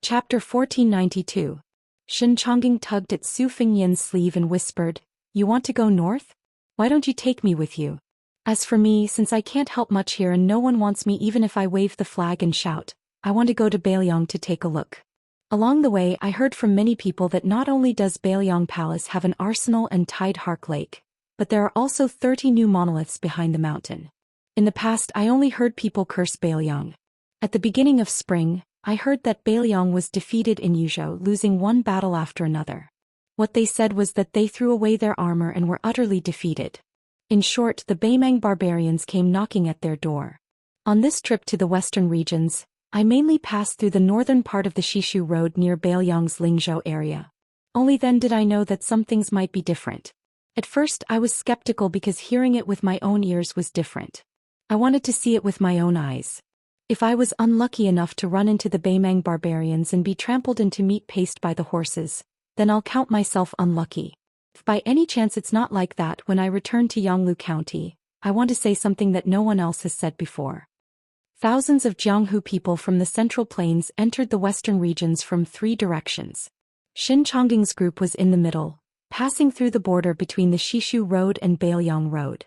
Chapter 1492. Shen Chongging tugged at Su Fingyan's sleeve and whispered, "You want to go north? Why don't you take me with you? As for me, since I can't help much here and no one wants me even if I wave the flag and shout, I want to go to Bailiang to take a look. Along the way I heard from many people that not only does Bailiang Palace have an arsenal and Tide Hark Lake, but there are also 30 new monoliths behind the mountain. In the past I only heard people curse Bailiang. At the beginning of spring, I heard that Bailiang was defeated in Yuzhou, losing one battle after another. What they said was that they threw away their armor and were utterly defeated. In short, the Baimang barbarians came knocking at their door. On this trip to the western regions, I mainly passed through the northern part of the Shishu Road near Bailiang's Lingzhou area. Only then did I know that some things might be different. At first I was skeptical because hearing it with my own ears was different. I wanted to see it with my own eyes. If I was unlucky enough to run into the Baimang barbarians and be trampled into meat paste by the horses, then I'll count myself unlucky. If by any chance it's not like that when I return to Yonglu County, I want to say something that no one else has said before. Thousands of Jianghu people from the Central Plains entered the western regions from 3 directions. Shen Chongging's group was in the middle, passing through the border between the Shishu Road and Bailiang Road.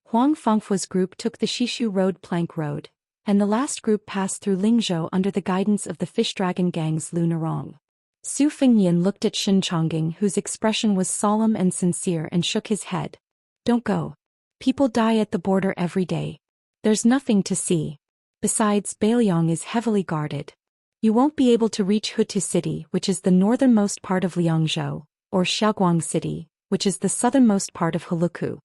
Huang Fengfu's group took the Shishu Road Plank Road, and the last group passed through Lingzhou under the guidance of the Fish Dragon Gang's Lu Narong. Su Fingyan looked at Shen Chongging, whose expression was solemn and sincere, and shook his head. "Don't go. People die at the border every day. There's nothing to see. Besides, Bailiang is heavily guarded. You won't be able to reach Hutu City, which is the northernmost part of Liangzhou, or Xiaoguang City, which is the southernmost part of Heluku."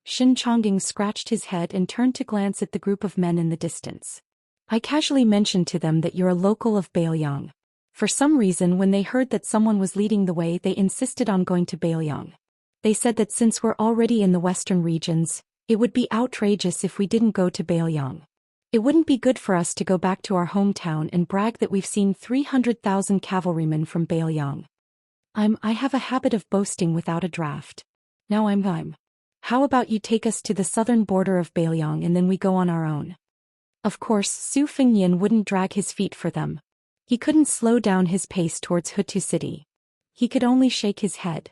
Shen Chongging scratched his head and turned to glance at the group of men in the distance. "I casually mentioned to them that you're a local of Bailiang. For some reason, when they heard that someone was leading the way, they insisted on going to Bailiang. They said that since we're already in the western regions, it would be outrageous if we didn't go to Bailiang. It wouldn't be good for us to go back to our hometown and brag that we've seen 300,000 cavalrymen from Bailiang. I have a habit of boasting without a draft. Now I'm. How about you take us to the southern border of Bailiang and then we go on our own?" Of course, Su Fingyan wouldn't drag his feet for them. He couldn't slow down his pace towards Hutu City. He could only shake his head.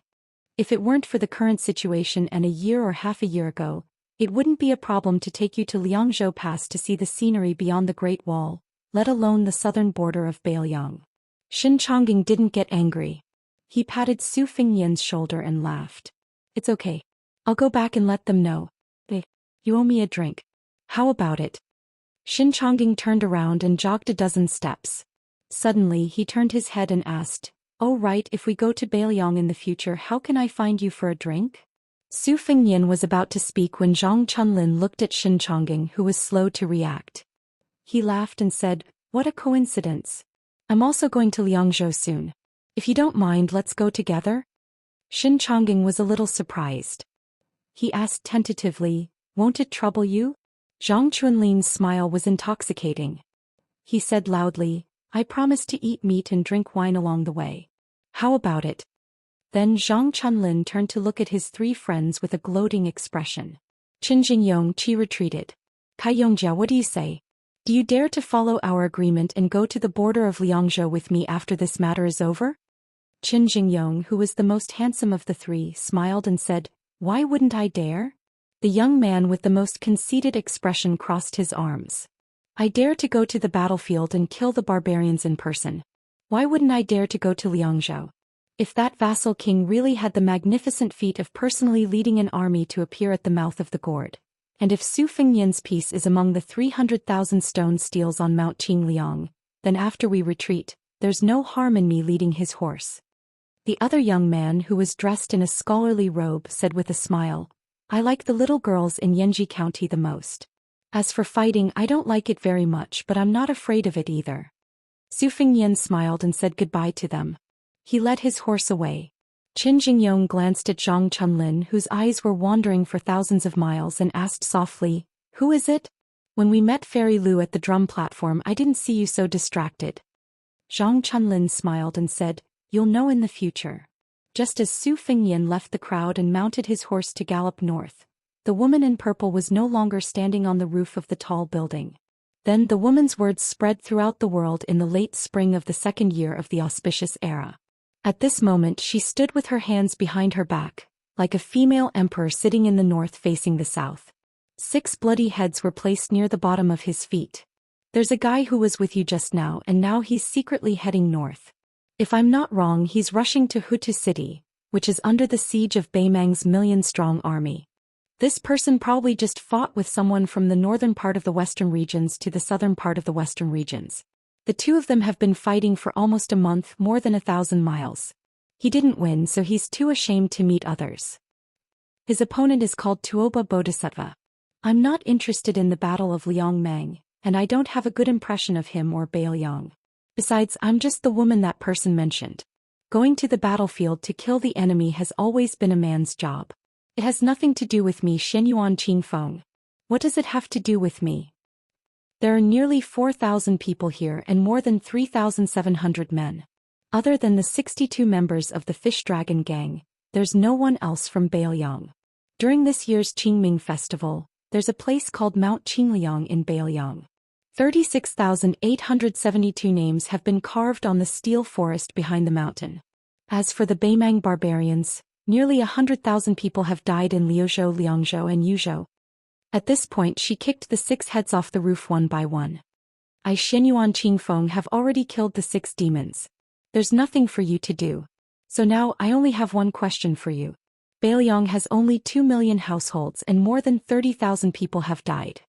If it weren't for the current situation and a year or half a year ago, it wouldn't be a problem to take you to Liangzhou Pass to see the scenery beyond the Great Wall, let alone the southern border of Bailiang. Shen Chongging didn't get angry. He patted Su Fingyan's shoulder and laughed. "It's okay. I'll go back and let them know. You owe me a drink. How about it?" Shen Chongging turned around and jogged a dozen steps. Suddenly he turned his head and asked, "Oh right, if we go to Bailiang in the future, how can I find you for a drink?" Su Fingyan was about to speak when Zhang Chunlin looked at Shen Chongging, who was slow to react. He laughed and said, "What a coincidence. I'm also going to Liangzhou soon. If you don't mind, let's go together." Shen Chongging was a little surprised. He asked tentatively, "Won't it trouble you?" Zhang Chunlin's smile was intoxicating. He said loudly, "I promise to eat meat and drink wine along the way. How about it?" Then Zhang Chunlin turned to look at his 3 friends with a gloating expression. Qin Jingyong Qi retreated. "Kai Yongjia, what do you say? Do you dare to follow our agreement and go to the border of Liangzhou with me after this matter is over?" Qin Jingyong, who was the most handsome of the 3, smiled and said, "Why wouldn't I dare?" The young man with the most conceited expression crossed his arms. "I dare to go to the battlefield and kill the barbarians in person. Why wouldn't I dare to go to Liangzhou? If that vassal king really had the magnificent feat of personally leading an army to appear at the mouth of the gourd, and if Su Fingyan's piece is among the 300,000 stone steels on Mount Qingliang, then after we retreat, there's no harm in me leading his horse." The other young man, who was dressed in a scholarly robe, said with a smile, "I like the little girls in Yanji County the most. As for fighting, I don't like it very much, but I'm not afraid of it either." Su Fingyan smiled and said goodbye to them. He led his horse away. Qin Jingyong glanced at Zhang Chunlin, whose eyes were wandering for thousands of miles, and asked softly, "Who is it? When we met Fairy Lu at the drum platform, I didn't see you so distracted." Zhang Chunlin smiled and said, "You'll know in the future." Just as Su Fingyan left the crowd and mounted his horse to gallop north, the woman in purple was no longer standing on the roof of the tall building. Then the woman's words spread throughout the world in the late spring of the second year of the auspicious era. At this moment she stood with her hands behind her back, like a female emperor sitting in the north facing the south. 6 bloody heads were placed near the bottom of his feet. There's a guy who was with you just now and now he's secretly heading north. If I'm not wrong, he's rushing to Hutu City, which is under the siege of Beimang's million-strong army. This person probably just fought with someone from the northern part of the western regions to the southern part of the western regions. The two of them have been fighting for almost a month, more than 1,000 miles. He didn't win, so he's too ashamed to meet others. His opponent is called Tuoba Bodhisattva. I'm not interested in the Battle of Liangmang, and I don't have a good impression of him or Baoyang. Besides, I'm just the woman that person mentioned. Going to the battlefield to kill the enemy has always been a man's job. It has nothing to do with me, Shenyuan Qingfeng. What does it have to do with me? There are nearly 4,000 people here and more than 3,700 men. Other than the 62 members of the Fish Dragon Gang, there's no one else from Baoyang. During this year's Qingming festival, there's a place called Mount Qingliang in Baoyang. 36,872 names have been carved on the steel forest behind the mountain. As for the Beimang barbarians, nearly 100,000 people have died in Liuzhou, Liangzhou and Yuzhou. At this point she kicked the 6 heads off the roof one by one. I, Shenyuan Qingfeng, have already killed the 6 demons. There's nothing for you to do. So now I only have one question for you. Baoyang has only 2 million households and more than 30,000 people have died.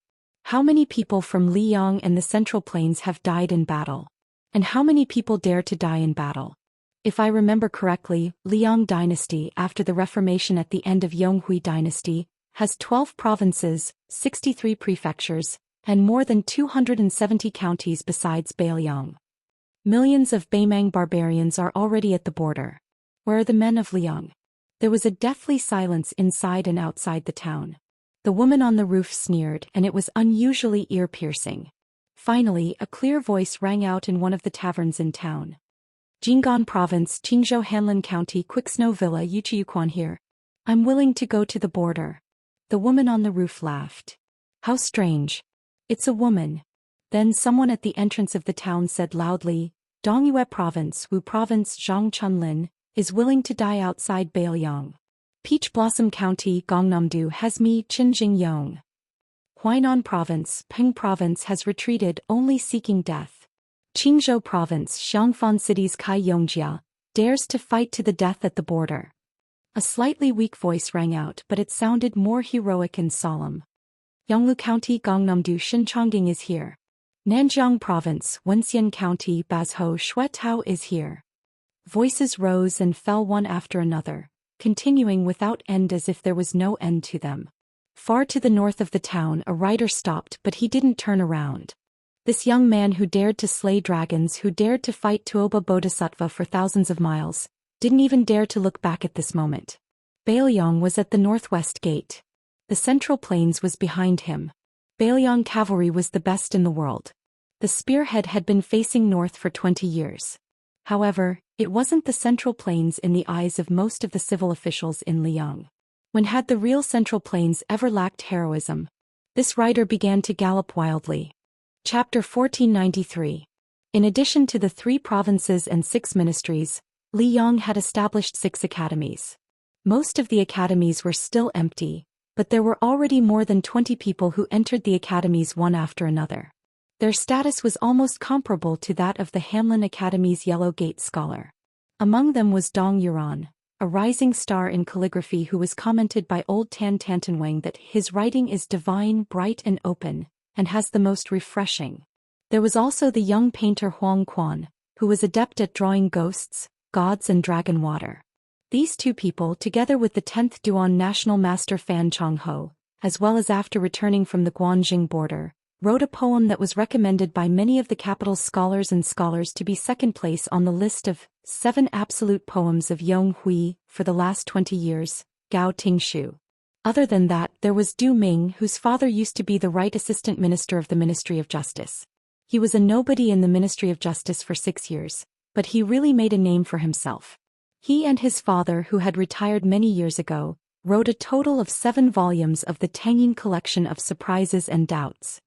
How many people from Liyang and the Central Plains have died in battle? And how many people dare to die in battle? If I remember correctly, Liang dynasty, after the Reformation at the end of Yonghui dynasty, has 12 provinces, 63 prefectures, and more than 270 counties besides Baoyang. Millions of Beimang barbarians are already at the border. Where are the men of Liang? There was a deathly silence inside and outside the town. The woman on the roof sneered, and it was unusually ear-piercing. Finally, a clear voice rang out in one of the taverns in town. Jinggan Province, Qingzhou Hanlin County, Quicksnow Villa, Yuchiyuquan here. I'm willing to go to the border. The woman on the roof laughed. How strange. It's a woman. Then someone at the entrance of the town said loudly, Dongyue Province, Wu Province, Zhangchunlin, is willing to die outside Baoyang. Peach Blossom County, Gongnamdu has me, Qinjing Yong. Huainan Province, Peng Province has retreated, only seeking death. Qingzhou Province, Xiangfan City's Kai Yongjia, dares to fight to the death at the border. A slightly weak voice rang out, but it sounded more heroic and solemn. Yonglu County, Gongnamdu Shinchongging is here. Nanjiang Province, Wenxian County, Bazhou Shuetao is here. Voices rose and fell one after another, continuing without end as if there was no end to them. Far to the north of the town a rider stopped, but he didn't turn around. This young man who dared to slay dragons, who dared to fight Tuoba Bodhisattva for thousands of miles, didn't even dare to look back at this moment. Baoyang was at the northwest gate. The Central Plains was behind him. Baoyang cavalry was the best in the world. The spearhead had been facing north for 20 years. However, it wasn't the Central Plains in the eyes of most of the civil officials in Liang. When had the real Central Plains ever lacked heroism? This rider began to gallop wildly. Chapter 1493. In addition to the 3 provinces and 6 ministries, Liang had established 6 academies. Most of the academies were still empty, but there were already more than 20 people who entered the academies one after another. Their status was almost comparable to that of the Hanlin Academy's Yellow Gate scholar. Among them was Dong Yuran, a rising star in calligraphy who was commented by old Tan Tantanwang that his writing is divine, bright and open, and has the most refreshing. There was also the young painter Huang Quan, who was adept at drawing ghosts, gods and dragon water. These 2 people, together with the 10th Duan national master Fan Chongho, as well as after returning from the Guanjing border, wrote a poem that was recommended by many of the capital's scholars to be second place on the list of 7 absolute poems of Yong Hui for the last 20 years, Gao Tingshu. Other than that, there was Du Ming, whose father used to be the right assistant minister of the Ministry of Justice. He was a nobody in the Ministry of Justice for 6 years, but he really made a name for himself. He and his father, who had retired many years ago, wrote a total of 7 volumes of the Tangyin collection of surprises and doubts.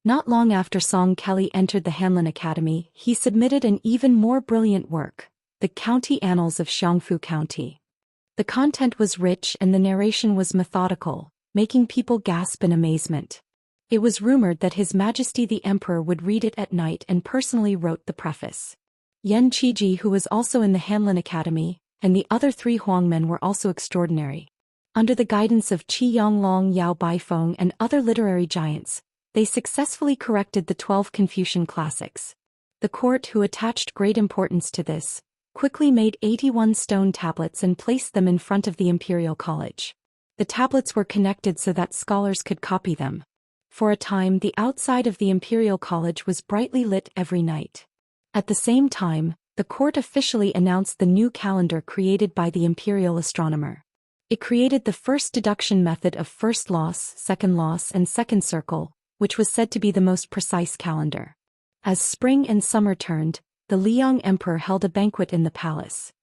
Not long after Song Kelly entered the Hanlin Academy, he submitted an even more brilliant work, The County Annals of Xiangfu County. The content was rich and the narration was methodical, making people gasp in amazement. It was rumored that His Majesty the Emperor would read it at night and personally wrote the preface. Yan Qiji, who was also in the Hanlin Academy, and the other 3 Huang men were also extraordinary. Under the guidance of Qi Yonglong, Yao Baifeng and other literary giants, they successfully corrected the 12 Confucian classics. The court, who attached great importance to this, quickly made 81 stone tablets and placed them in front of the Imperial College. The tablets were connected so that scholars could copy them. For a time, the outside of the Imperial College was brightly lit every night. At the same time, the court officially announced the new calendar created by the imperial astronomer. It created the first deduction method of first loss, and second circle, which was said to be the most precise calendar. As spring and summer turned, the Liang Emperor held a banquet in the palace.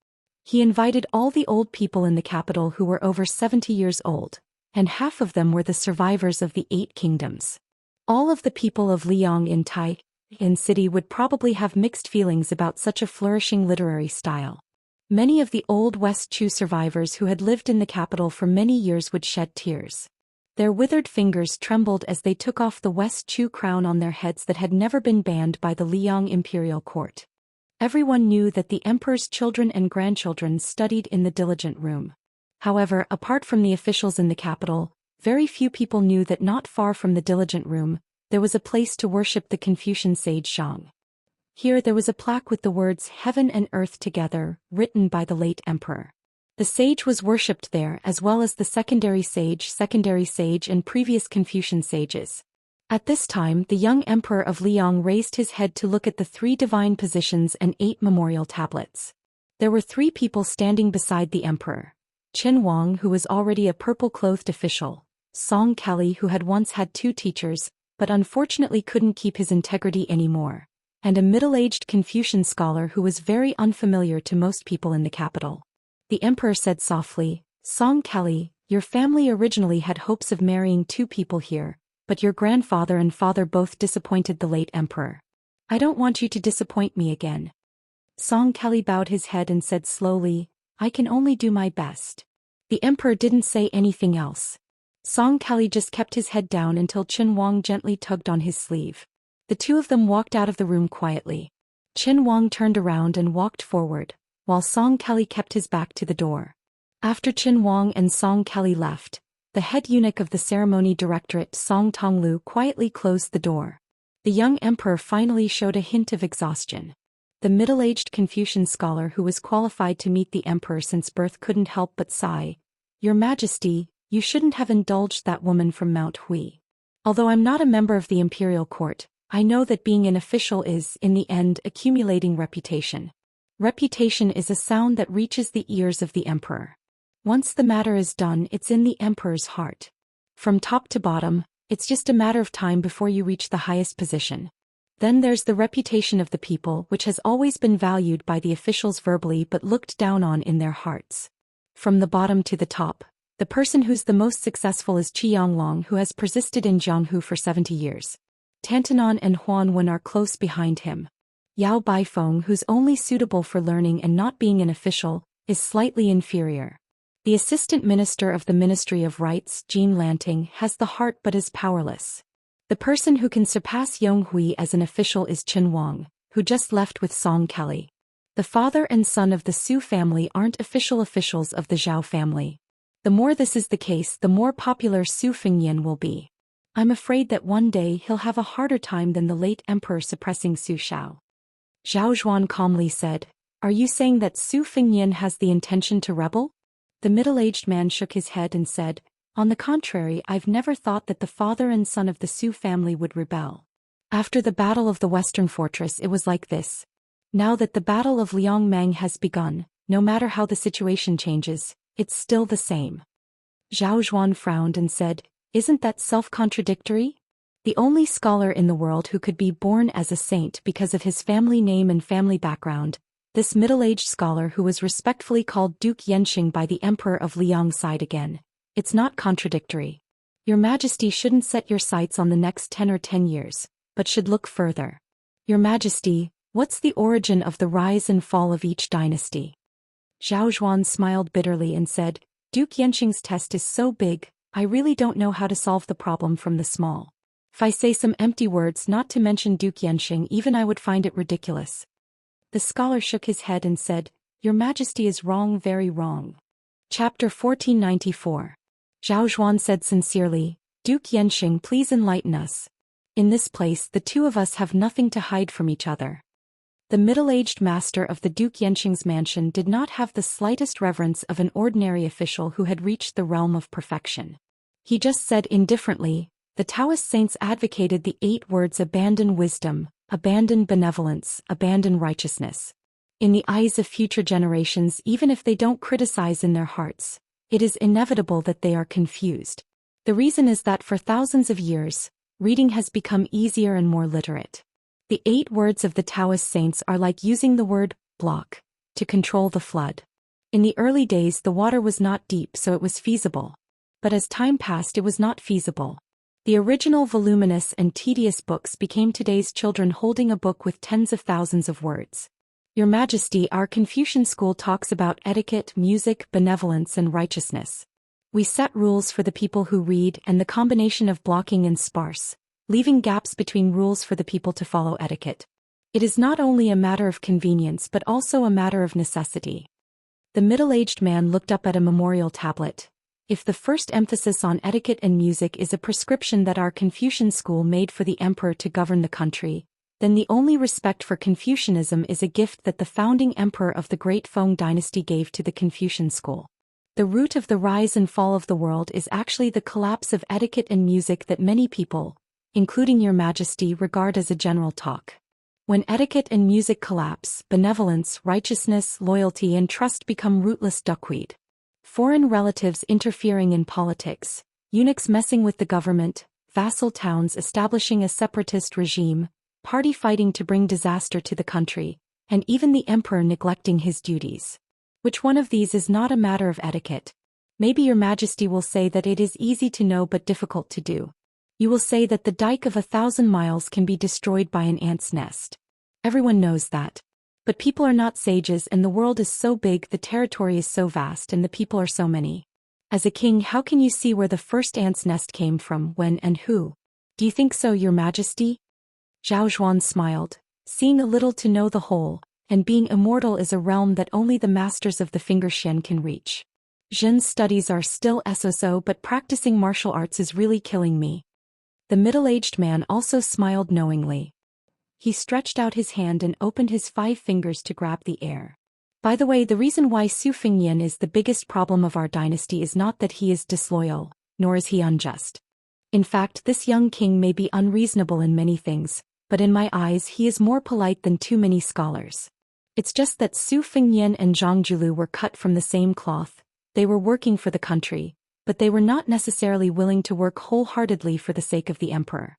He invited all the old people in the capital who were over 70 years old, and half of them were the survivors of the 8 kingdoms. All of the people of Liang in Tai city would probably have mixed feelings about such a flourishing literary style. Many of the old West Chu survivors who had lived in the capital for many years would shed tears. Their withered fingers trembled as they took off the West Chu crown on their heads that had never been banned by the Liang imperial court. Everyone knew that the emperor's children and grandchildren studied in the diligent room. However, apart from the officials in the capital, very few people knew that not far from the diligent room, there was a place to worship the Confucian sage Shang. Here there was a plaque with the words "Heaven and Earth Together," written by the late emperor. The sage was worshipped there as well as the secondary sage and previous Confucian sages. At this time, the young emperor of Liang raised his head to look at the 3 divine positions and 8 memorial tablets. There were 3 people standing beside the emperor. Qin Wang, who was already a purple-clothed official, Song Kelly, who had once had 2 teachers, but unfortunately couldn't keep his integrity anymore, and a middle-aged Confucian scholar who was very unfamiliar to most people in the capital. The emperor said softly, "Song Kelly, your family originally had hopes of marrying 2 people here, but your grandfather and father both disappointed the late emperor. I don't want you to disappoint me again." Song Kelly bowed his head and said slowly, "I can only do my best." The emperor didn't say anything else. Song Kelly just kept his head down until Qin Wang gently tugged on his sleeve. The 2 of them walked out of the room quietly. Qin Wang turned around and walked forward, while Song Kelly kept his back to the door. After Qin Wang and Song Kelly left, the head eunuch of the ceremony directorate Song Tonglu quietly closed the door. The young emperor finally showed a hint of exhaustion. The middle-aged Confucian scholar who was qualified to meet the emperor since birth couldn't help but sigh, "Your Majesty, you shouldn't have indulged that woman from Mount Hui. Although I'm not a member of the imperial court, I know that being an official is, in the end, accumulating reputation. Reputation is a sound that reaches the ears of the emperor. Once the matter is done, it's in the emperor's heart. From top to bottom, it's just a matter of time before you reach the highest position. Then there's the reputation of the people, which has always been valued by the officials verbally but looked down on in their hearts. From the bottom to the top, the person who's the most successful is Qi Yonglong, who has persisted in Jianghu for 70 years. Tantanan and Huanwen are close behind him. Yao Baifeng, who's only suitable for learning and not being an official, is slightly inferior. The assistant minister of the Ministry of Rights, Jean Lanting, has the heart but is powerless. The person who can surpass Yong Hui as an official is Qin Wang, who just left with Song Kelly. The father and son of the Su family aren't officials of the Zhao family. The more this is the case, the more popular Su Fengyan will be. I'm afraid that one day he'll have a harder time than the late emperor suppressing Su Shao." Zhao Zhuan calmly said, "Are you saying that Su Fengyan has the intention to rebel?" The middle-aged man shook his head and said, "On the contrary, I've never thought that the father and son of the Su family would rebel. After the Battle of the Western Fortress it was like this. Now that the Battle of Liangmang has begun, no matter how the situation changes, it's still the same." Zhao Zhuan frowned and said, "Isn't that self-contradictory? The only scholar in the world who could be born as a saint because of his family name and family background, this middle-aged scholar who was respectfully called Duke Yenxing by the emperor of Liang sighed again. It's not contradictory. Your Majesty shouldn't set your sights on the next 10 or 10 years, but should look further. Your Majesty, what's the origin of the rise and fall of each dynasty? Zhou Xian smiled bitterly and said, Duke Yanqing's test is so big, I really don't know how to solve the problem from the small. If I say some empty words not to mention Duke Yanqing, even I would find it ridiculous. The scholar shook his head and said, Your Majesty is wrong, very wrong. Chapter 1494. Zhou Xian said sincerely, Duke Yanqing, please enlighten us. In this place the two of us have nothing to hide from each other. The middle-aged master of the Duke Yanqing's mansion did not have the slightest reverence of an ordinary official who had reached the realm of perfection. He just said indifferently, the Taoist saints advocated the 8 words: abandon wisdom, abandon benevolence, abandon righteousness. In the eyes of future generations, even if they don't criticize in their hearts, it is inevitable that they are confused. The reason is that for thousands of years, reading has become easier and more literate. The 8 words of the Taoist saints are like using the word block to control the flood. In the early days the water was not deep, so it was feasible. But as time passed it was not feasible. The original voluminous and tedious books became today's children holding a book with tens of thousands of words. Your Majesty, our Confucian school talks about etiquette, music, benevolence and righteousness. We set rules for the people who read, and the combination of blocking and sparse, leaving gaps between rules for the people to follow etiquette. It is not only a matter of convenience but also a matter of necessity. The middle-aged man looked up at a memorial tablet. If the first emphasis on etiquette and music is a prescription that our Confucian school made for the emperor to govern the country, then the only respect for Confucianism is a gift that the founding emperor of the Great Feng dynasty gave to the Confucian school. The root of the rise and fall of the world is actually the collapse of etiquette and music that many people, including Your Majesty, regard as a general talk. When etiquette and music collapse, benevolence, righteousness, loyalty and trust become rootless duckweed. Foreign relatives interfering in politics, eunuchs messing with the government, vassal towns establishing a separatist regime, party fighting to bring disaster to the country, and even the emperor neglecting his duties. Which one of these is not a matter of etiquette? Maybe Your Majesty will say that it is easy to know but difficult to do. You will say that the dike of 1,000 miles can be destroyed by an ant's nest. Everyone knows that. But people are not sages, and the world is so big, the territory is so vast, and the people are so many. As a king, how can you see where the first ant's nest came from, when and who? Do you think so, Your Majesty? Zhou Xian smiled, seeing a little to know the whole, and being immortal is a realm that only the masters of the finger Xian can reach. Zhen's studies are still so, but practicing martial arts is really killing me. The middle-aged man also smiled knowingly. He stretched out his hand and opened his 5 fingers to grab the air. By the way, the reason why Su Fengyan is the biggest problem of our dynasty is not that he is disloyal, nor is he unjust. In fact, this young king may be unreasonable in many things, but in my eyes he is more polite than too many scholars. It's just that Su Fengyan and Zhang Julu were cut from the same cloth. They were working for the country, but they were not necessarily willing to work wholeheartedly for the sake of the emperor.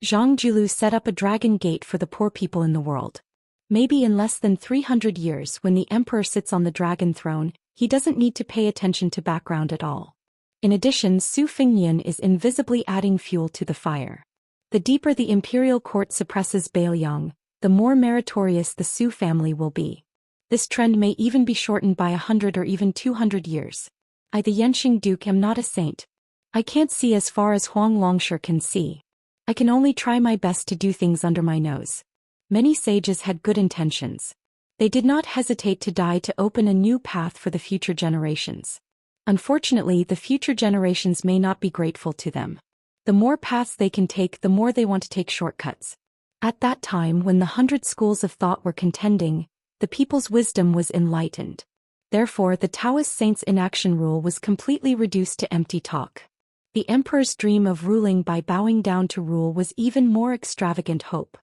Zhang Julu set up a dragon gate for the poor people in the world. Maybe in less than 300 years, when the emperor sits on the dragon throne, he doesn't need to pay attention to background at all. In addition, Su Fengyan is invisibly adding fuel to the fire. The deeper the imperial court suppresses Baoyang, the more meritorious the Su family will be. This trend may even be shortened by 100 or even 200 years. I, the Yanqing Duke, am not a saint. I can't see as far as Huang Longshi can see. I can only try my best to do things under my nose. Many sages had good intentions. They did not hesitate to die to open a new path for the future generations. Unfortunately, the future generations may not be grateful to them. The more paths they can take, the more they want to take shortcuts. At that time, when the 100 schools of thought were contending, the people's wisdom was enlightened. Therefore, the Taoist saints' inaction rule was completely reduced to empty talk. The emperor's dream of ruling by bowing down to rule was even more extravagant hope.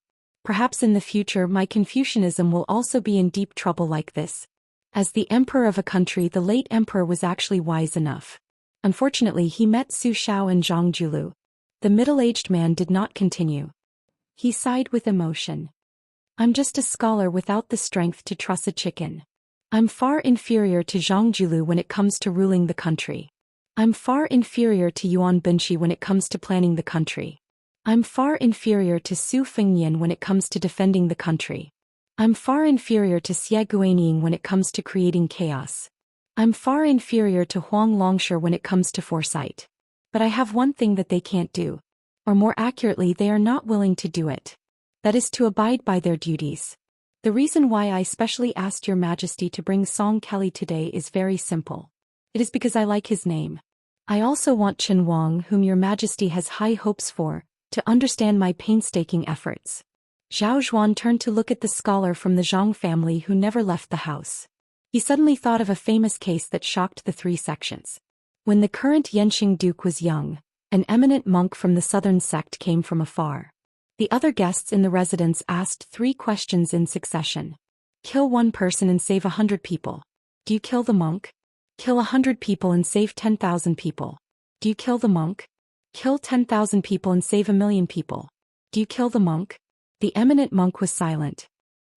Perhaps in the future my Confucianism will also be in deep trouble like this. As the emperor of a country, the late emperor was actually wise enough. Unfortunately, he met Su Xiao and Zhang Julu. The middle-aged man did not continue. He sighed with emotion. I'm just a scholar without the strength to truss a chicken. I'm far inferior to Zhang Julu when it comes to ruling the country. I'm far inferior to Yuan Binshi when it comes to planning the country. I'm far inferior to Su Fengnian when it comes to defending the country. I'm far inferior to Xie Guaniying when it comes to creating chaos. I'm far inferior to Huang Longshi when it comes to foresight. But I have one thing that they can't do. Or more accurately, they are not willing to do it. That is to abide by their duties. The reason why I specially asked Your Majesty to bring Song Kelly today is very simple. It is because I like his name. I also want Chen Wang, whom Your Majesty has high hopes for, to understand my painstaking efforts. Zhao Xuan turned to look at the scholar from the Zhang family who never left the house. He suddenly thought of a famous case that shocked the three sections. When the current Yanqing Duke was young, an eminent monk from the southern sect came from afar. The other guests in the residence asked 3 questions in succession. Kill 1 person and save 100 people. Do you kill the monk? Kill 100 people and save 10,000 people. Do you kill the monk? Kill 10,000 people and save 1,000,000 people. Do you kill the monk? The eminent monk was silent.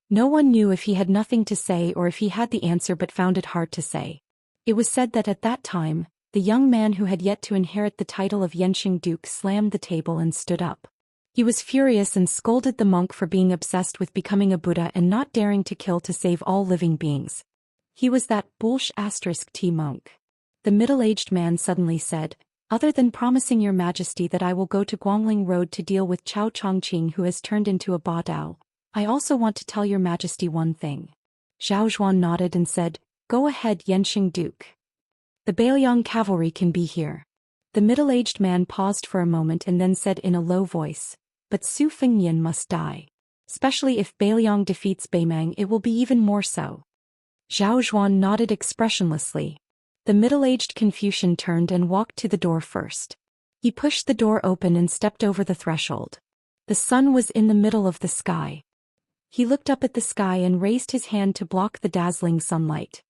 No one knew if he had nothing to say or if he had the answer but found it hard to say. It was said that at that time, the young man who had yet to inherit the title of Yanqing Duke slammed the table and stood up. He was furious and scolded the monk for being obsessed with becoming a Buddha and not daring to kill to save all living beings. He was that *T monk. The middle-aged man suddenly said, other than promising Your Majesty that I will go to Guangling Road to deal with Chao Chongqing who has turned into a Ba Dao, I also want to tell Your Majesty one thing. Zhao Xuan nodded and said, Go ahead, Yanqing Duke. The Bailiang cavalry can be here. The middle-aged man paused for a moment and then said in a low voice, But Su Fengnian must die. Especially if Bailiang defeats Beimang, it will be even more so. Zhao Xuan nodded expressionlessly. The middle-aged Confucian turned and walked to the door first. He pushed the door open and stepped over the threshold. The sun was in the middle of the sky. He looked up at the sky and raised his hand to block the dazzling sunlight.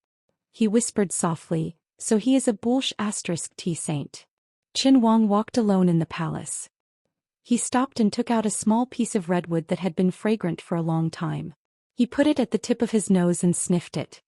He whispered softly, So he is a *T saint. Qin Wang walked alone in the palace. He stopped and took out a small piece of redwood that had been fragrant for a long time. He put it at the tip of his nose and sniffed it.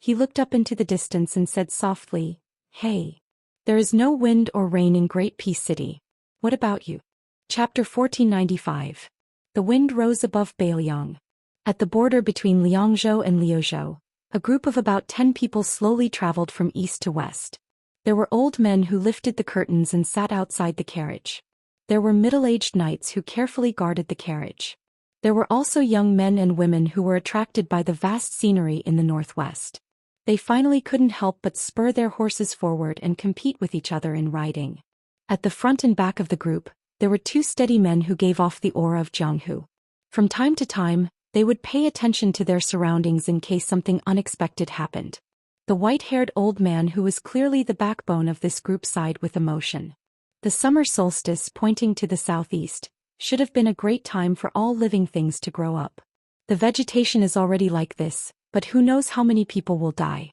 He looked up into the distance and said softly, Hey. There is no wind or rain in Great Peace City. What about you? Chapter 1495. The wind rose above Bailiang. At the border between Liangzhou and Liuzhou, a group of about 10 people slowly traveled from east to west. There were old men who lifted the curtains and sat outside the carriage. There were middle-aged knights who carefully guarded the carriage. There were also young men and women who were attracted by the vast scenery in the northwest. They finally couldn't help but spur their horses forward and compete with each other in riding. At the front and back of the group, there were 2 steady men who gave off the aura of Jianghu. From time to time, they would pay attention to their surroundings in case something unexpected happened. The white-haired old man who was clearly the backbone of this group sighed with emotion. The summer solstice, pointing to the southeast, should have been a great time for all living things to grow up. The vegetation is already like this, but who knows how many people will die.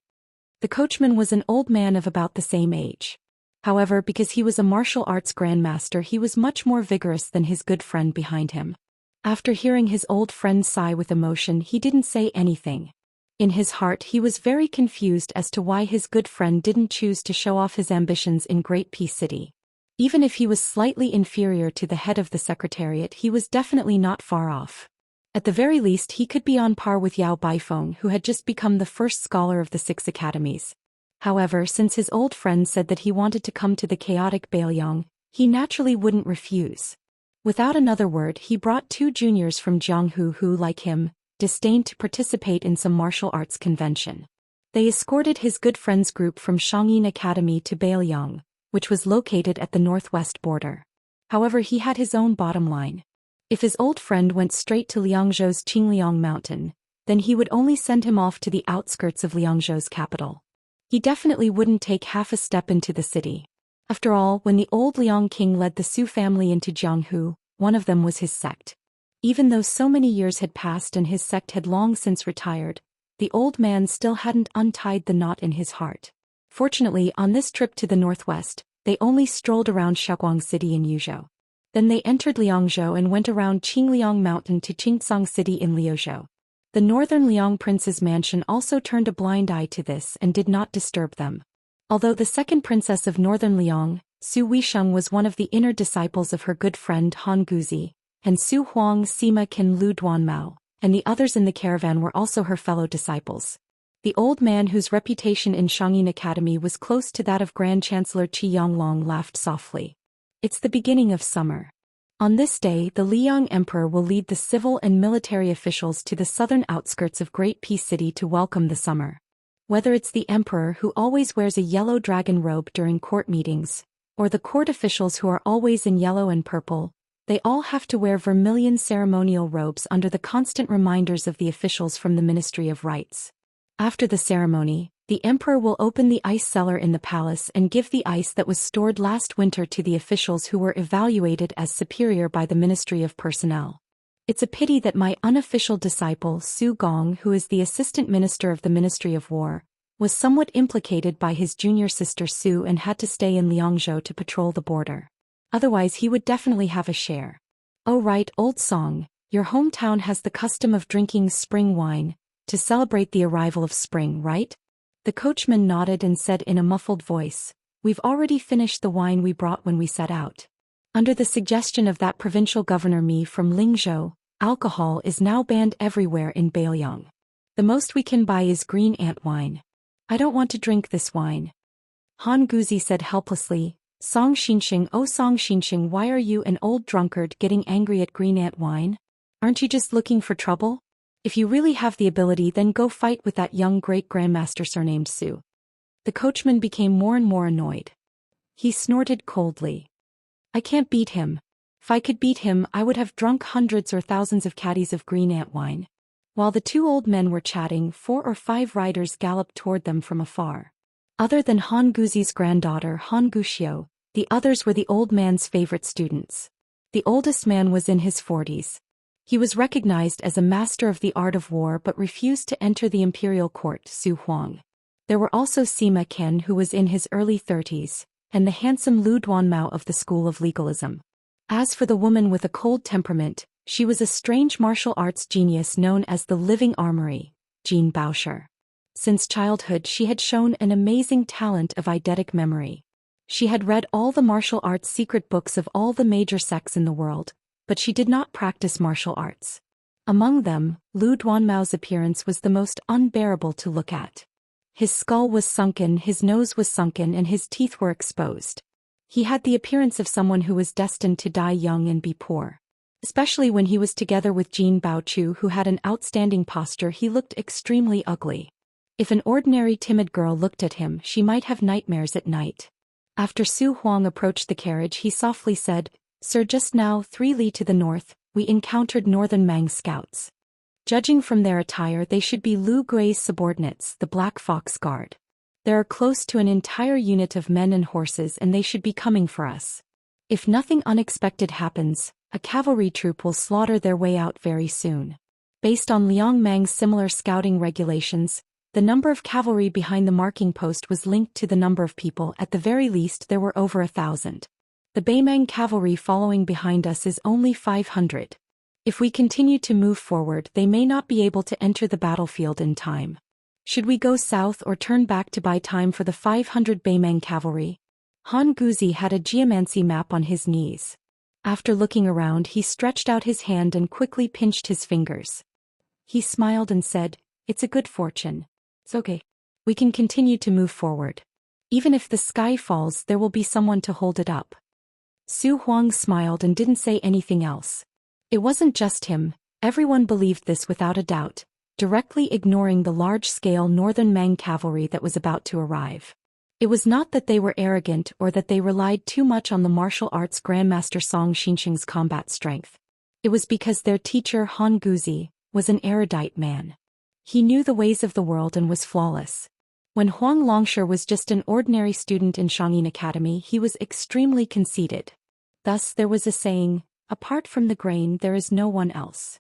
The coachman was an old man of about the same age. However, because he was a martial arts grandmaster, he was much more vigorous than his good friend behind him. After hearing his old friend sigh with emotion, he didn't say anything. In his heart, he was very confused as to why his good friend didn't choose to show off his ambitions in Great Peace City. Even if he was slightly inferior to the head of the secretariat, he was definitely not far off. At the very least, he could be on par with Yao Baifeng, who had just become the first scholar of the 6 academies. However, since his old friend said that he wanted to come to the chaotic Bailiang, he naturally wouldn't refuse. Without another word, he brought 2 juniors from Jianghu who, like him, disdained to participate in some martial arts convention. They escorted his good friend's group from Shangyin Academy to Bailiang, which was located at the northwest border. However, he had his own bottom line. If his old friend went straight to Liangzhou's Qingliang Mountain, then he would only send him off to the outskirts of Liangzhou's capital. He definitely wouldn't take half a step into the city. After all, when the old Liang king led the Su family into Jianghu, one of them was his sect. Even though so many years had passed and his sect had long since retired, the old man still hadn't untied the knot in his heart. Fortunately, on this trip to the northwest, they only strolled around Shaguang City in Yuzhou. Then they entered Liangzhou and went around Qingliang Mountain to Qingcang City in Liuzhou. The northern Liang prince's mansion also turned a blind eye to this and did not disturb them. Although the second princess of northern Liang, Su Weisheng was one of the inner disciples of her good friend Han Guzi, and Su Huang Sima Qin Lu Duanmao, and the others in the caravan were also her fellow disciples. The old man whose reputation in Xianxia Academy was close to that of Grand Chancellor Qi Yanglong laughed softly. It's the beginning of summer. On this day the Liang Emperor will lead the civil and military officials to the southern outskirts of Great Peace City to welcome the summer. Whether it's the emperor who always wears a yellow dragon robe during court meetings, or the court officials who are always in yellow and purple, they all have to wear vermilion ceremonial robes under the constant reminders of the officials from the Ministry of Rites. After the ceremony, the emperor will open the ice cellar in the palace and give the ice that was stored last winter to the officials who were evaluated as superior by the Ministry of Personnel. It's a pity that my unofficial disciple Su Gong, who is the assistant minister of the Ministry of War, was somewhat implicated by his junior sister Su and had to stay in Liangzhou to patrol the border. Otherwise he would definitely have a share. Oh right, old song, your hometown has the custom of drinking spring wine, to celebrate the arrival of spring, right? The coachman nodded and said in a muffled voice, we've already finished the wine we brought when we set out. Under the suggestion of that provincial governor Mi from Lingzhou, alcohol is now banned everywhere in Beiliang. The most we can buy is green ant wine. I don't want to drink this wine. Han Guzi said helplessly, Song Xinxing, oh Song Xinxing, why are you, an old drunkard, getting angry at green ant wine? Aren't you just looking for trouble? If you really have the ability, then go fight with that young great-grandmaster surnamed Su. The coachman became more and more annoyed. He snorted coldly. I can't beat him. If I could beat him, I would have drunk hundreds or thousands of caddies of green ant wine. While the two old men were chatting, 4 or 5 riders galloped toward them from afar. Other than Han Guzi's granddaughter Han Guxiu, the others were the old man's favorite students. The oldest man was in his 40s. He was recognized as a master of the art of war but refused to enter the imperial court, Su Huang. There were also Sima Qian, who was in his early 30s, and the handsome Lu Duanmao of the School of Legalism. As for the woman with a cold temperament, she was a strange martial arts genius known as the Living Armory, Jin Baosher. Since childhood she had shown an amazing talent of eidetic memory. She had read all the martial arts secret books of all the major sects in the world, but she did not practice martial arts. Among them, Lu Duanmao's appearance was the most unbearable to look at. His skull was sunken, his nose was sunken, and his teeth were exposed. He had the appearance of someone who was destined to die young and be poor. Especially when he was together with Jin Baochu, who had an outstanding posture, he looked extremely ugly. If an ordinary timid girl looked at him, she might have nightmares at night. After Su Huang approached the carriage, he softly said, Sir, just now, 3 li to the north, we encountered northern Mang scouts. Judging from their attire, they should be Lu Gui's subordinates, the Black Fox Guard. There are close to an entire unit of men and horses, and they should be coming for us. If nothing unexpected happens, a cavalry troop will slaughter their way out very soon. Based on Liang Mang's similar scouting regulations, the number of cavalry behind the marking post was linked to the number of people. At the very least there were over 1,000. The Beimang cavalry following behind us is only 500. If we continue to move forward, they may not be able to enter the battlefield in time. Should we go south or turn back to buy time for the 500 Beimang cavalry? Han Guzi had a geomancy map on his knees. After looking around, he stretched out his hand and quickly pinched his fingers. He smiled and said, It's a good fortune. It's okay. We can continue to move forward. Even if the sky falls, there will be someone to hold it up. Su Huang smiled and didn't say anything else. It wasn't just him, everyone believed this without a doubt, directly ignoring the large-scale northern Mang cavalry that was about to arrive. It was not that they were arrogant or that they relied too much on the martial arts grandmaster Song Xinxing's combat strength. It was because their teacher Han Guzi was an erudite man. He knew the ways of the world and was flawless. When Huang Longsher was just an ordinary student in Xianxia Academy, he was extremely conceited. Thus there was a saying, apart from the grain there is no one else.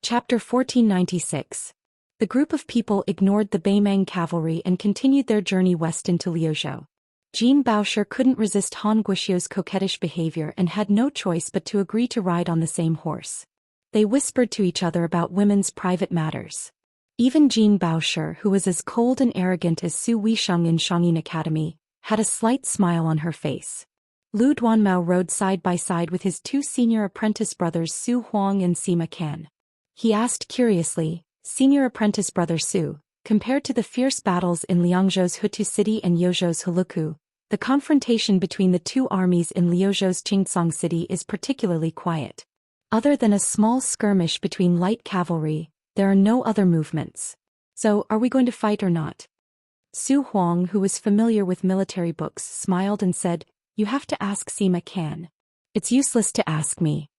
Chapter 1496. The group of people ignored the Beimang cavalry and continued their journey west into Liuzhou. Jin Baosher couldn't resist Han Guxiu's coquettish behavior and had no choice but to agree to ride on the same horse. They whispered to each other about women's private matters. Even Jin Baosher, who was as cold and arrogant as Su Weisheng in Xianxia Academy, had a slight smile on her face. Lu Duanmao rode side by side with his two senior apprentice brothers Su Huang and Sima Can. He asked curiously, "Senior apprentice brother Su, compared to the fierce battles in Liangzhou's Hutu city and Yozhou's Heluku, the confrontation between the two armies in Liuzhou's Qingcang city is particularly quiet. Other than a small skirmish between light cavalry, there are no other movements. So, are we going to fight or not?" Su Huang, who was familiar with military books, smiled and said, "You have to ask Sima Can. It's useless to ask me."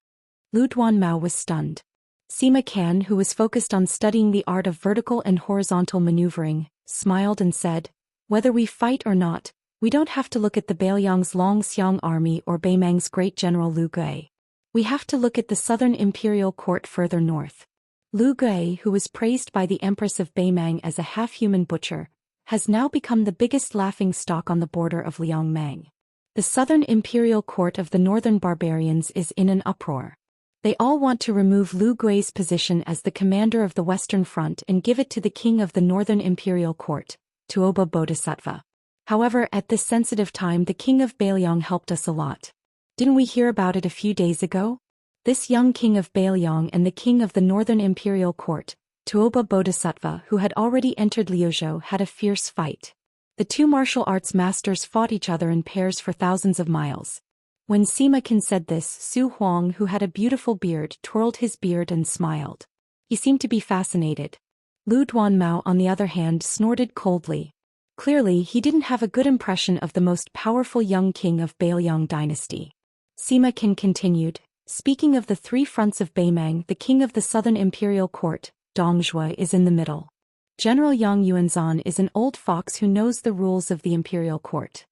Lu Duanmao was stunned. Sima Can, who was focused on studying the art of vertical and horizontal maneuvering, smiled and said, "Whether we fight or not, we don't have to look at the Beiliang's Longxiang army or Beimang's great general Lu Gui. We have to look at the southern imperial court further north. Lu Gui, who was praised by the Empress of Beimang as a half-human butcher, has now become the biggest laughingstock on the border of Liangmang. The southern imperial court of the northern barbarians is in an uproar. They all want to remove Lu Gui's position as the commander of the western front and give it to the king of the northern imperial court, Tuoba Bodhisattva. However, at this sensitive time the king of Beiliang helped us a lot. Didn't we hear about it a few days ago? This young king of Beiliang and the king of the northern imperial court, Tuoba Bodhisattva, who had already entered Liuzhou, had a fierce fight. The two martial arts masters fought each other in pairs for thousands of miles. When Sima Can said this, Su Huang, who had a beautiful beard, twirled his beard and smiled. He seemed to be fascinated. Lu Duanmao, on the other hand, snorted coldly. Clearly, he didn't have a good impression of the most powerful young king of Beiliang dynasty. Sima Can continued, "Speaking of the three fronts of Beimang, the king of the southern imperial court, Dongzhuo, is in the middle. General Yang Yuanzhan is an old fox who knows the rules of the imperial court.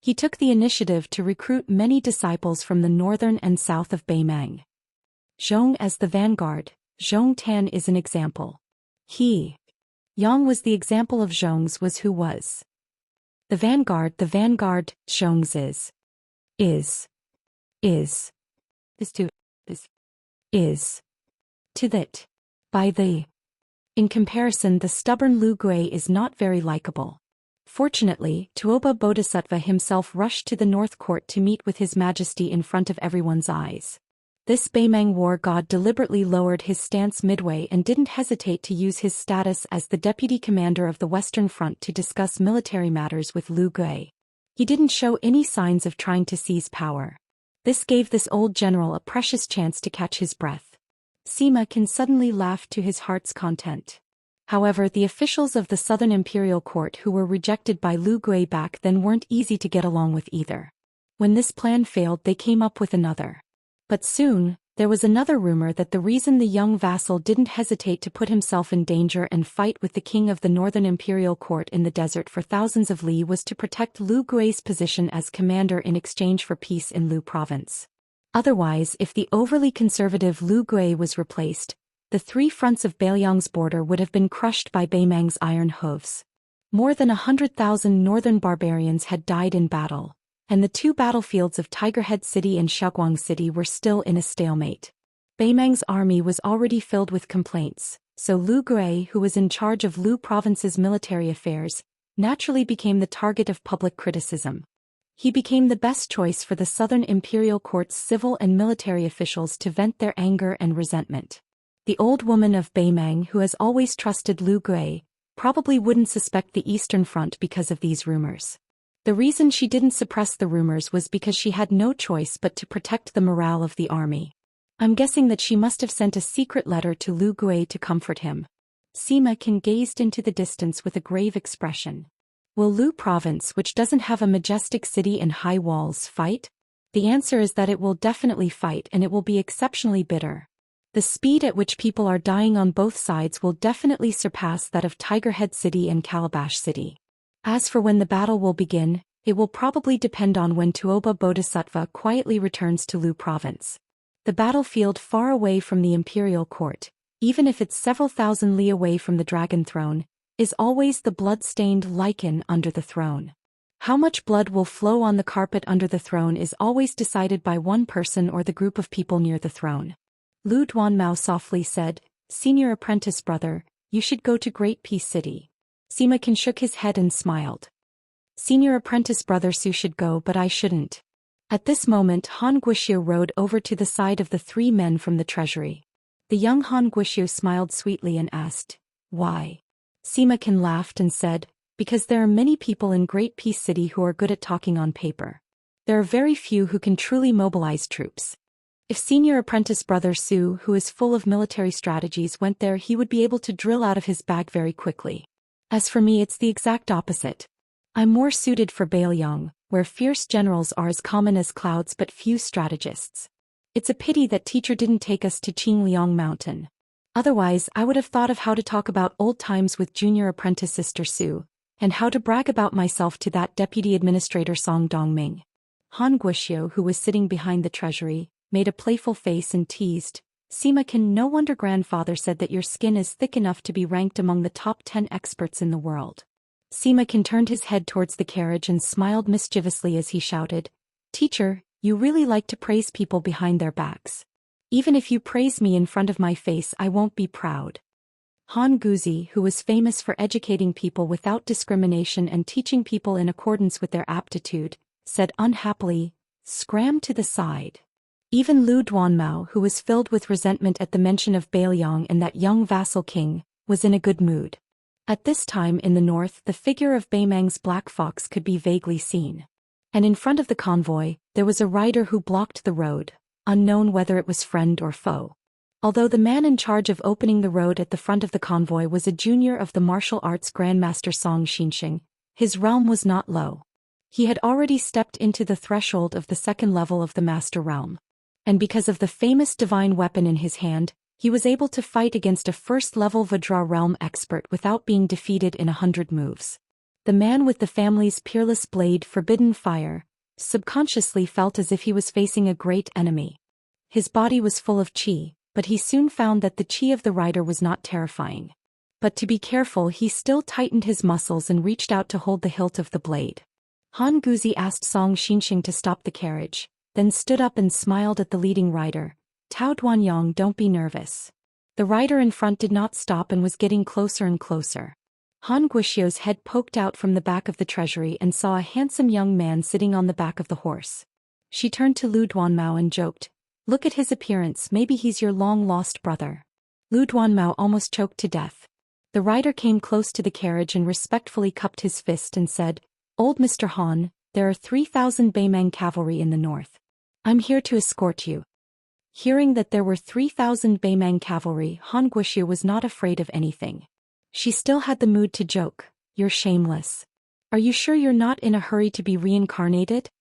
He took the initiative to recruit many disciples from the northern and south of Beimang. Zhong as the vanguard, Zhong Tan is an example. Yang was the example of Zhong's was who was. The vanguard, Zhong's is to that. By the. In comparison, the stubborn Lu Gui is not very likable. Fortunately, Tuoba Bodhisattva himself rushed to the North Court to meet with His Majesty in front of everyone's eyes. This Beimang war god deliberately lowered his stance midway and didn't hesitate to use his status as the deputy commander of the Western Front to discuss military matters with Lu Gui. He didn't show any signs of trying to seize power. This gave this old general a precious chance to catch his breath. Sima Can suddenly laughed to his heart's content. However, the officials of the Southern Imperial Court who were rejected by Lu Gui back then weren't easy to get along with either. When this plan failed, they came up with another. But soon, there was another rumor that the reason the young vassal didn't hesitate to put himself in danger and fight with the king of the Northern Imperial Court in the desert for thousands of li was to protect Lu Gui's position as commander in exchange for peace in Lu province. Otherwise, if the overly conservative Lu Gui was replaced, the three fronts of Beiliang's border would have been crushed by Beimang's iron hooves. More than 100,000 northern barbarians had died in battle, and the two battlefields of Tigerhead City and Shaoguang City were still in a stalemate. Beimang's army was already filled with complaints, so Lu Gui, who was in charge of Lu province's military affairs, naturally became the target of public criticism. He became the best choice for the Southern Imperial Court's civil and military officials to vent their anger and resentment. The old woman of Beimang, who has always trusted Lu Gui, probably wouldn't suspect the Eastern Front because of these rumors. The reason she didn't suppress the rumors was because she had no choice but to protect the morale of the army. I'm guessing that she must have sent a secret letter to Lu Gui to comfort him. Sima Can gazed into the distance with a grave expression. Will Lu province, which doesn't have a majestic city and high walls, fight? The answer is that it will definitely fight, and it will be exceptionally bitter. The speed at which people are dying on both sides will definitely surpass that of Tigerhead City and Calabash City. As for when the battle will begin, it will probably depend on when Tuoba Bodhisattva quietly returns to Lu province. The battlefield far away from the imperial court, even if it's several thousand li away from the dragon throne, is always the blood-stained lichen under the throne. How much blood will flow on the carpet under the throne is always decided by one person or the group of people near the throne. Lu Duanmao softly said, "Senior apprentice brother, you should go to Great Peace City." Sima Can shook his head and smiled. Senior apprentice brother Su should go, but I shouldn't. At this moment Han Guoxiu rode over to the side of the three men from the treasury. The young Han Guoxiu smiled sweetly and asked, "Why?" Sima Qian laughed and said, "Because there are many people in Great Peace City who are good at talking on paper. There are very few who can truly mobilize troops. If senior apprentice brother Su, who is full of military strategies, went there, he would be able to drill out of his bag very quickly. As for me, it's the exact opposite. I'm more suited for Bailiang, where fierce generals are as common as clouds but few strategists. It's a pity that teacher didn't take us to Qingliang Mountain. Otherwise, I would have thought of how to talk about old times with junior apprentice sister Su, and how to brag about myself to that deputy administrator Song Dongming." Han Guoxiu, who was sitting behind the treasury, made a playful face and teased, "Sima Qian, no wonder grandfather said that your skin is thick enough to be ranked among the top 10 experts in the world." Sima Qian turned his head towards the carriage and smiled mischievously as he shouted, "Teacher, you really like to praise people behind their backs. Even if you praise me in front of my face, I won't be proud." Han Guzi, who was famous for educating people without discrimination and teaching people in accordance with their aptitude, said unhappily, "Scram to the side." Even Lu Duanmao, who was filled with resentment at the mention of Bailiang and that young vassal king, was in a good mood. At this time in the north, the figure of Baimang's black fox could be vaguely seen. And in front of the convoy, there was a rider who blocked the road, unknown whether it was friend or foe. Although the man in charge of opening the road at the front of the convoy was a junior of the martial arts grandmaster Zhou Xian, his realm was not low. He had already stepped into the threshold of the second level of the master realm. And because of the famous divine weapon in his hand, he was able to fight against a first-level Vajra realm expert without being defeated in 100 moves. The man with the family's peerless blade Forbidden Fire subconsciously felt as if he was facing a great enemy. His body was full of qi, but he soon found that the qi of the rider was not terrifying. But to be careful, he still tightened his muscles and reached out to hold the hilt of the blade. Han Guzi asked Song Xianxia to stop the carriage, then stood up and smiled at the leading rider. "Tao Duanyang, don't be nervous." The rider in front did not stop and was getting closer and closer. Han Guoxiu's head poked out from the back of the treasury and saw a handsome young man sitting on the back of the horse. She turned to Lu Duanmao and joked, "Look at his appearance, maybe he's your long-lost brother." Lu Duanmao almost choked to death. The rider came close to the carriage and respectfully cupped his fist and said, "Old Mr. Han, there are 3,000 Baimang cavalry in the north. I'm here to escort you." Hearing that there were 3,000 Baimang cavalry, Han Guoxiu was not afraid of anything. She still had the mood to joke, "You're shameless. Are you sure you're not in a hurry to be reincarnated?"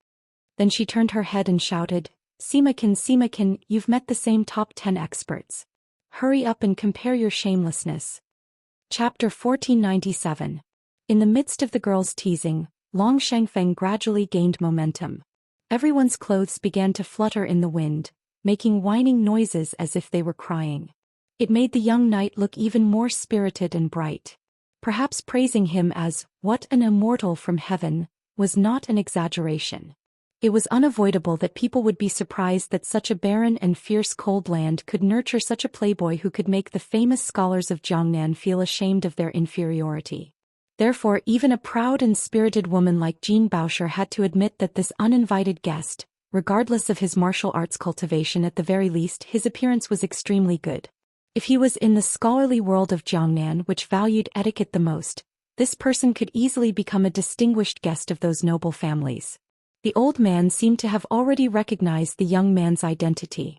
Then she turned her head and shouted, Sima Qian, you've met the same top 10 experts. Hurry up and compare your shamelessness." Chapter 1497. In the midst of the girls' teasing, Long Shengfeng gradually gained momentum. Everyone's clothes began to flutter in the wind, making whining noises as if they were crying. It made the young knight look even more spirited and bright. Perhaps praising him as, "What an immortal from heaven," was not an exaggeration. It was unavoidable that people would be surprised that such a barren and fierce cold land could nurture such a playboy who could make the famous scholars of Jiangnan feel ashamed of their inferiority. Therefore, even a proud and spirited woman like Jean Bauscher had to admit that this uninvited guest, regardless of his martial arts cultivation, at the very least, his appearance was extremely good. If he was in the scholarly world of Jiangnan, which valued etiquette the most, this person could easily become a distinguished guest of those noble families. The old man seemed to have already recognized the young man's identity.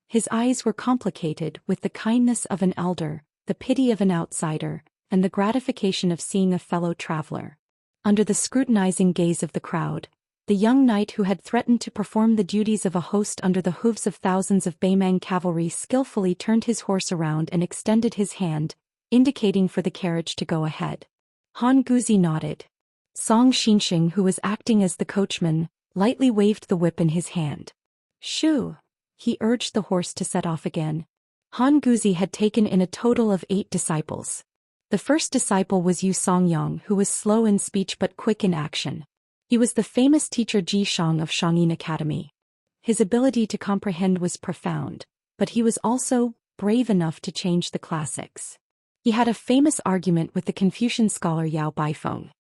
His eyes were complicated with the kindness of an elder, the pity of an outsider, and the gratification of seeing a fellow traveler. Under the scrutinizing gaze of the crowd, the young knight who had threatened to perform the duties of a host under the hooves of thousands of Baimang cavalry skillfully turned his horse around and extended his hand, indicating for the carriage to go ahead. Han Guzi nodded. Song Xianxia, who was acting as the coachman, lightly waved the whip in his hand. "Shoo!" He urged the horse to set off again. Han Guzi had taken in a total of 8 disciples. The first disciple was Yu Songyang, who was slow in speech but quick in action. He was the famous teacher Ji Shang of Shangyin Academy. His ability to comprehend was profound, but he was also brave enough to change the classics. He had a famous argument with the Confucian scholar Yao Baifeng.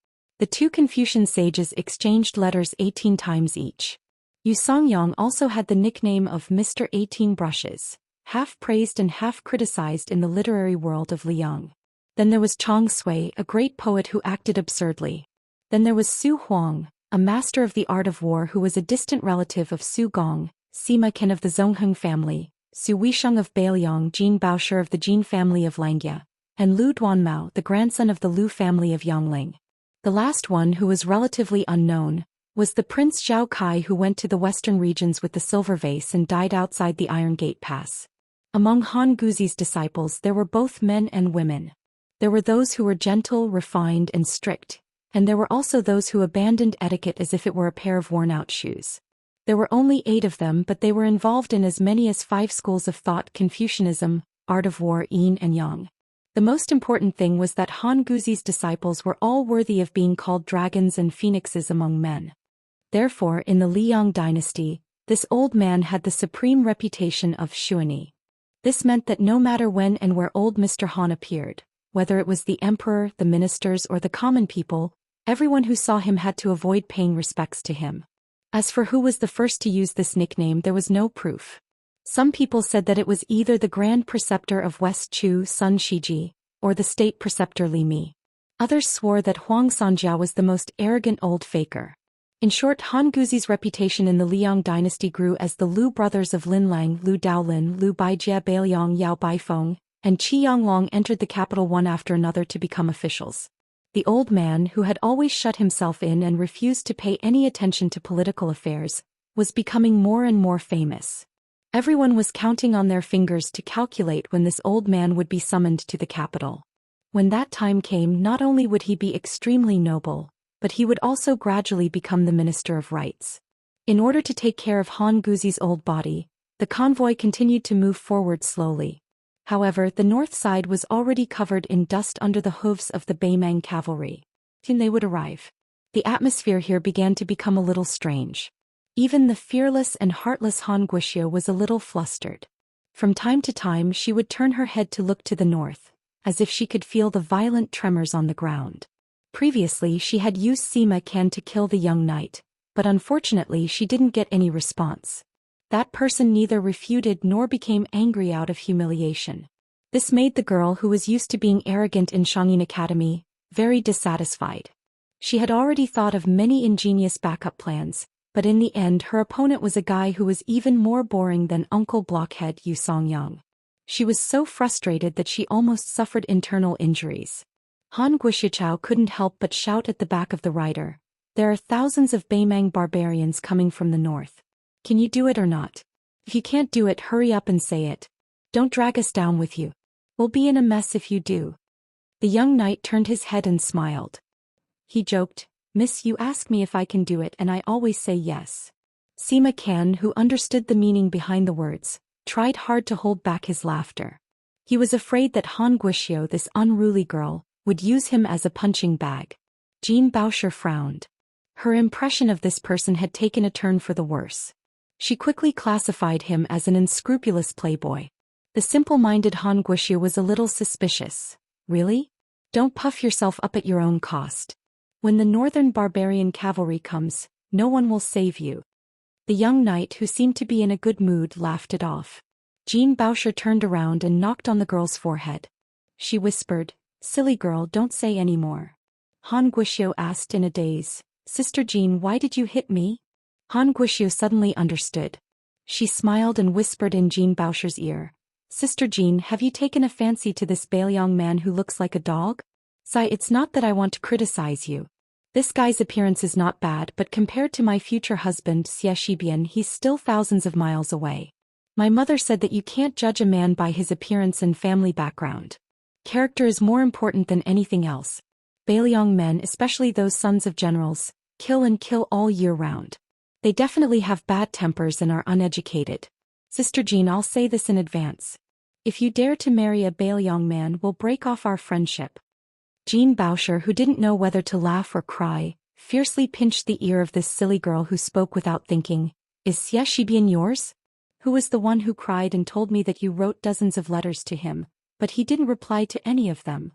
The two Confucian sages exchanged letters 18 times each. Yu Songyang also had the nickname of Mr. 18 Brushes, half praised and half criticized in the literary world of Liang. Then there was Chang Sui, a great poet who acted absurdly. Then there was Su Huang, a master of the art of war who was a distant relative of Su Gong, Sima Ken of the Zongheng family, Su Weisheng of Beiliang, Jin Baoshi of the Jin family of Langjia, and Lu Duanmao, the grandson of the Lu family of Yangling. The last one, who was relatively unknown, was the Prince Zhao Kai, who went to the western regions with the silver vase and died outside the Iron Gate Pass. Among Han Guzi's disciples there were both men and women. There were those who were gentle, refined, and strict, and there were also those who abandoned etiquette as if it were a pair of worn-out shoes. There were only 8 of them, but they were involved in as many as 5 schools of thought: Confucianism, art of war, yin and yang. The most important thing was that Han Guzi's disciples were all worthy of being called dragons and phoenixes among men. Therefore, in the Liang dynasty, this old man had the supreme reputation of Xuani. This meant that no matter when and where old Mr. Han appeared, whether it was the emperor, the ministers, or the common people, everyone who saw him had to avoid paying respects to him. As for who was the first to use this nickname, there was no proof. Some people said that it was either the Grand Preceptor of West Chu, Sun Shiji, or the State Preceptor Li Mi. Others swore that Huang Sanjia was the most arrogant old faker. In short, Han Guzi's reputation in the Liang dynasty grew as the Lu brothers of Lin Lang, Lu Daolin, Lu Baijia, Beiliang, Yao Baifeng, and Qi Yanglong entered the capital one after another to become officials. The old man, who had always shut himself in and refused to pay any attention to political affairs, was becoming more and more famous. Everyone was counting on their fingers to calculate when this old man would be summoned to the capital. When that time came, not only would he be extremely noble, but he would also gradually become the Minister of Rights. In order to take care of Han Guzi's old body, the convoy continued to move forward slowly. However, the north side was already covered in dust under the hooves of the Beimang cavalry. Soon they would arrive. The atmosphere here began to become a little strange. Even the fearless and heartless Han Guixia was a little flustered. From time to time she would turn her head to look to the north, as if she could feel the violent tremors on the ground. Previously she had used Sima Ken to kill the young knight, but unfortunately she didn't get any response. That person neither refuted nor became angry out of humiliation. This made the girl, who was used to being arrogant in Shangyin Academy, very dissatisfied. She had already thought of many ingenious backup plans, but in the end her opponent was a guy who was even more boring than Uncle Blockhead Yu Songyang. She was so frustrated that she almost suffered internal injuries. Han Guixiachao couldn't help but shout at the back of the rider, "There are thousands of Beimang barbarians coming from the north. Can you do it or not? If you can't do it, hurry up and say it. Don't drag us down with you. We'll be in a mess if you do." The young knight turned his head and smiled. He joked, "Miss, you ask me if I can do it and I always say yes." Sima Ken, who understood the meaning behind the words, tried hard to hold back his laughter. He was afraid that Han Guixio, this unruly girl, would use him as a punching bag. Jean Baoshi frowned. Her impression of this person had taken a turn for the worse. She quickly classified him as an unscrupulous playboy. The simple-minded Han Guixio was a little suspicious. Really? Don't puff yourself up at your own cost. When the northern barbarian cavalry comes, no one will save you. The young knight, who seemed to be in a good mood, laughed it off. Jean Baoshi turned around and knocked on the girl's forehead. She whispered, "Silly girl, don't say any more." Han Guixio asked in a daze, "Sister Jean, why did you hit me?" Han Guixio suddenly understood. She smiled and whispered in Jean Baoshi's ear, "Sister Jean, have you taken a fancy to this Beiliang man who looks like a dog? Sai, it's not that I want to criticize you. This guy's appearance is not bad, but compared to my future husband Xie Shibian, he's still thousands of miles away. My mother said that you can't judge a man by his appearance and family background. Character is more important than anything else. Beiliang men, especially those sons of generals, kill and kill all year round. They definitely have bad tempers and are uneducated. Sister Jean, I'll say this in advance. If you dare to marry a Beiliang man, we'll break off our friendship." Jean Baoshi, who didn't know whether to laugh or cry, fiercely pinched the ear of this silly girl who spoke without thinking. "Is Xie Shibian yours? Who was the one who cried and told me that you wrote dozens of letters to him, but he didn't reply to any of them?"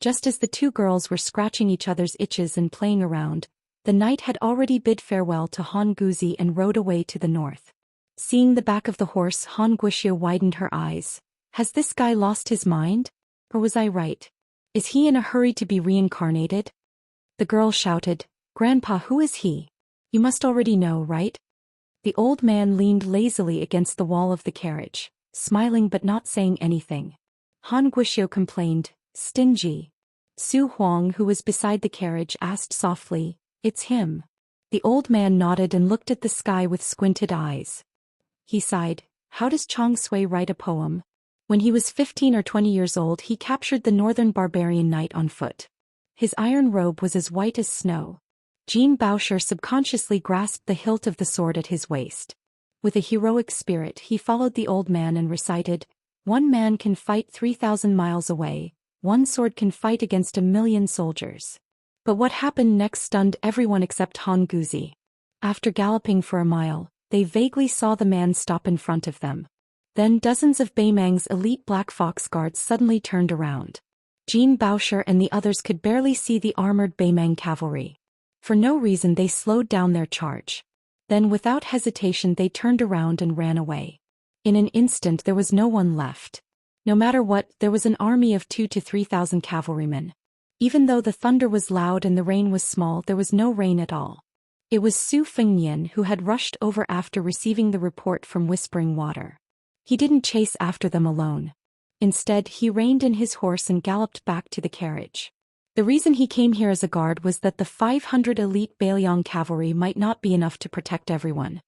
Just as the two girls were scratching each other's itches and playing around, the knight had already bid farewell to Han Guzi and rode away to the north. Seeing the back of the horse, Han Guixia widened her eyes. Has this guy lost his mind? Or was I right? Is he in a hurry to be reincarnated? The girl shouted, Grandpa, who is he? You must already know, right? The old man leaned lazily against the wall of the carriage, smiling but not saying anything. Han Guixia complained, stingy. Su Huang, who was beside the carriage, asked softly, It's him. The old man nodded and looked at the sky with squinted eyes. He sighed, How does Chang Sui write a poem? When he was 15 or 20 years old, he captured the northern barbarian knight on foot. His iron robe was as white as snow. Jean Bauscher subconsciously grasped the hilt of the sword at his waist. With a heroic spirit, he followed the old man and recited, One man can fight 3,000 miles away, one sword can fight against 1,000,000 soldiers. But what happened next stunned everyone except Han Guzi. After galloping for a mile, they vaguely saw the man stop in front of them. Then dozens of Beimang's elite Black Fox guards suddenly turned around. Jean Bauscher and the others could barely see the armored Beimang cavalry. For no reason they slowed down their charge. Then without hesitation they turned around and ran away. In an instant there was no one left. No matter what, there was an army of 2,000 to 3,000 cavalrymen. Even though the thunder was loud and the rain was small, there was no rain at all. It was Su Fengnian who had rushed over after receiving the report from Whispering Water. He didn't chase after them alone. Instead, he reined in his horse and galloped back to the carriage. The reason he came here as a guard was that the 500 elite Bailiang cavalry might not be enough to protect everyone.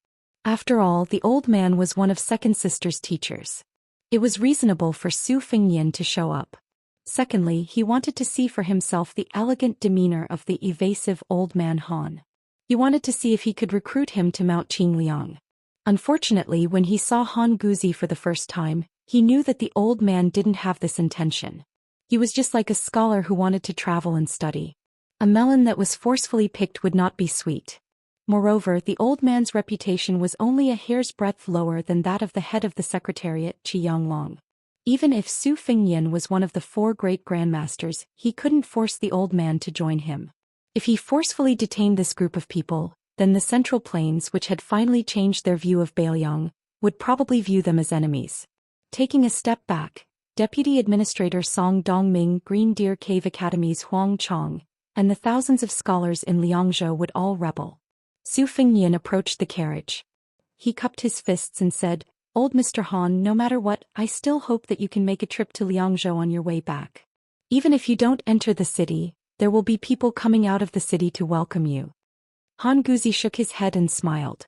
After all, the old man was one of Second Sister's teachers. It was reasonable for Su Fengnian to show up. Secondly, he wanted to see for himself the elegant demeanor of the evasive old man Han. He wanted to see if he could recruit him to Mount Qingliang. Unfortunately, when he saw Han Guzi for the first time, he knew that the old man didn't have this intention. He was just like a scholar who wanted to travel and study. A melon that was forcefully picked would not be sweet. Moreover, the old man's reputation was only a hair's breadth lower than that of the head of the secretariat, Qi Yanglong. Even if Su Fengnian was one of the 4 great grandmasters, he couldn't force the old man to join him. If he forcefully detained this group of people, then the Central Plains, which had finally changed their view of Bailiang, would probably view them as enemies. Taking a step back, Deputy Administrator Song Dongming, Green Deer Cave Academy's Huang Chong, and the thousands of scholars in Liangzhou would all rebel. Su Fengnian approached the carriage. He cupped his fists and said, Old Mr. Han, no matter what, I still hope that you can make a trip to Liangzhou on your way back. Even if you don't enter the city, there will be people coming out of the city to welcome you. Han Guzi shook his head and smiled.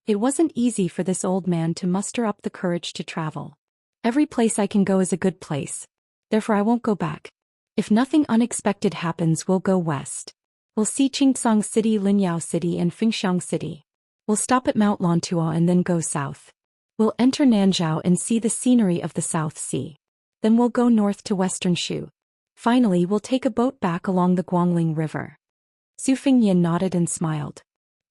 It wasn't easy for this old man to muster up the courage to travel. Every place I can go is a good place. Therefore I won't go back. If nothing unexpected happens, we'll go west. We'll see Qingcang City, Linyao City and Fengxiang City. We'll stop at Mount Lantuo and then go south. We'll enter Nanzhao and see the scenery of the South Sea. Then we'll go north to western Shu. Finally, we'll take a boat back along the Guangling River. Su Fengnian nodded and smiled.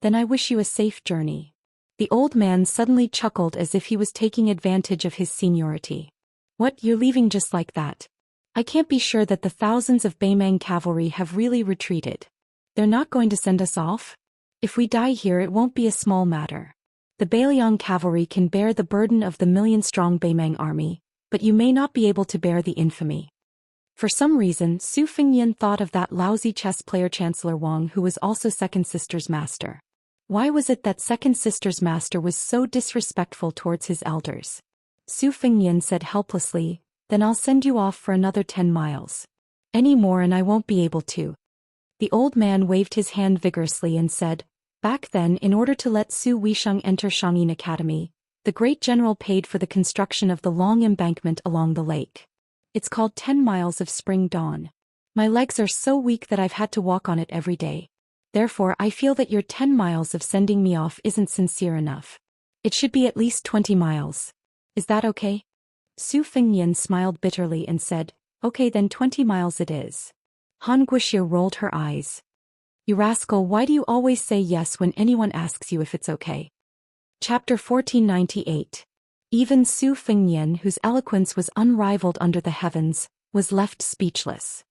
Then I wish you a safe journey. The old man suddenly chuckled as if he was taking advantage of his seniority. What, you're leaving just like that? I can't be sure that the thousands of Beimang cavalry have really retreated. They're not going to send us off? If we die here, it won't be a small matter. The Bailiang cavalry can bear the burden of the 1,000,000-strong Beimang army, but you may not be able to bear the infamy. For some reason, Su Fengnian thought of that lousy chess player Chancellor Wang, who was also Second Sister's master. Why was it that Second Sister's master was so disrespectful towards his elders? Su Fengnian said helplessly, Then I'll send you off for another 10 miles. Any more and I won't be able to. The old man waved his hand vigorously and said, Back then, in order to let Su Weisheng enter Shangyin Academy, the great general paid for the construction of the long embankment along the lake. It's called 10 miles of spring dawn. My legs are so weak that I've had to walk on it every day. Therefore, I feel that your 10 miles of sending me off isn't sincere enough. It should be at least 20 miles. Is that okay? Su Fengnian smiled bitterly and said, Okay, then 20 miles it is. Han Guixia rolled her eyes. You rascal, why do you always say yes when anyone asks you if it's okay? Chapter 1498. Even Su Fengnian, whose eloquence was unrivaled under the heavens, was left speechless.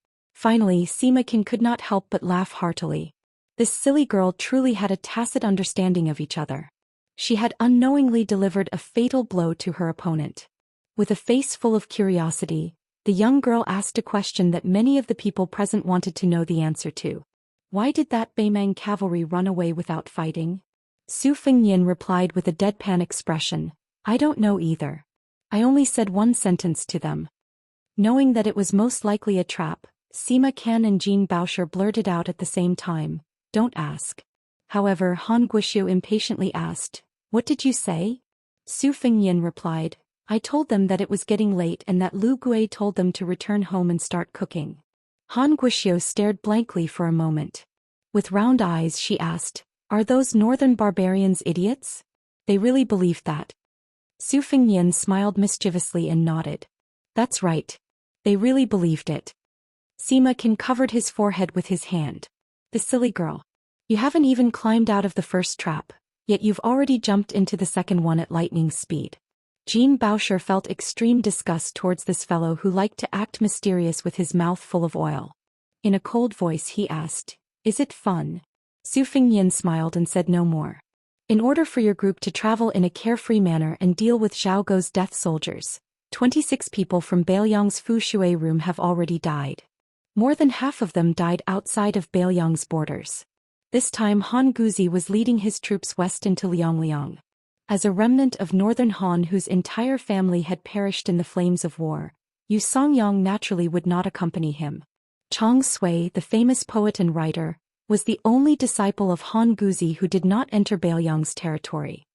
Finally, Sima could not help but laugh heartily. This silly girl truly had a tacit understanding of each other. She had unknowingly delivered a fatal blow to her opponent. With a face full of curiosity, the young girl asked a question that many of the people present wanted to know the answer to. Why did that Beimang cavalry run away without fighting? Su Fengnian replied with a deadpan expression, I don't know either. I only said one sentence to them. Knowing that it was most likely a trap, Sima Can and Jean Baosher blurted out at the same time, don't ask. However, Han Guishu impatiently asked, what did you say? Su Fengnian replied, I told them that it was getting late and that Lu Gui told them to return home and start cooking. Han Guishu stared blankly for a moment. With round eyes she asked, are those northern barbarians idiots? They really believed that. Su Fengnian smiled mischievously and nodded. That's right. They really believed it. Sima Can covered his forehead with his hand. The silly girl. You haven't even climbed out of the first trap, yet you've already jumped into the second one at lightning speed. Jean Baosher felt extreme disgust towards this fellow who liked to act mysterious with his mouth full of oil. In a cold voice he asked, is it fun? Su Fengnian smiled and said no more. In order for your group to travel in a carefree manner and deal with Zhao Gou's death soldiers, 26 people from Bailiang's Fu Shui room have already died. More than half of them died outside of Bailiang's borders. This time Han Guzi was leading his troops west into Liangliang. As a remnant of northern Han whose entire family had perished in the flames of war, Yu Songyang naturally would not accompany him. Chang Sui, the famous poet and writer, was the only disciple of Han Guzi who did not enter Bailiang's territory.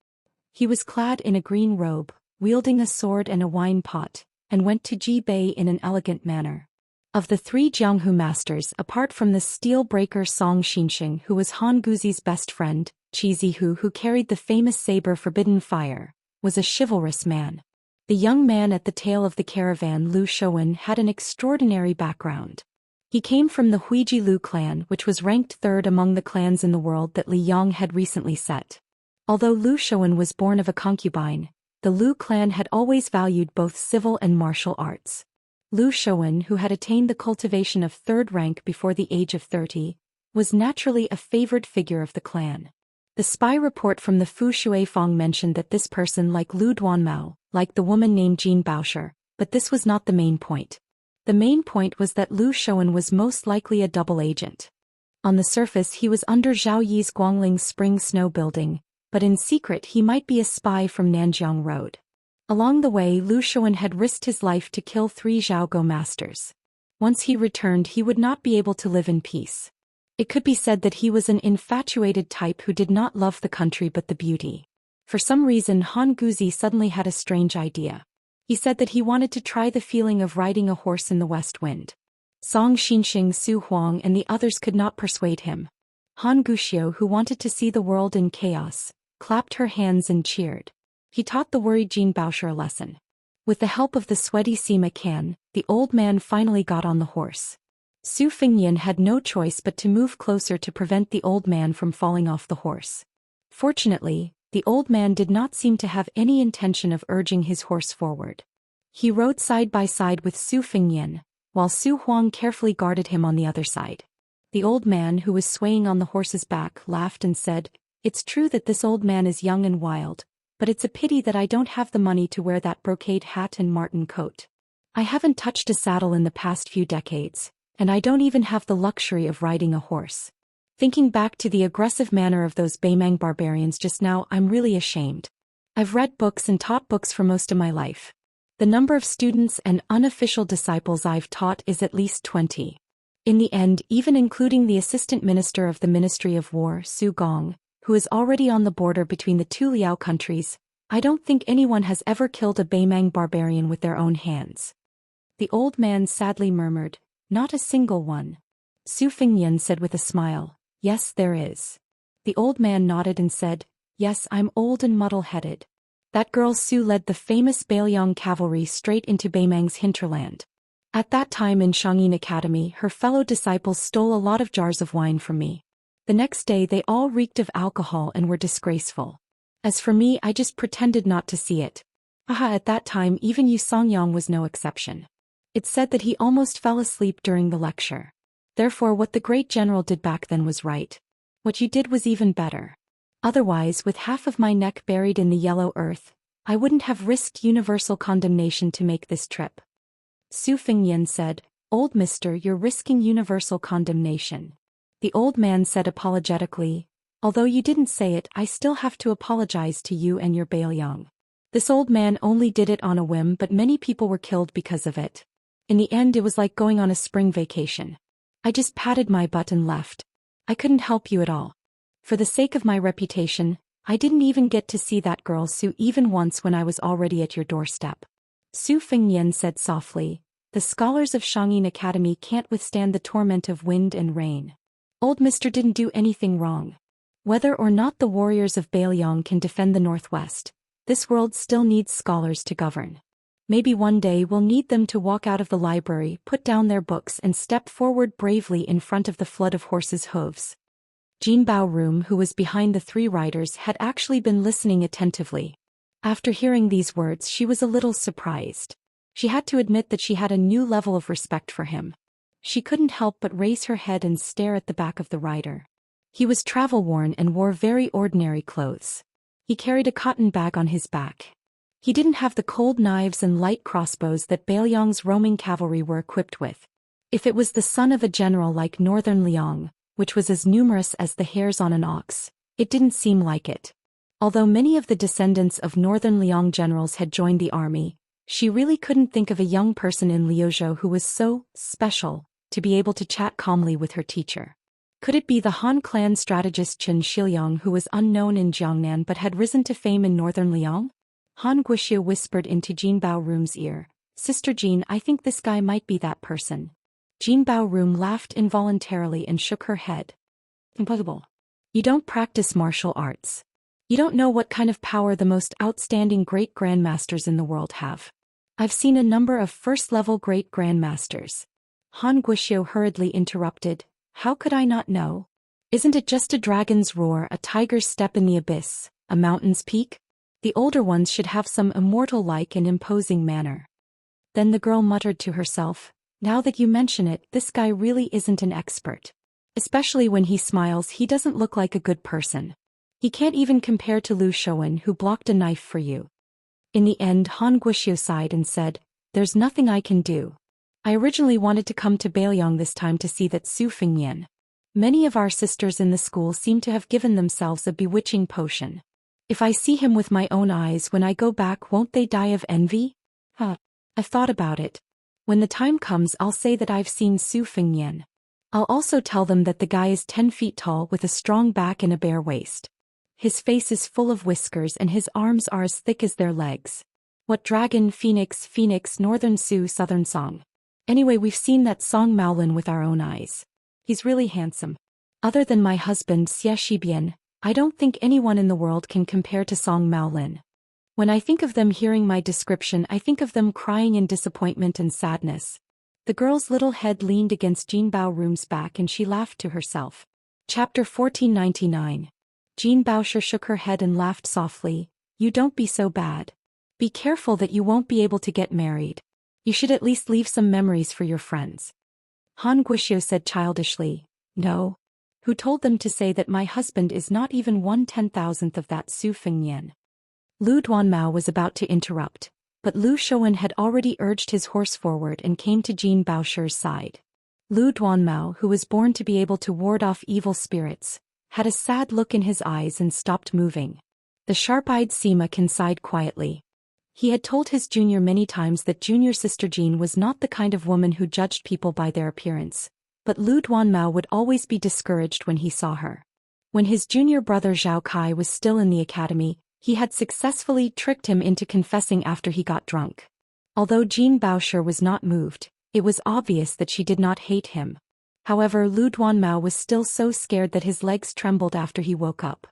He was clad in a green robe, wielding a sword and a wine pot, and went to Ji Bei in an elegant manner. Of the 3 Jianghu masters apart from the steel breaker Song Xinxing who was Han Guzi's best friend, Qi Zihu who carried the famous saber Forbidden Fire, was a chivalrous man. The young man at the tail of the caravan Lu Shouwen had an extraordinary background. He came from the Huiji Lu clan which was ranked 3rd among the clans in the world that Li Yang had recently set. Although Lu Shouwen was born of a concubine, the Lu clan had always valued both civil and martial arts. Lu Shouwen, who had attained the cultivation of 3rd rank before the age of 30, was naturally a favored figure of the clan. The spy report from the Fu Shui Fong mentioned that this person like Lu Duanmao, like the woman named Jean Baosher, but this was not the main point. The main point was that Lu Shouwen was most likely a double agent. On the surface he was under Zhao Yi's Guangling Spring Snow building, but in secret he might be a spy from Nanjiang Road. Along the way Lu Shouwen had risked his life to kill 3 Zhao Go masters. Once he returned he would not be able to live in peace. It could be said that he was an infatuated type who did not love the country but the beauty. For some reason Han Guzi suddenly had a strange idea. He said that he wanted to try the feeling of riding a horse in the west wind. Song Xinxing, Su Huang and the others could not persuade him. Han Guxiu, who wanted to see the world in chaos, clapped her hands and cheered. He taught the worried Jean Baosher a lesson. With the help of the sweaty Sima Can, the old man finally got on the horse. Su Fengnian had no choice but to move closer to prevent the old man from falling off the horse. Fortunately, the old man did not seem to have any intention of urging his horse forward. He rode side by side with Su Fengnian, while Su Huang carefully guarded him on the other side. The old man who was swaying on the horse's back laughed and said, "It's true that this old man is young and wild, but it's a pity that I don't have the money to wear that brocade hat and marten coat. I haven't touched a saddle in the past few decades, and I don't even have the luxury of riding a horse. Thinking back to the aggressive manner of those Beimang barbarians just now, I'm really ashamed. I've read books and taught books for most of my life. The number of students and unofficial disciples I've taught is at least 20. In the end, even including the assistant minister of the Ministry of War, Su Gong, who is already on the border between the 2 Liao countries, I don't think anyone has ever killed a Beimang barbarian with their own hands." The old man sadly murmured, "Not a single one." Su Fengnian said with a smile, "Yes, there is." The old man nodded and said, "Yes, I'm old and muddle-headed. That girl Su led the famous Bailiang cavalry straight into Beimang's hinterland. At that time in Shangyin Academy, her fellow disciples stole a lot of jars of wine from me. The next day they all reeked of alcohol and were disgraceful. As for me, I just pretended not to see it. Aha, at that time even Yu Songyang was no exception. It's said that he almost fell asleep during the lecture. Therefore what the great general did back then was right. What you did was even better. Otherwise, with half of my neck buried in the yellow earth, I wouldn't have risked universal condemnation to make this trip. Su Fengyan said, Old mister, you're risking universal condemnation. The old man said apologetically, although you didn't say it, I still have to apologize to you and your Baoyang. This old man only did it on a whim, but many people were killed because of it. In the end it was like going on a spring vacation. I just patted my butt and left. I couldn't help you at all. For the sake of my reputation, I didn't even get to see that girl Su even once when I was already at your doorstep. Su Fengyan said softly, the scholars of Xianxia Academy can't withstand the torment of wind and rain. Old mister didn't do anything wrong. Whether or not the warriors of Baoyang can defend the northwest, this world still needs scholars to govern. Maybe one day we'll need them to walk out of the library, put down their books and step forward bravely in front of the flood of horses' hooves. Jin Baorum, who was behind the three riders, had actually been listening attentively. After hearing these words, she was a little surprised. She had to admit that she had a new level of respect for him. She couldn't help but raise her head and stare at the back of the rider. He was travel-worn and wore very ordinary clothes. He carried a cotton bag on his back. He didn't have the cold knives and light crossbows that Baoyang's roaming cavalry were equipped with. If it was the son of a general like Northern Liang, which was as numerous as the hairs on an ox, it didn't seem like it. Although many of the descendants of Northern Liang generals had joined the army, she really couldn't think of a young person in Liuzhou who was so special to be able to chat calmly with her teacher. Could it be the Han clan strategist Chen Shiliang, who was unknown in Jiangnan but had risen to fame in Northern Liang? Han Wuxia whispered into Jin Baorum's ear, Sister Jin, I think this guy might be that person. Jin Baorum laughed involuntarily and shook her head. Impossible. You don't practice martial arts. You don't know what kind of power the most outstanding great grandmasters in the world have. I've seen a number of first-level great grandmasters. Han Guxiu hurriedly interrupted, how could I not know? Isn't it just a dragon's roar, a tiger's step in the abyss, a mountain's peak? The older ones should have some immortal-like and imposing manner. Then the girl muttered to herself, now that you mention it, this guy really isn't an expert. Especially when he smiles, he doesn't look like a good person. He can't even compare to Lu Shouwen, who blocked a knife for you. In the end, Han Guxiu sighed and said, there's nothing I can do. I originally wanted to come to Baoyang this time to see that Su Fengyan. Many of our sisters in the school seem to have given themselves a bewitching potion. If I see him with my own eyes when I go back, won't they die of envy? I've thought about it. When the time comes, I'll say that I've seen Su Fengyan. I'll also tell them that the guy is 10 feet tall with a strong back and a bare waist. His face is full of whiskers and his arms are as thick as their legs. What dragon, phoenix, northern Sioux, southern song. Anyway, we've seen that Song Maolin with our own eyes. He's really handsome. Other than my husband Xie Shibian, I don't think anyone in the world can compare to Song Maolin. When I think of them hearing my description, I think of them crying in disappointment and sadness. The girl's little head leaned against Jin Baorum's back and she laughed to herself. Chapter 1499. Jin Baosher shook her head and laughed softly. You don't be so bad. Be careful that you won't be able to get married. You should at least leave some memories for your friends. Han Guxiu said childishly, no. Who told them to say that my husband is not even 1/10,000th of that Su Fengyan? Lu Duanmao was about to interrupt, but Lu Shouwen had already urged his horse forward and came to Jin Baosher's side. Lu Duanmao, who was born to be able to ward off evil spirits, had a sad look in his eyes and stopped moving. The sharp-eyed Sima sighed quietly. He had told his junior many times that junior sister Jean was not the kind of woman who judged people by their appearance, but Lu Duanmao would always be discouraged when he saw her. When his junior brother Zhao Kai was still in the academy, he had successfully tricked him into confessing after he got drunk. Although Jin Baosher was not moved, it was obvious that she did not hate him. However, Lu Duanmao was still so scared that his legs trembled after he woke up.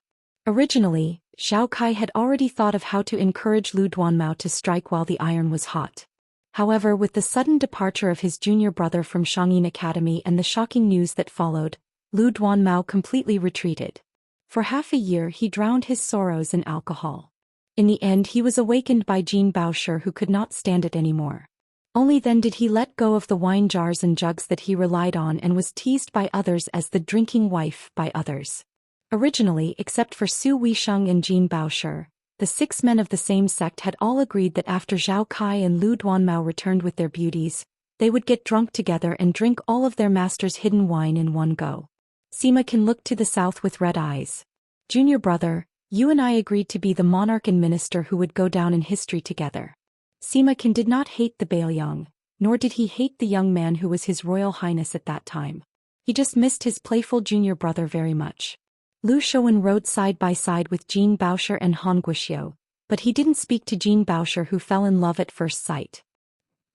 Originally, Zhao Kai had already thought of how to encourage Lu Duanmao to strike while the iron was hot. However, with the sudden departure of his junior brother from Xianxia Academy and the shocking news that followed, Lu Duanmao completely retreated. For half a year he drowned his sorrows in alcohol. In the end he was awakened by Jin Baosher, who could not stand it anymore. Only then did he let go of the wine jars and jugs that he relied on and was teased by others as the drinking wife by others. Originally, except for Su Weisheng and Jin Baoshi, the 6 men of the same sect had all agreed that after Zhao Kai and Lu Duanmao returned with their beauties, they would get drunk together and drink all of their master's hidden wine in one go. Sima can looked to the south with red eyes. Junior brother, you and I agreed to be the monarch and minister who would go down in history together. Sima Can did not hate the Baoyang, nor did he hate the young man who was his royal highness at that time. He just missed his playful junior brother very much. Lu Shouwen rode side by side with Jin Baoshi and Han Guoxiu, but he didn't speak to Jin Baoshi, who fell in love at first sight.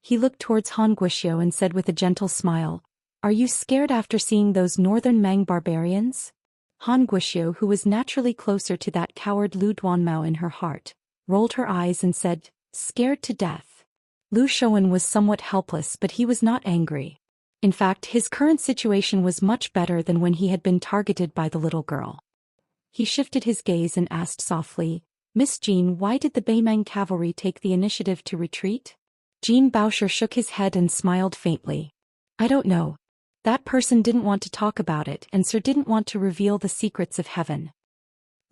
He looked towards Han Guoxiu and said with a gentle smile, "Are you scared after seeing those northern Mang barbarians?" Han Guoxiu, who was naturally closer to that coward Lu Duanmao in her heart, rolled her eyes and said, "Scared to death." Lu Shouwen was somewhat helpless, but he was not angry. In fact, his current situation was much better than when he had been targeted by the little girl. He shifted his gaze and asked softly, "Miss Jean, why did the Beimang cavalry take the initiative to retreat?" Jin Baoshi shook his head and smiled faintly. "I don't know. That person didn't want to talk about it, and Sir didn't want to reveal the secrets of heaven."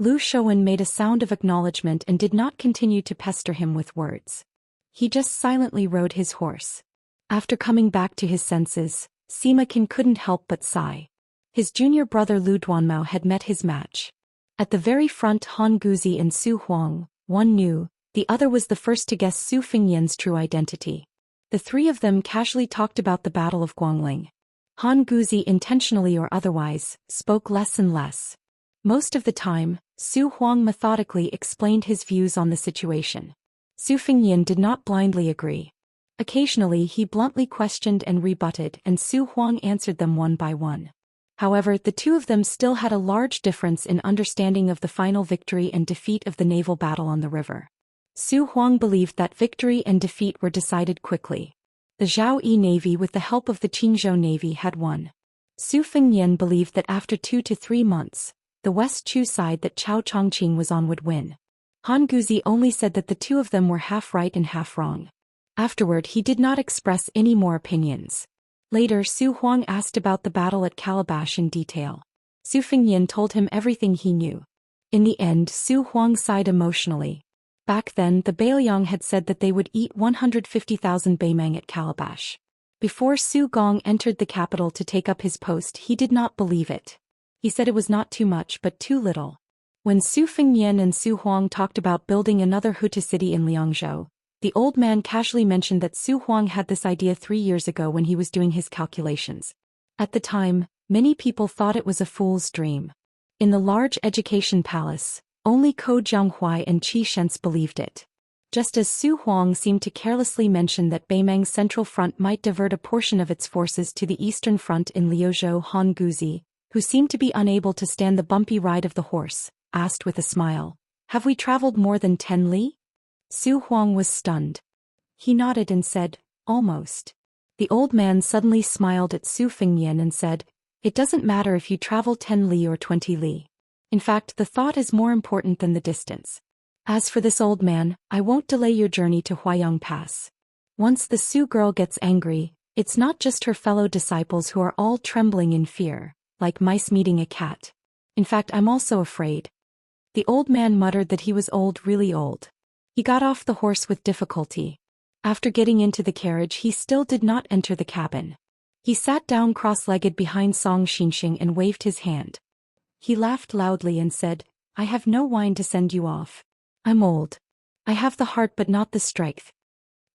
Lu Shouwen made a sound of acknowledgement and did not continue to pester him with words. He just silently rode his horse. After coming back to his senses, Sima Can couldn't help but sigh. His junior brother Lu Duanmao had met his match. At the very front, Han Guzi and Su Huang, one knew, the other was the first to guess Su Fengyan's true identity. The 3 of them casually talked about the Battle of Guangling. Han Guzi, intentionally or otherwise, spoke less and less. Most of the time, Su Huang methodically explained his views on the situation. Su Fengyan did not blindly agree. Occasionally he bluntly questioned and rebutted, and Su Huang answered them one by one. However, the 2 of them still had a large difference in understanding of the final victory and defeat of the naval battle on the river. Su Huang believed that victory and defeat were decided quickly. The Zhao Yi Navy with the help of the Qingzhou Navy had won. Su Fengyan believed that after 2 to 3 months, the West Chu side that Chao Chongqing was on would win. Han Guzi only said that the 2 of them were half right and half wrong. Afterward he did not express any more opinions. Later Su Huang asked about the battle at Calabash in detail. Su Fengyan told him everything he knew. In the end, Su Huang sighed emotionally. Back then the Baoyang had said that they would eat 150,000 Beimang at Calabash. Before Su Gong entered the capital to take up his post, he did not believe it. He said it was not too much but too little. When Su Fengyan and Su Huang talked about building another Hutu city in Liangzhou, the old man casually mentioned that Su Huang had this idea 3 years ago when he was doing his calculations. At the time, many people thought it was a fool's dream. In the large education palace, only Ko Jianghuai and Qi Shents believed it. Just as Su Huang seemed to carelessly mention that Beimang's central front might divert a portion of its forces to the eastern front in Liuzhou, Han Guzi, who seemed to be unable to stand the bumpy ride of the horse, asked with a smile, "Have we traveled more than 10 li?" Su Huang was stunned. He nodded and said, "Almost." The old man suddenly smiled at Su Fengyan and said, "It doesn't matter if you travel 10 li or 20 li. In fact, the thought is more important than the distance. As for this old man, I won't delay your journey to Huayang Pass. Once the Su girl gets angry, it's not just her fellow disciples who are all trembling in fear, like mice meeting a cat. In fact, I'm also afraid." The old man muttered that he was old, really old. He got off the horse with difficulty. After getting into the carriage, he still did not enter the cabin. He sat down cross-legged behind Song Xinxing and waved his hand. He laughed loudly and said, "I have no wine to send you off. I'm old. I have the heart but not the strength."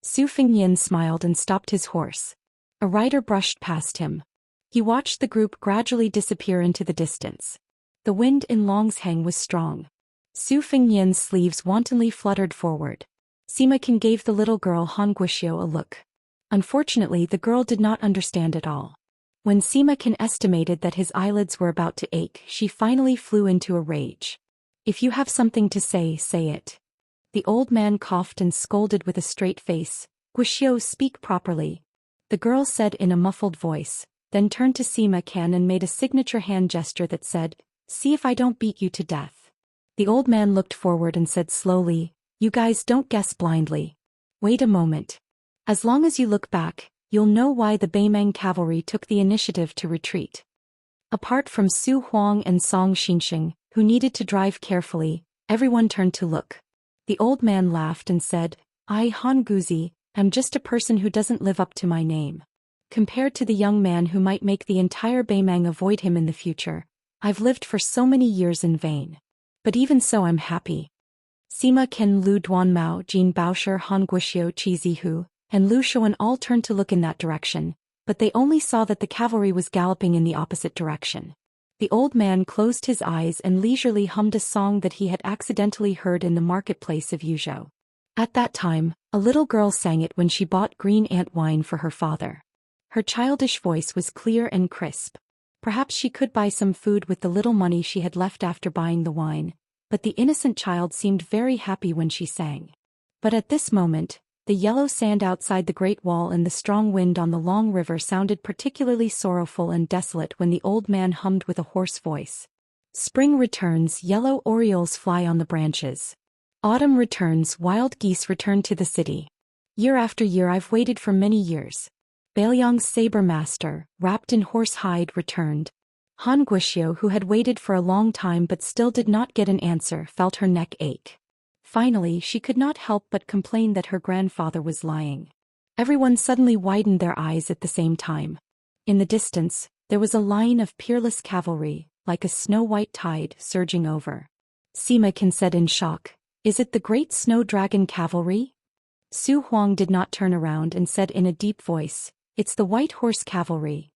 Su Fengyan smiled and stopped his horse. A rider brushed past him. He watched the group gradually disappear into the distance. The wind in Longsheng was strong. Su Fengyan's sleeves wantonly fluttered forward. Sima Can gave the little girl Han Guoxiu a look. Unfortunately, the girl did not understand at all. When Sima Can estimated that his eyelids were about to ache, she finally flew into a rage. "If you have something to say, say it." The old man coughed and scolded with a straight face, "Guoxiu, speak properly." The girl said in a muffled voice, then turned to Sima Can and made a signature hand gesture that said, "See if I don't beat you to death." The old man looked forward and said slowly, "You guys don't guess blindly. Wait a moment." As long as you look back, you'll know why the Beimeng cavalry took the initiative to retreat. Apart from Su Huang and Song Xinxing, who needed to drive carefully, everyone turned to look. The old man laughed and said, I, Han Guzi, am just a person who doesn't live up to my name. Compared to the young man who might make the entire Beimeng avoid him in the future, I've lived for so many years in vain. But even so I'm happy. Sima Ken Lu Duanmao Jin Baosher Han Guxiu Qi Zihu, and Lu Shuan all turned to look in that direction, but they only saw that the cavalry was galloping in the opposite direction. The old man closed his eyes and leisurely hummed a song that he had accidentally heard in the marketplace of Yuzhou. At that time, a little girl sang it when she bought green ant wine for her father. Her childish voice was clear and crisp. Perhaps she could buy some food with the little money she had left after buying the wine, but the innocent child seemed very happy when she sang. But at this moment, the yellow sand outside the Great Wall and the strong wind on the long river sounded particularly sorrowful and desolate when the old man hummed with a hoarse voice. Spring returns, yellow orioles fly on the branches. Autumn returns, wild geese return to the city. Year after year I've waited for many years. Bailiang's saber master, wrapped in horse hide, returned. Han Guxiu, who had waited for a long time but still did not get an answer, felt her neck ache. Finally, she could not help but complain that her grandfather was lying. Everyone suddenly widened their eyes at the same time. In the distance, there was a line of peerless cavalry, like a snow-white tide, surging over. Sima Ken said in shock, "Is it the great snow dragon cavalry?" Su Huang did not turn around and said in a deep voice, "It's the white horse cavalry."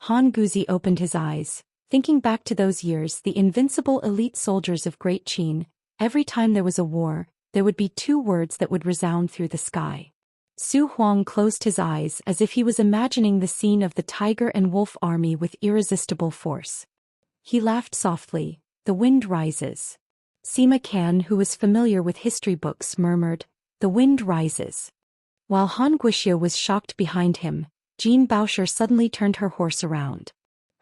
Han Guzi opened his eyes, thinking back to those years, the invincible elite soldiers of Great Qin. Every time there was a war, there would be two words that would resound through the sky. Su Huang closed his eyes as if he was imagining the scene of the tiger and wolf army with irresistible force. He laughed softly, "The wind rises." Sima Ken, who was familiar with history books, murmured, "The wind rises." While Han Guxiu was shocked behind him, Jean Baosher suddenly turned her horse around.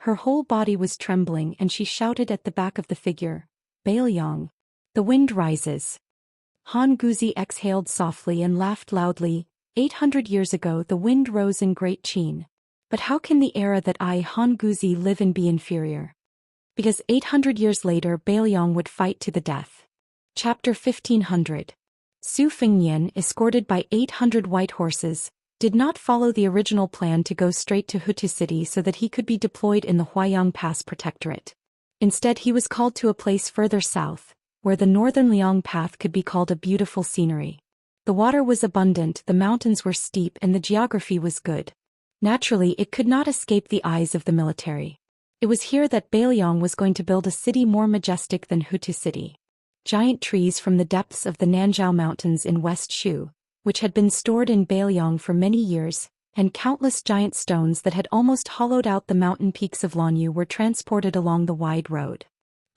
Her whole body was trembling and she shouted at the back of the figure, "Bailiang. The wind rises." Han Guzi exhaled softly and laughed loudly. 800 years ago the wind rose in Great Qin. But how can the era that I, Han Guzi, live in be inferior? Because 800 years later Bailiang would fight to the death. Chapter 1500. Su Fengnian, escorted by 800 white horses, did not follow the original plan to go straight to Hutu City so that he could be deployed in the Huayang Pass Protectorate. Instead he was called to a place further south, where the northern Liang path could be called a beautiful scenery. The water was abundant, the mountains were steep, and the geography was good. Naturally, it could not escape the eyes of the military. It was here that Bailiang was going to build a city more majestic than Hutu City. Giant trees from the depths of the Nanzhao Mountains in West Shu, which had been stored in Bailiang for many years, and countless giant stones that had almost hollowed out the mountain peaks of Lanyu were transported along the wide road.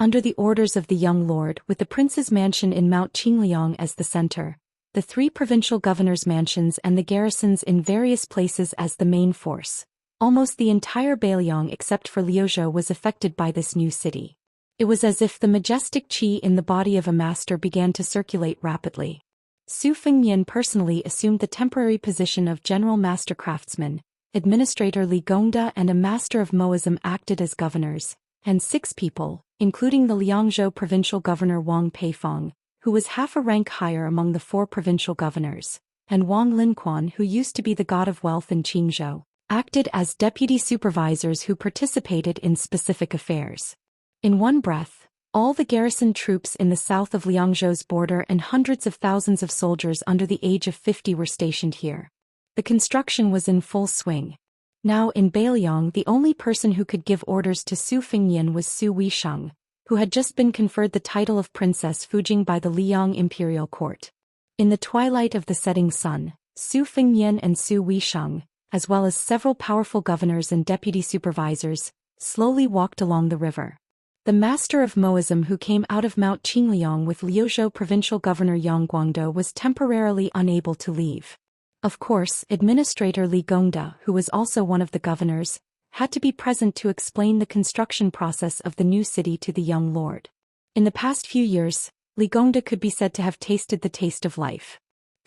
Under the orders of the young lord, with the prince's mansion in Mount Qingliang as the center, the three provincial governors' mansions and the garrisons in various places as the main force, almost the entire Bailiang except for Liuzhou was affected by this new city. It was as if the majestic qi in the body of a master began to circulate rapidly. Su Fengnian personally assumed the temporary position of general master craftsman. Administrator Li Gongda and a master of Moism acted as governors, and 6 people, including the Liangzhou provincial governor Wang Peifong, who was half a rank higher among the 4 provincial governors, and Wang Linquan, who used to be the god of wealth in Qingzhou, acted as deputy supervisors who participated in specific affairs. In one breath, all the garrison troops in the south of Liangzhou's border and hundreds of thousands of soldiers under the age of 50 were stationed here. The construction was in full swing. Now in Bailiang the only person who could give orders to Su Fengnian was Su Weisheng, who had just been conferred the title of Princess Fujing by the Liang imperial court. In the twilight of the setting sun, Su Fengnian and Su Weisheng, as well as several powerful governors and deputy supervisors, slowly walked along the river. The master of Moism who came out of Mount Qingliang with Liuzhou provincial governor Yang Guangdou was temporarily unable to leave. Of course, Administrator Li Gongda, who was also one of the governors, had to be present to explain the construction process of the new city to the young lord. In the past few years, Li Gongda could be said to have tasted the taste of life.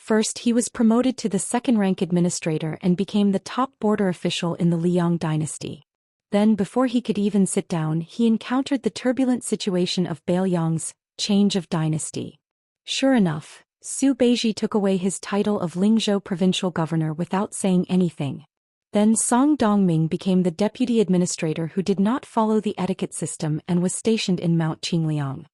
First, he was promoted to the second-rank administrator and became the top border official in the Liang dynasty. Then, before he could even sit down, he encountered the turbulent situation of Bailiang's change of dynasty. Sure enough, Su Beiji took away his title of Lingzhou provincial governor without saying anything. Then Song Dongming became the deputy administrator who did not follow the etiquette system and was stationed in Mount Qingliang.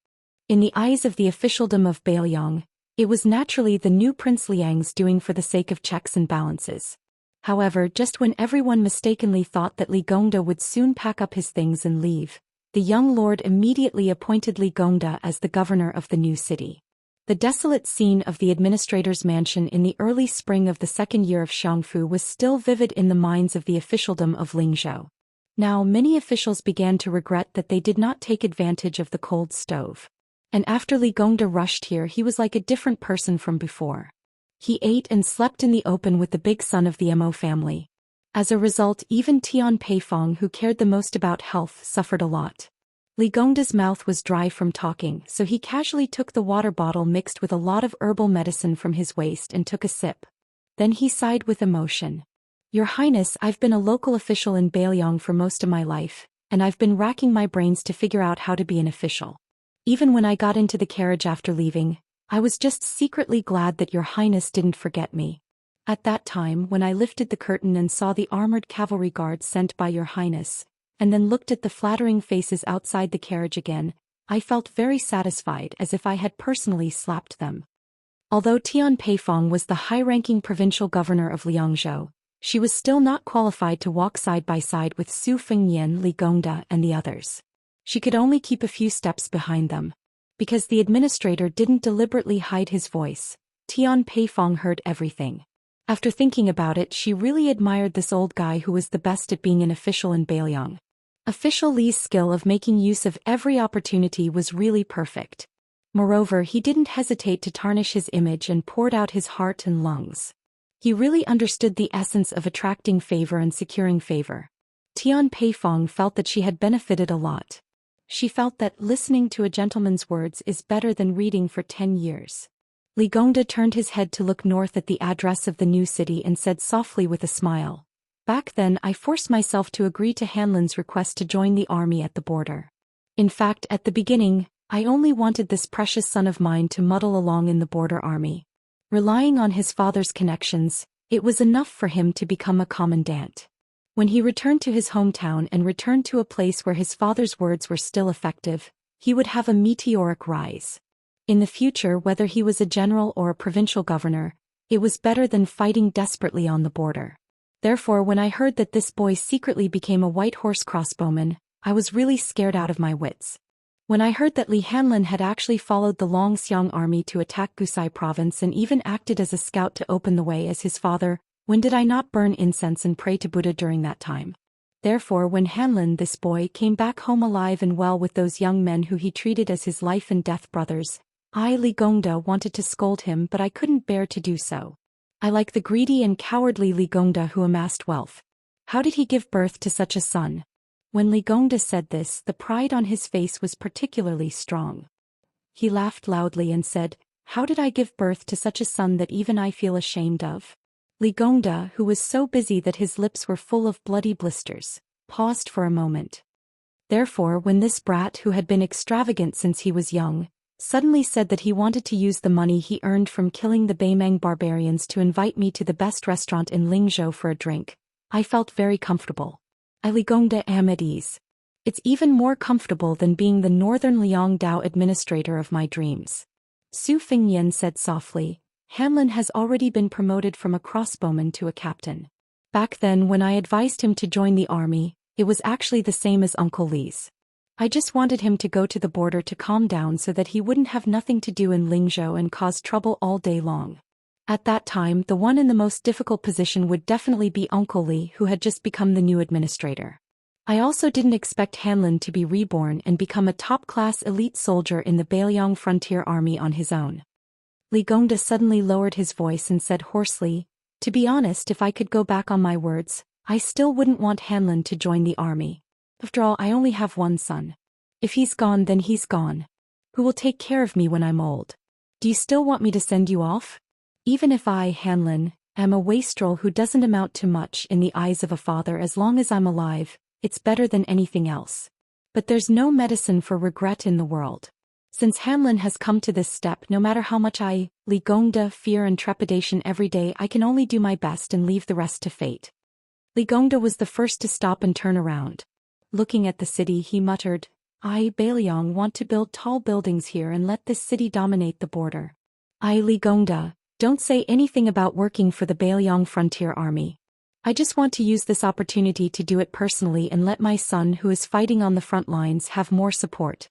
In the eyes of the officialdom of Bailiang, it was naturally the new Prince Liang's doing for the sake of checks and balances. However, just when everyone mistakenly thought that Li Gongda would soon pack up his things and leave, the young lord immediately appointed Li Gongda as the governor of the new city. The desolate scene of the administrator's mansion in the early spring of the second year of Xiangfu was still vivid in the minds of the officialdom of Lingzhou. Now many officials began to regret that they did not take advantage of the cold stove. And after Li Gongda rushed here, he was like a different person from before. He ate and slept in the open with the big son of the Mo family. As a result, even Tian Peifong, who cared the most about health, suffered a lot. Li Gongda's mouth was dry from talking, so he casually took the water bottle mixed with a lot of herbal medicine from his waist and took a sip. Then he sighed with emotion. Your Highness, I've been a local official in Bailiang for most of my life, and I've been racking my brains to figure out how to be an official. Even when I got into the carriage after leaving, I was just secretly glad that Your Highness didn't forget me. At that time, when I lifted the curtain and saw the armored cavalry guards sent by Your Highness, and then looked at the flattering faces outside the carriage again, I felt very satisfied, as if I had personally slapped them. Although Tian Peifong was the high-ranking provincial governor of Liangzhou, she was still not qualified to walk side by side with Su Fengyan, Li Gongda, and the others. She could only keep a few steps behind them. Because the administrator didn't deliberately hide his voice, Tian Peifong heard everything. After thinking about it, she really admired this old guy who was the best at being an official in Bailiang. Official Li's skill of making use of every opportunity was really perfect. Moreover, he didn't hesitate to tarnish his image and poured out his heart and lungs. He really understood the essence of attracting favor and securing favor. Tian Peifong felt that she had benefited a lot. She felt that listening to a gentleman's words is better than reading for 10 years. Li Gongda turned his head to look north at the address of the new city and said softly with a smile, "Back then I forced myself to agree to Hanlin's request to join the army at the border. In fact, at the beginning, I only wanted this precious son of mine to muddle along in the border army. Relying on his father's connections, it was enough for him to become a commandant. When he returned to his hometown and returned to a place where his father's words were still effective, he would have a meteoric rise. In the future, whether he was a general or a provincial governor, it was better than fighting desperately on the border. Therefore, when I heard that this boy secretly became a white horse crossbowman, I was really scared out of my wits. When I heard that Li Hanlin had actually followed the Longxiang army to attack Gusai province and even acted as a scout to open the way as his father, when did I not burn incense and pray to Buddha during that time? Therefore, when Hanlin, this boy, came back home alive and well with those young men who he treated as his life and death brothers, I, Li Gongda, wanted to scold him, but I couldn't bear to do so. I like the greedy and cowardly Li Gongda who amassed wealth. How did he give birth to such a son?" When Li Gongda said this, the pride on his face was particularly strong. He laughed loudly and said, "How did I give birth to such a son that even I feel ashamed of?" Li Gongda, who was so busy that his lips were full of bloody blisters, paused for a moment. Therefore, when this brat who had been extravagant since he was young, suddenly said that he wanted to use the money he earned from killing the Beimang barbarians to invite me to the best restaurant in Lingzhou for a drink, I felt very comfortable. I, Li Gongda, am at ease. It's even more comfortable than being the northern Liangdao administrator of my dreams. Su Fengyan said softly, "Hanlin has already been promoted from a crossbowman to a captain. Back then when I advised him to join the army, it was actually the same as Uncle Li's. I just wanted him to go to the border to calm down so that he wouldn't have nothing to do in Lingzhou and cause trouble all day long. At that time, the one in the most difficult position would definitely be Uncle Li, who had just become the new administrator. I also didn't expect Hanlin to be reborn and become a top-class elite soldier in the Bailiang Frontier Army on his own." Li Gongda suddenly lowered his voice and said hoarsely, "To be honest, if I could go back on my words, I still wouldn't want Hanlin to join the army. After all, I only have one son. If he's gone, then he's gone. Who will take care of me when I'm old? Do you still want me to send you off?" Even if I, Hanlin, am a wastrel who doesn't amount to much in the eyes of a father as long as I'm alive, it's better than anything else. But there's no medicine for regret in the world. Since Hanlin has come to this step, no matter how much I, Li Gongda, fear and trepidation every day, I can only do my best and leave the rest to fate. Li Gongda was the first to stop and turn around. Looking at the city, he muttered, I, Bailiang, want to build tall buildings here and let this city dominate the border. I, Li Gongda, don't say anything about working for the Bailiang Frontier Army. I just want to use this opportunity to do it personally and let my son who is fighting on the front lines have more support.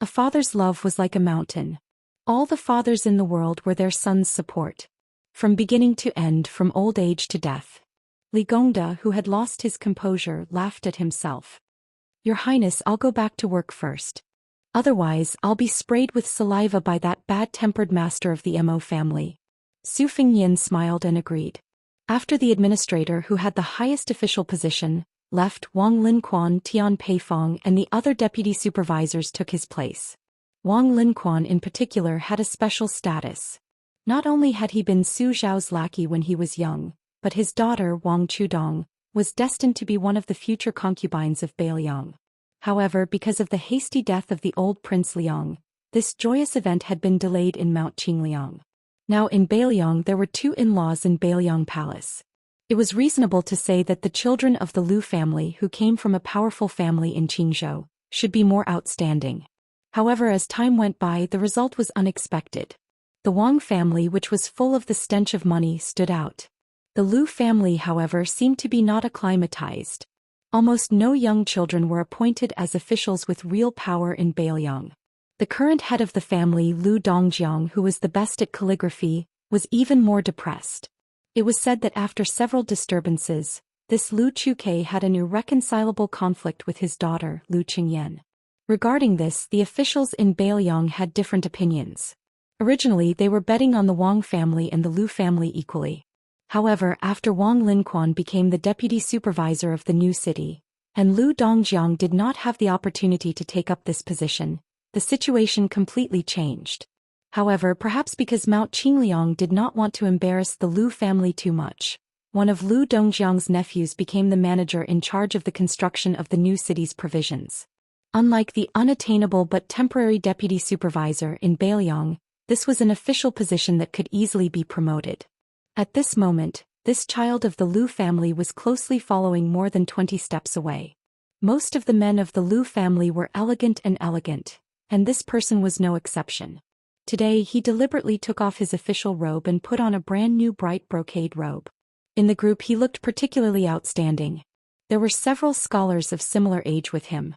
A father's love was like a mountain. All the fathers in the world were their sons' support. From beginning to end, from old age to death. Li Gongda, who had lost his composure, laughed at himself. Your Highness, I'll go back to work first. Otherwise, I'll be sprayed with saliva by that bad-tempered master of the Mo family. Su Fengyin smiled and agreed. After the administrator who had the highest official position left, Wang Linquan, Tian Peifong and the other deputy supervisors took his place. Wang Linquan in particular had a special status. Not only had he been Su Zhao's lackey when he was young, but his daughter, Wang Chudong, was destined to be one of the future concubines of Bailiang. However, because of the hasty death of the old Prince Liang, this joyous event had been delayed in Mount Qingliang. Now in Bailiang there were two in-laws in Bailiang Palace. It was reasonable to say that the children of the Lu family who came from a powerful family in Qingzhou should be more outstanding. However, as time went by, the result was unexpected. The Wang family, which was full of the stench of money, stood out. The Lu family, however, seemed to be not acclimatized. Almost no young children were appointed as officials with real power in Bailiang. The current head of the family, Lu Dongjiang, who was the best at calligraphy, was even more depressed. It was said that after several disturbances, this Lu Chuke had an irreconcilable conflict with his daughter, Lu Qingyan. Regarding this, the officials in Bailiang had different opinions. Originally, they were betting on the Wang family and the Lu family equally. However, after Wang Linquan became the deputy supervisor of the new city, and Lu Dongjiang did not have the opportunity to take up this position, the situation completely changed. However, perhaps because Mount Qingliang did not want to embarrass the Lu family too much, one of Lu Dongjiang's nephews became the manager in charge of the construction of the new city's provisions. Unlike the unattainable but temporary deputy supervisor in Bailiang, this was an official position that could easily be promoted. At this moment, this child of the Lu family was closely following more than 20 steps away. Most of the men of the Lu family were elegant, and this person was no exception. Today he deliberately took off his official robe and put on a brand new bright brocade robe. In the group he looked particularly outstanding. There were several scholars of similar age with him.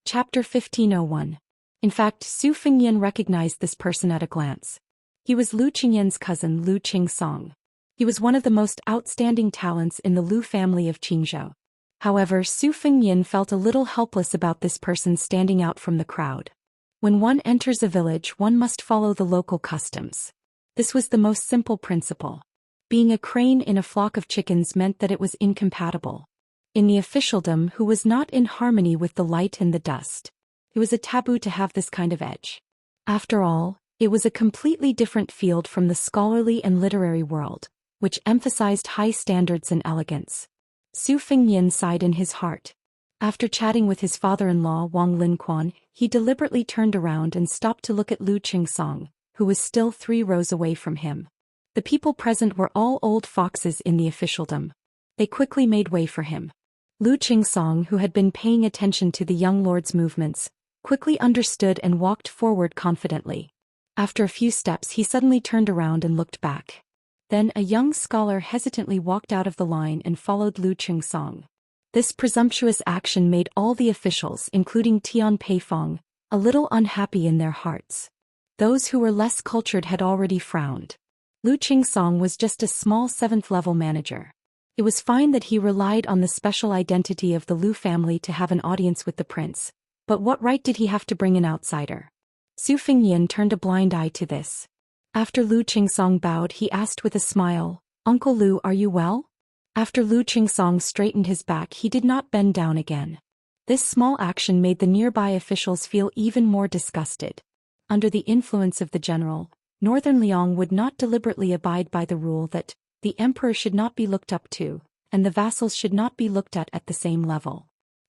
Chapter 1501. In fact, Su Fengyin recognized this person at a glance. He was Lu Qingyan's cousin, Lu Qingsong. He was one of the most outstanding talents in the Lu family of Qingzhou. However, Su Fengyin felt a little helpless about this person standing out from the crowd. When one enters a village, one must follow the local customs. This was the most simple principle. Being a crane in a flock of chickens meant that it was incompatible. In the officialdom, who was not in harmony with the light and the dust, it was a taboo to have this kind of edge. After all, it was a completely different field from the scholarly and literary world, which emphasized high standards and elegance. Su Fengyin sighed in his heart. After chatting with his father-in-law Wang Linquan, he deliberately turned around and stopped to look at Lu Qingsong, who was still 3 rows away from him. The people present were all old foxes in the officialdom. They quickly made way for him. Lu Qingsong, who had been paying attention to the young lord's movements, quickly understood and walked forward confidently. After a few steps he suddenly turned around and looked back. Then a young scholar hesitantly walked out of the line and followed Lu Qingsong. This presumptuous action made all the officials, including Tian Peifong, a little unhappy in their hearts. Those who were less cultured had already frowned. Lu Qingsong was just a small 7th-level manager. It was fine that he relied on the special identity of the Lu family to have an audience with the prince, but what right did he have to bring an outsider? Su Fengyin turned a blind eye to this. After Lu Qingsong bowed, he asked with a smile, "Uncle Lu, are you well?" After Lu Qingsong straightened his back, he did not bend down again. This small action made the nearby officials feel even more disgusted. Under the influence of the general, Northern Liang would not deliberately abide by the rule that the emperor should not be looked up to, and the vassals should not be looked at the same level.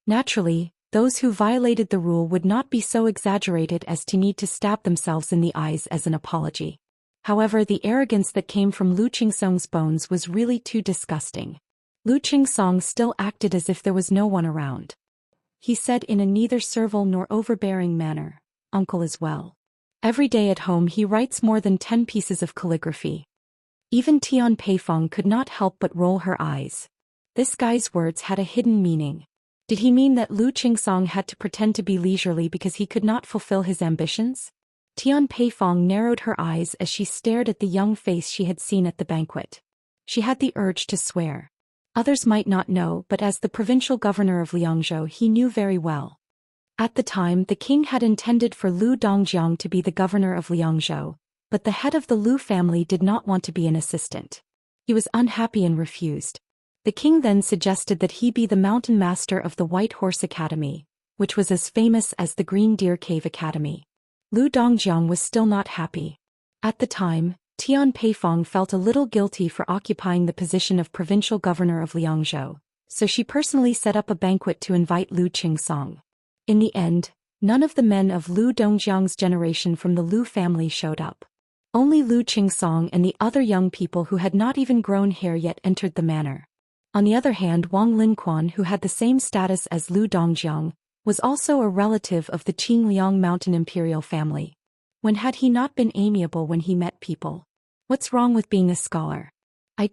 Naturally, those who violated the rule would not be so exaggerated as to need to stab themselves in the eyes as an apology. However, the arrogance that came from Lu Qingsong's bones was really too disgusting. Lu Qingsong still acted as if there was no one around. He said in a neither servile nor overbearing manner, "Uncle as well. Every day at home he writes more than 10 pieces of calligraphy." Even Tian Peifong could not help but roll her eyes. This guy's words had a hidden meaning. Did he mean that Lu Qingsong had to pretend to be leisurely because he could not fulfill his ambitions? Tian Peifong narrowed her eyes as she stared at the young face she had seen at the banquet. She had the urge to swear. Others might not know, but as the provincial governor of Liangzhou he knew very well. At the time, the king had intended for Lu Dongjiang to be the governor of Liangzhou, but the head of the Lu family did not want to be an assistant. He was unhappy and refused. The king then suggested that he be the mountain master of the White Horse Academy, which was as famous as the Green Deer Cave Academy. Lu Dongjiang was still not happy. At the time, Tian Peifong felt a little guilty for occupying the position of provincial governor of Liangzhou, so she personally set up a banquet to invite Lu Qingsong. In the end, none of the men of Lu Dongjiang's generation from the Lu family showed up. Only Lu Qingsong and the other young people who had not even grown hair yet entered the manor. On the other hand, Wang Linquan, who had the same status as Lu Dongjiang, was also a relative of the Qingliang Mountain Imperial family. When had he not been amiable when he met people? What's wrong with being a scholar?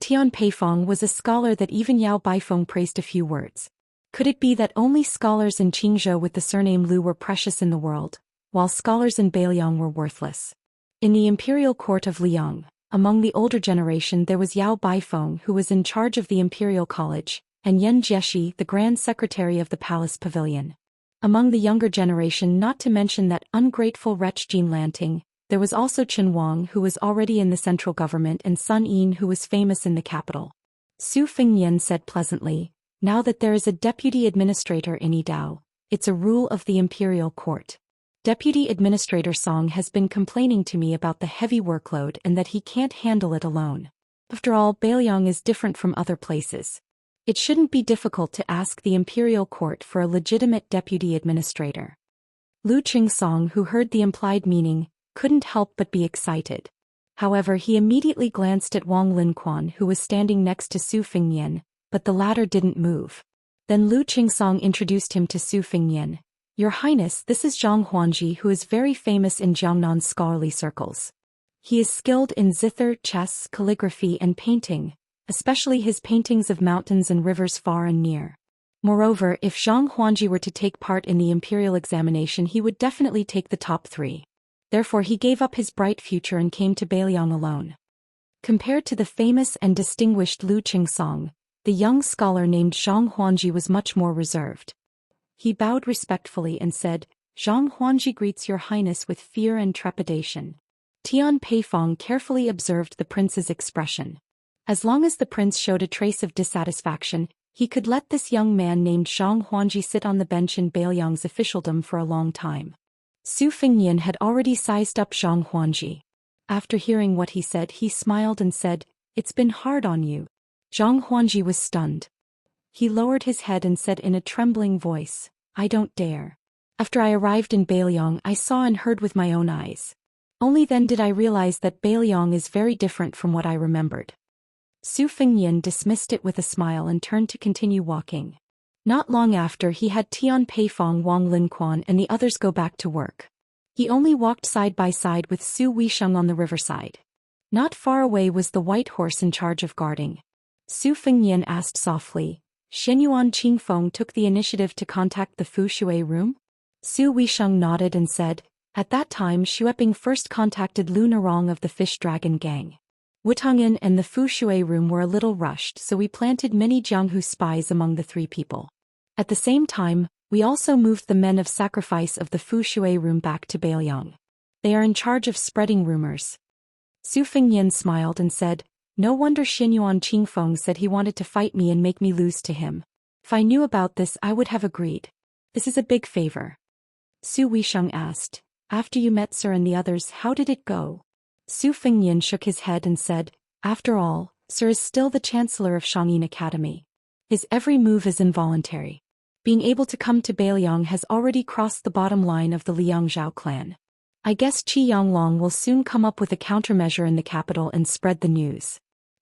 Tian Peifong was a scholar that even Yao Baifeng praised a few words. Could it be that only scholars in Qingzhou with the surname Lu were precious in the world, while scholars in Beiliang were worthless? In the imperial court of Liang, among the older generation there was Yao Baifeng, who was in charge of the imperial college, and Yan Jieshi, the grand secretary of the palace pavilion. Among the younger generation, not to mention that ungrateful wretch Jin Lanting, there was also Chen Wang, who was already in the central government, and Sun Yin, who was famous in the capital. Su Fengnian said pleasantly, "Now that there is a deputy administrator in Yidao, it's a rule of the imperial court. Deputy Administrator Song has been complaining to me about the heavy workload and that he can't handle it alone. After all, Beiliang is different from other places. It shouldn't be difficult to ask the imperial court for a legitimate deputy administrator." Lu Qingsong, who heard the implied meaning, couldn't help but be excited. However, he immediately glanced at Wang Linquan, who was standing next to Su Fengnian, but the latter didn't move. Then Lu Qingsong introduced him to Su Fengnian. "Your Highness, this is Zhang Huanji, who is very famous in Jiangnan scholarly circles. He is skilled in zither, chess, calligraphy and painting, especially his paintings of mountains and rivers far and near. Moreover, if Zhang Huanji were to take part in the imperial examination, he would definitely take the top 3. Therefore he gave up his bright future and came to Beiliang alone." Compared to the famous and distinguished Lu Qingsong, the young scholar named Zhang Huanji was much more reserved. He bowed respectfully and said, "Zhang Huanji greets your highness with fear and trepidation." Tian Peifong carefully observed the prince's expression. As long as the prince showed a trace of dissatisfaction, he could let this young man named Zhang Huanji sit on the bench in Beiliang's officialdom for a long time. Su Fengnian had already sized up Zhang Huanji. After hearing what he said, he smiled and said, "It's been hard on you." Zhang Huanji was stunned. He lowered his head and said in a trembling voice, "I don't dare. After I arrived in Beiliang, I saw and heard with my own eyes. Only then did I realize that Beiliang is very different from what I remembered." Su Fengnian dismissed it with a smile and turned to continue walking. Not long after, he had Tian Peifong, Wang Linquan and the others go back to work. He only walked side by side with Su Weisheng on the riverside. Not far away was the white horse in charge of guarding. Su Fengnian asked softly, "Shenyuan Qingfeng took the initiative to contact the Fu Shui room?" Su Weisheng nodded and said, "At that time Xueping first contacted Lu Narong of the Fish Dragon Gang. Wutongyan and the Fu Shui room were a little rushed, so we planted many Jianghu spies among the 3 people. At the same time, we also moved the men of sacrifice of the Fu Shui room back to Beiliang. They are in charge of spreading rumors." Su Fengnian smiled and said, "No wonder Shenyuan Qingfeng said he wanted to fight me and make me lose to him. If I knew about this, I would have agreed. This is a big favor." Su Weisheng asked, "After you met Sir and the others, how did it go?" Su Fengyan shook his head and said, "After all, Sir is still the Chancellor of Xianxia Academy. His every move is involuntary. Being able to come to Beiliang has already crossed the bottom line of the Liangzhou clan. I guess Qi Yanglong will soon come up with a countermeasure in the capital and spread the news.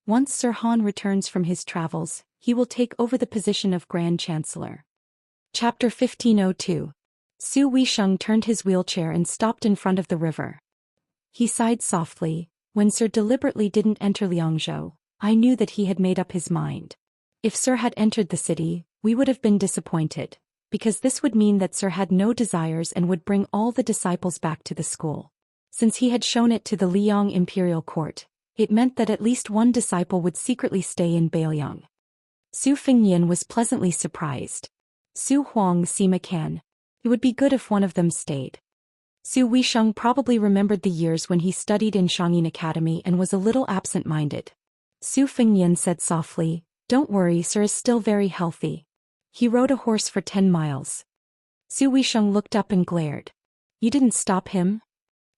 Once Sir Han returns from his travels, he will take over the position of Grand Chancellor." Chapter 1502. Su Weisheng turned his wheelchair and stopped in front of the river. He sighed softly. "When Sir deliberately didn't enter Liangzhou, I knew that he had made up his mind. If Sir had entered the city, we would have been disappointed, because this would mean that Sir had no desires and would bring all the disciples back to the school. Since he had shown it to the Liang imperial court, it meant that at least one disciple would secretly stay in Beiliang." Su Fengyan was pleasantly surprised. Su Huang Sima can. It would be good if one of them stayed. Su Weisheng probably remembered the years when he studied in Xianxia Academy and was a little absent-minded. Su Fengyan said softly, "Don't worry, Sir is still very healthy. He rode a horse for 10 miles. Su Weisheng looked up and glared. "You didn't stop him?"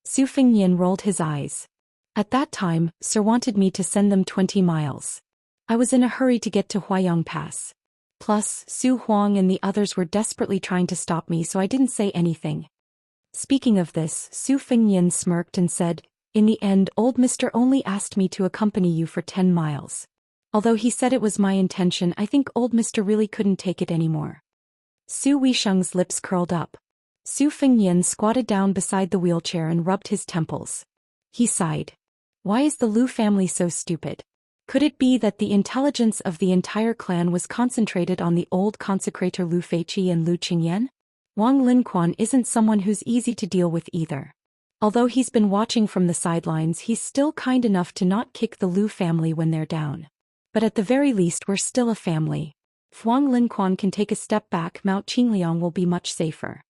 Su Fengyan rolled his eyes. "At that time, Sir wanted me to send them 20 miles. I was in a hurry to get to Huayang Pass. Plus, Su Huang and the others were desperately trying to stop me, so I didn't say anything." Speaking of this, Su Fengyan smirked and said, "In the end, old Mr. only asked me to accompany you for 10 miles. Although he said it was my intention, I think old Mr. really couldn't take it anymore." Su Weisheng's lips curled up. Su Fengyan squatted down beside the wheelchair and rubbed his temples. He sighed. Why is the Lu family so stupid? Could it be that the intelligence of the entire clan was concentrated on the old consecrator Lu Feiqi and Lu Qingyan? Wang Linquan isn't someone who's easy to deal with either. Although he's been watching from the sidelines, he's still kind enough to not kick the Lu family when they're down. But at the very least, we're still a family. If Wang Linquan can take a step back, Mount Qingliang will be much safer.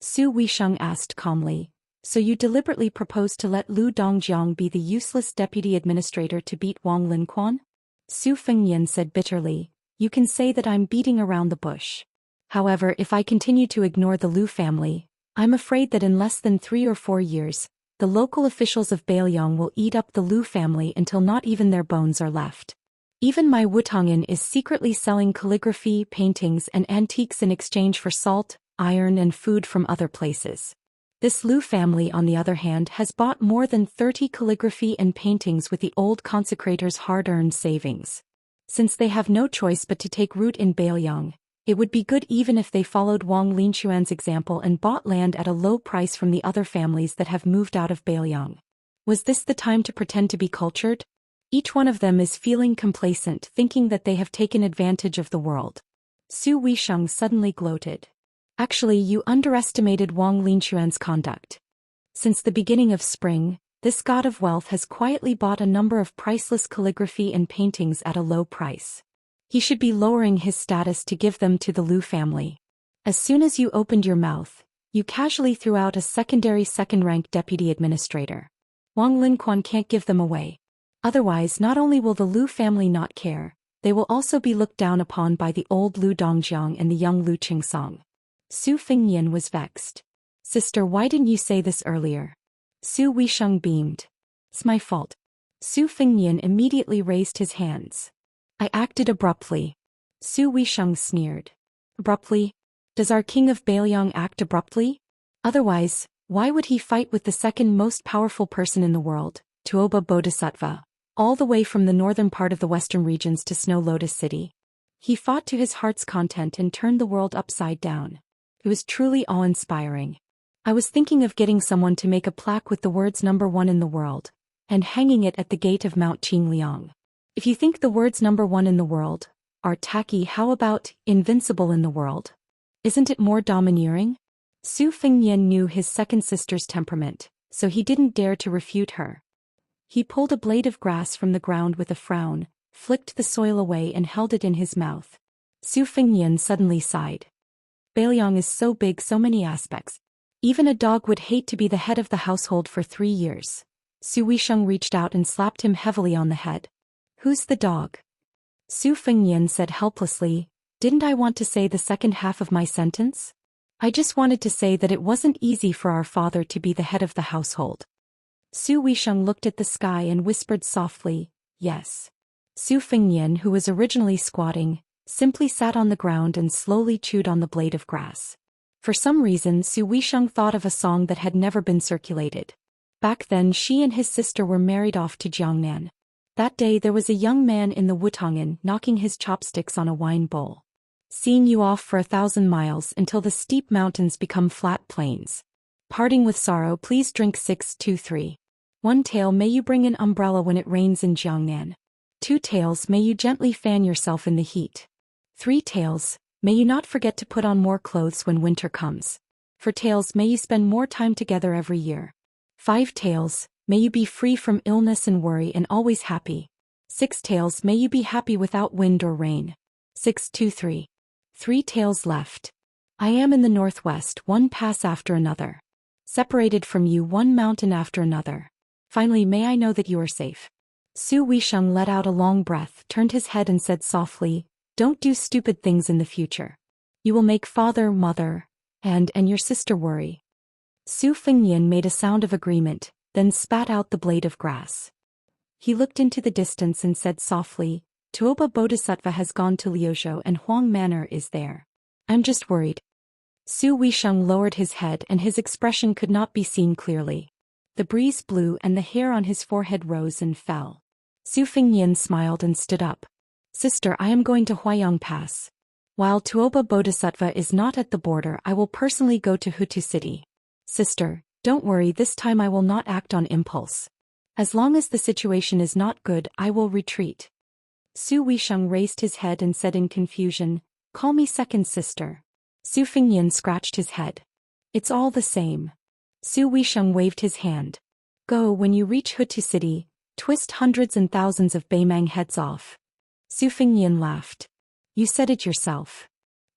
Su Weisheng asked calmly, "So you deliberately proposed to let Lu Dongjiang be the useless deputy administrator to beat Wang Linquan?" Su Fengyan said bitterly, "You can say that I'm beating around the bush. However, if I continue to ignore the Lu family, I'm afraid that in less than 3 or 4 years, the local officials of Beiliang will eat up the Lu family until not even their bones are left. Even my Wutongin is secretly selling calligraphy, paintings and antiques in exchange for salt, iron and food from other places. This Lu family, on the other hand, has bought more than 30 calligraphy and paintings with the old consecrator's hard-earned savings. Since they have no choice but to take root in Beiliang, it would be good even if they followed Wang Linquan's example and bought land at a low price from the other families that have moved out of Beiliang. Was this the time to pretend to be cultured? Each one of them is feeling complacent, thinking that they have taken advantage of the world." Su Weisheng suddenly gloated. "Actually, you underestimated Wang Linquan's conduct. Since the beginning of spring, this god of wealth has quietly bought a number of priceless calligraphy and paintings at a low price. He should be lowering his status to give them to the Lu family. As soon as you opened your mouth, you casually threw out a secondary second-rank deputy administrator. Wang Linquan can't give them away. Otherwise, not only will the Lu family not care, they will also be looked down upon by the old Lu Dongjiang and the young Lu Qingsong." Su Fengyan was vexed. "Sister, why didn't you say this earlier?" Su Weisheng beamed. "It's my fault." Su Fengyan immediately raised his hands. "I acted abruptly." Su Weisheng sneered. "Abruptly? Does our king of Beiliang act abruptly? Otherwise, why would he fight with the second most powerful person in the world, Tuoba Bodhisattva, all the way from the northern part of the western regions to Snow Lotus City? He fought to his heart's content and turned the world upside down. It was truly awe-inspiring. I was thinking of getting someone to make a plaque with the words #1 in the world, and hanging it at the gate of Mount Qingliang. If you think the words #1 in the world are tacky, how about invincible in the world? Isn't it more domineering?" Su Fengyan knew his second sister's temperament, so he didn't dare to refute her. He pulled a blade of grass from the ground with a frown, flicked the soil away and held it in his mouth. Su Fengyan suddenly sighed. Beiliang is so big, so many aspects. Even a dog would hate to be the head of the household for 3 years. Su Weisheng reached out and slapped him heavily on the head. "Who's the dog?" Su Fengyan said helplessly, "Didn't I want to say the second half of my sentence? I just wanted to say that it wasn't easy for our father to be the head of the household." Su Weisheng looked at the sky and whispered softly, yes. Su Fengnian, who was originally squatting, simply sat on the ground and slowly chewed on the blade of grass. For some reason Su Weisheng thought of a song that had never been circulated. Back then she and his sister were married off to Jiangnan. That day there was a young man in the Wutong'an knocking his chopsticks on a wine bowl. Seeing you off for 1,000 miles until the steep mountains become flat plains. Parting with sorrow, please drink 623. 1 tael, may you bring an umbrella when it rains in Jiangnan. 2 taels, may you gently fan yourself in the heat. 3 taels, may you not forget to put on more clothes when winter comes. 4 taels, may you spend more time together every year. 5 taels, may you be free from illness and worry and always happy. 6 taels, may you be happy without wind or rain. 623. 3 taels left. I am in the northwest, one pass after another. Separated from you, one mountain after another. Finally, may I know that you are safe. Su Weisheng let out a long breath, turned his head and said softly, don't do stupid things in the future. You will make father, mother, and your sister worry. Su Fengnian made a sound of agreement, then spat out the blade of grass. He looked into the distance and said softly, Tuoba Bodhisattva has gone to Liuzhou and Huang Manor is there. I'm just worried. Su Weisheng lowered his head and his expression could not be seen clearly. The breeze blew and the hair on his forehead rose and fell. Su Fengnian smiled and stood up. Sister, I am going to Huayang Pass. While Tuoba Bodhisattva is not at the border, I will personally go to Hutu City. Sister, don't worry, this time I will not act on impulse. As long as the situation is not good, I will retreat. Su Weisheng raised his head and said in confusion, call me second sister. Su Fengnian scratched his head. It's all the same. Su Weisheng waved his hand. Go, when you reach Hutu City, twist hundreds and thousands of Beimang heads off. Su Fengnian laughed. You said it yourself.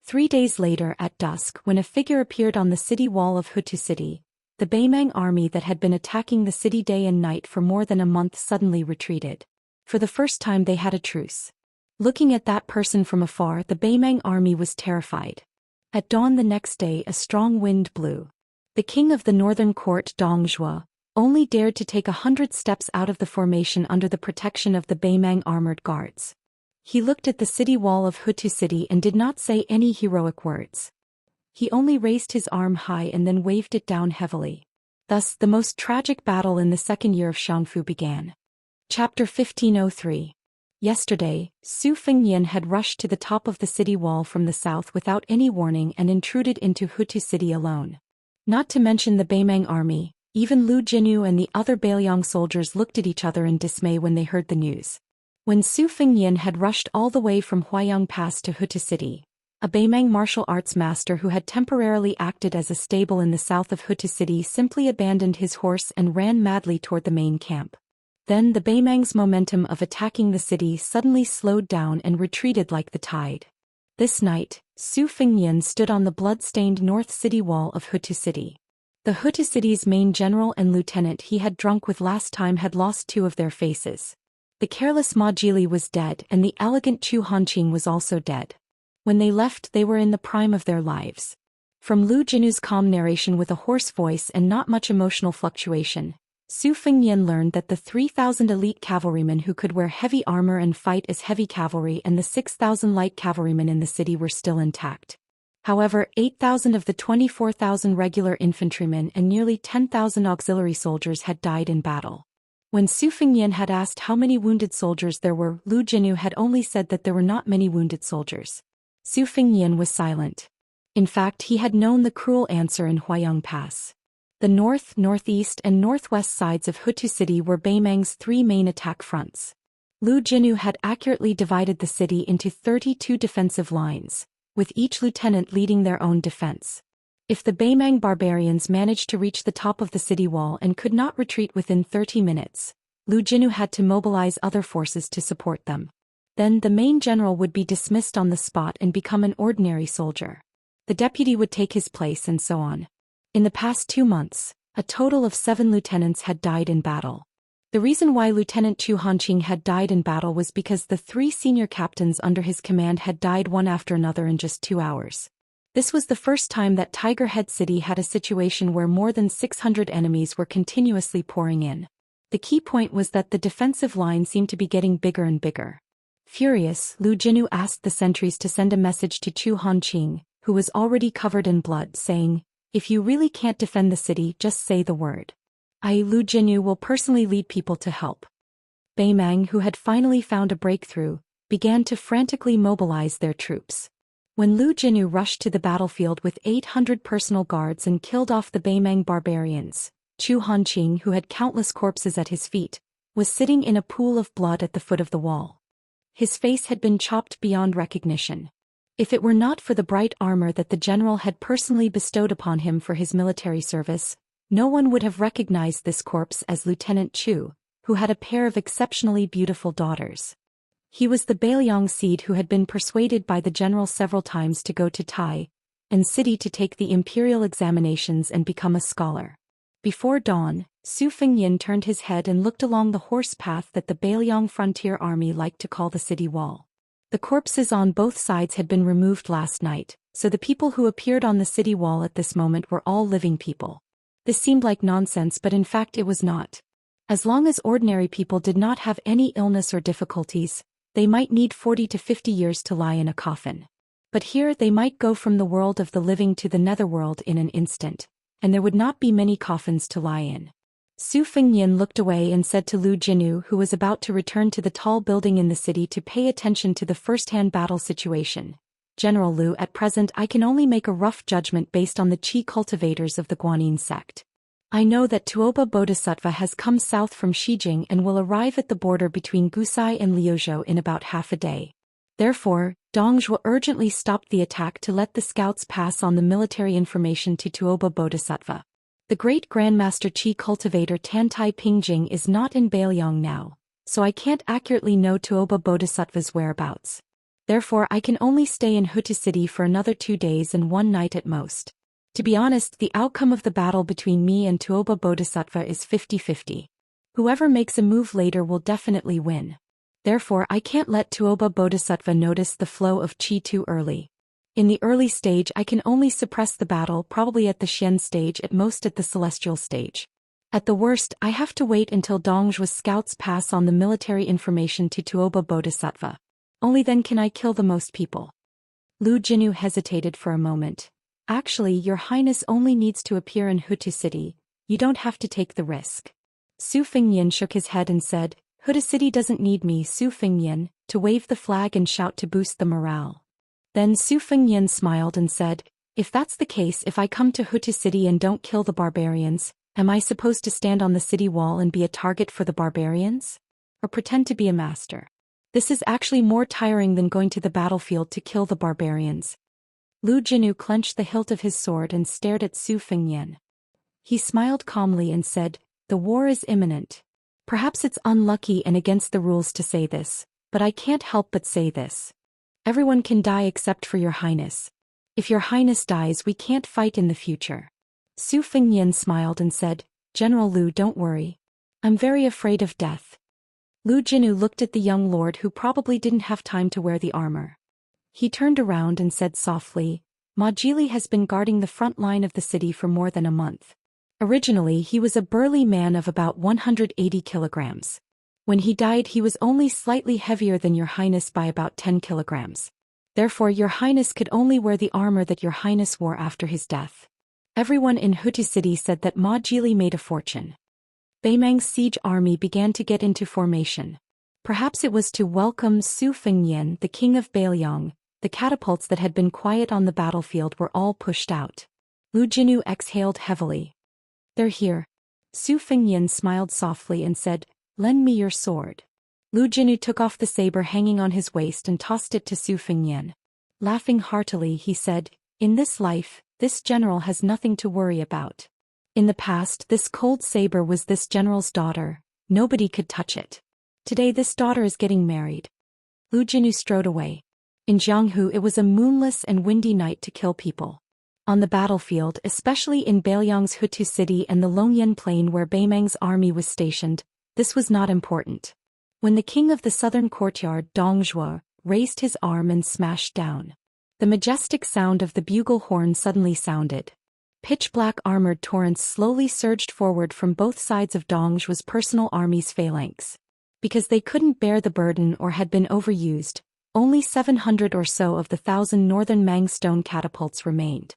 3 days later at dusk, when a figure appeared on the city wall of Hutu City, the Beimang army that had been attacking the city day and night for more than a month suddenly retreated. For the first time they had a truce. Looking at that person from afar, the Beimang army was terrified. At dawn the next day a strong wind blew. The king of the northern court, Dong Zhuo, only dared to take 100 steps out of the formation under the protection of the Beimang armored guards. He looked at the city wall of Hutu City and did not say any heroic words. He only raised his arm high and then waved it down heavily. Thus, the most tragic battle in the second year of Xiangfu began. Chapter 1503. Yesterday, Su Fengnian had rushed to the top of the city wall from the south without any warning and intruded into Hutu City alone. Not to mention the Beimang army, even Lu Jinyu and the other Beiliang soldiers looked at each other in dismay when they heard the news. When Su Fengnian had rushed all the way from Huayang Pass to Hutu City, a Beimang martial arts master who had temporarily acted as a stable in the south of Hutu City simply abandoned his horse and ran madly toward the main camp. Then the Beimang's momentum of attacking the city suddenly slowed down and retreated like the tide. This night, Su Fengnian stood on the blood-stained north city wall of Hutu City. The Hutu City's main general and lieutenant he had drunk with last time had lost 2 of their faces. The careless Ma Jili was dead and the elegant Chu Hanqing was also dead. When they left they were in the prime of their lives. From Lu Jinu's calm narration with a hoarse voice and not much emotional fluctuation, Su Fengnian learned that the 3,000 elite cavalrymen who could wear heavy armor and fight as heavy cavalry and the 6,000 light cavalrymen in the city were still intact. However, 8,000 of the 24,000 regular infantrymen and nearly 10,000 auxiliary soldiers had died in battle. When Su Fengnian had asked how many wounded soldiers there were, Lu Jinyu had only said that there were not many wounded soldiers. Su Fengnian was silent. In fact, he had known the cruel answer in Huayang Pass. The north, northeast and northwest sides of Hutu City were Beimang's 3 main attack fronts. Lu Jinyu had accurately divided the city into 32 defensive lines, with each lieutenant leading their own defense. If the Beimang barbarians managed to reach the top of the city wall and could not retreat within 30 minutes, Lu Jinyu had to mobilize other forces to support them. Then the main general would be dismissed on the spot and become an ordinary soldier. The deputy would take his place and so on. In the past 2 months, a total of 7 lieutenants had died in battle. The reason why Lieutenant Chu Hanqing had died in battle was because the 3 senior captains under his command had died one after another in just 2 hours. This was the first time that Tiger Head City had a situation where more than 600 enemies were continuously pouring in. The key point was that the defensive line seemed to be getting bigger and bigger. Furious, Lu Jinyu asked the sentries to send a message to Chu Hanqing, who was already covered in blood, saying, "If you really can't defend the city, just say the word. Lu Jinyu will personally lead people to help." Beimang, who had finally found a breakthrough, began to frantically mobilize their troops. When Lu Jinyu rushed to the battlefield with 800 personal guards and killed off the Beimang barbarians, Chu Hanqing, who had countless corpses at his feet, was sitting in a pool of blood at the foot of the wall. His face had been chopped beyond recognition. If it were not for the bright armor that the general had personally bestowed upon him for his military service, no one would have recognized this corpse as Lieutenant Chu, who had a pair of exceptionally beautiful daughters. He was the Bailiang seed who had been persuaded by the general several times to go to Tai and city to take the imperial examinations and become a scholar. Before dawn, Su Fengyin turned his head and looked along the horse path that the Bailiang frontier army liked to call the city wall. The corpses on both sides had been removed last night, so the people who appeared on the city wall at this moment were all living people. This seemed like nonsense, but in fact it was not. As long as ordinary people did not have any illness or difficulties, they might need 40 to 50 years to lie in a coffin. But here they might go from the world of the living to the netherworld in an instant, and there would not be many coffins to lie in. Su Fengyin looked away and said to Lu Jinyu, who was about to return to the tall building in the city to pay attention to the first-hand battle situation, "General Lu, at present I can only make a rough judgment based on the qi cultivators of the Guanyin sect. I know that Tuoba Bodhisattva has come south from Xijing and will arrive at the border between Gusai and Liuzhou in about half a day. Therefore, Dongzhuo urgently stopped the attack to let the scouts pass on the military information to Tuoba Bodhisattva. The great Grandmaster Qi cultivator Tantai Pingjing is not in Bailiang now, so I can't accurately know Tuoba Bodhisattva's whereabouts. Therefore I can only stay in Hutu City for another 2 days and 1 night at most. To be honest, the outcome of the battle between me and Tuoba Bodhisattva is 50-50. Whoever makes a move later will definitely win. Therefore I can't let Tuoba Bodhisattva notice the flow of Qi too early. In the early stage I can only suppress the battle, probably at the Xian stage, at most at the celestial stage. At the worst, I have to wait until Dongzhuo's scouts pass on the military information to Tuoba Bodhisattva. Only then can I kill the most people." Lu Jinyu hesitated for a moment. "Actually, your highness only needs to appear in Hutu City. You don't have to take the risk." Su Fengyin shook his head and said, "Hutu City doesn't need me, Su Fengyin, to wave the flag and shout to boost the morale." Then Su Fengyin smiled and said, "If that's the case, if I come to Hutu City and don't kill the barbarians, am I supposed to stand on the city wall and be a target for the barbarians? Or pretend to be a master? This is actually more tiring than going to the battlefield to kill the barbarians." Lu Jinyu clenched the hilt of his sword and stared at Su Fengyin. He smiled calmly and said, "The war is imminent. Perhaps it's unlucky and against the rules to say this, but I can't help but say this. Everyone can die except for your highness. If your highness dies, we can't fight in the future." Su Fengyin smiled and said, "General Lu, don't worry. I'm very afraid of death." Lu Jinyu looked at the young lord, who probably didn't have time to wear the armor. He turned around and said softly, "Ma Jili has been guarding the front line of the city for more than a month. Originally he was a burly man of about 180 kilograms. When he died he was only slightly heavier than your highness by about 10 kilograms. Therefore your highness could only wear the armor that your highness wore after his death." Everyone in Hutu City said that Ma Jili made a fortune. Beimang's siege army began to get into formation. Perhaps it was to welcome Su Fengyin, the king of Bailiang. The catapults that had been quiet on the battlefield were all pushed out. Lu Jinyu exhaled heavily. "They're here." Su Fengyin smiled softly and said, "Lend me your sword." Lu Jinyu took off the saber hanging on his waist and tossed it to Su Fengyin. Laughing heartily, he said, "In this life, this general has nothing to worry about. In the past, this cold saber was this general's daughter. Nobody could touch it. Today this daughter is getting married." Lu Jinyu strode away. In Jianghu it was a moonless and windy night to kill people. On the battlefield, especially in Bailiang's Hutu City and the Longyan Plain where Beimang's army was stationed, this was not important. When the king of the southern courtyard, Dongzhuo, raised his arm and smashed down. The majestic sound of the bugle horn suddenly sounded. Pitch-black armored torrents slowly surged forward from both sides of Dongzhuo's personal army's phalanx. Because they couldn't bear the burden or had been overused, only 700 or so of the 1,000 northern Mang stone catapults remained.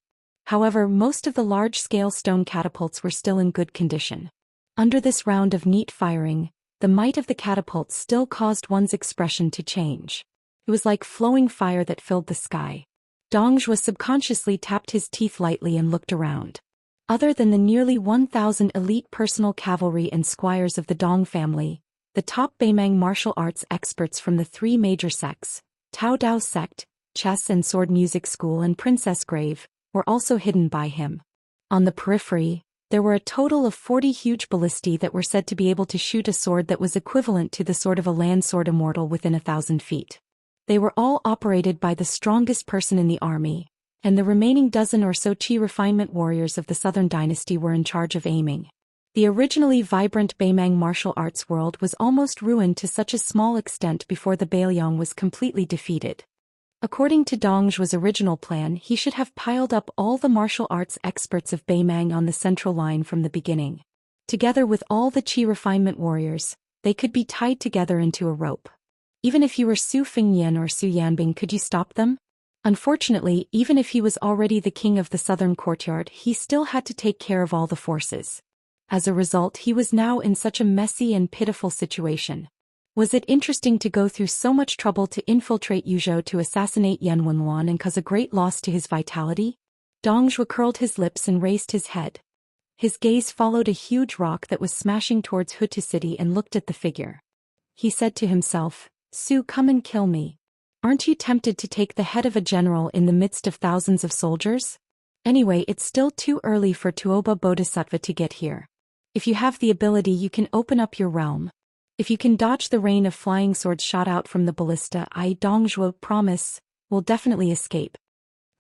However, most of the large-scale stone catapults were still in good condition. Under this round of neat firing, the might of the catapults still caused one's expression to change. It was like flowing fire that filled the sky. Dongzhuo subconsciously tapped his teeth lightly and looked around. Other than the nearly 1,000 elite personal cavalry and squires of the Dong family, the top Beimang martial arts experts from the three major sects, Tao Dao sect, chess and sword music school and Princess Grave, were also hidden by him. On the periphery, there were a total of 40 huge ballistae that were said to be able to shoot a sword that was equivalent to the sword of a land sword immortal within 1,000 feet. They were all operated by the strongest person in the army, and the remaining dozen or so Qi refinement warriors of the Southern Dynasty were in charge of aiming. The originally vibrant Beimang martial arts world was almost ruined to such a small extent before the Bailiang was completely defeated. According to Dongzhuo's original plan, he should have piled up all the martial arts experts of Beimang on the central line from the beginning. Together with all the Qi refinement warriors, they could be tied together into a rope. Even if you were Su Fengyan or Su Yanbing, could you stop them? Unfortunately, even if he was already the king of the southern courtyard, he still had to take care of all the forces. As a result, he was now in such a messy and pitiful situation. Was it interesting to go through so much trouble to infiltrate Yuzhou to assassinate Yan Wenluan and cause a great loss to his vitality? Dongzhuo curled his lips and raised his head. His gaze followed a huge rock that was smashing towards Hutu City and looked at the figure. He said to himself, "Su, come and kill me. Aren't you tempted to take the head of a general in the midst of thousands of soldiers? Anyway, it's still too early for Tuoba Bodhisattva to get here. If you have the ability, you can open up your realm. If you can dodge the rain of flying swords shot out from the ballista, Dongzhuo promise, will definitely escape."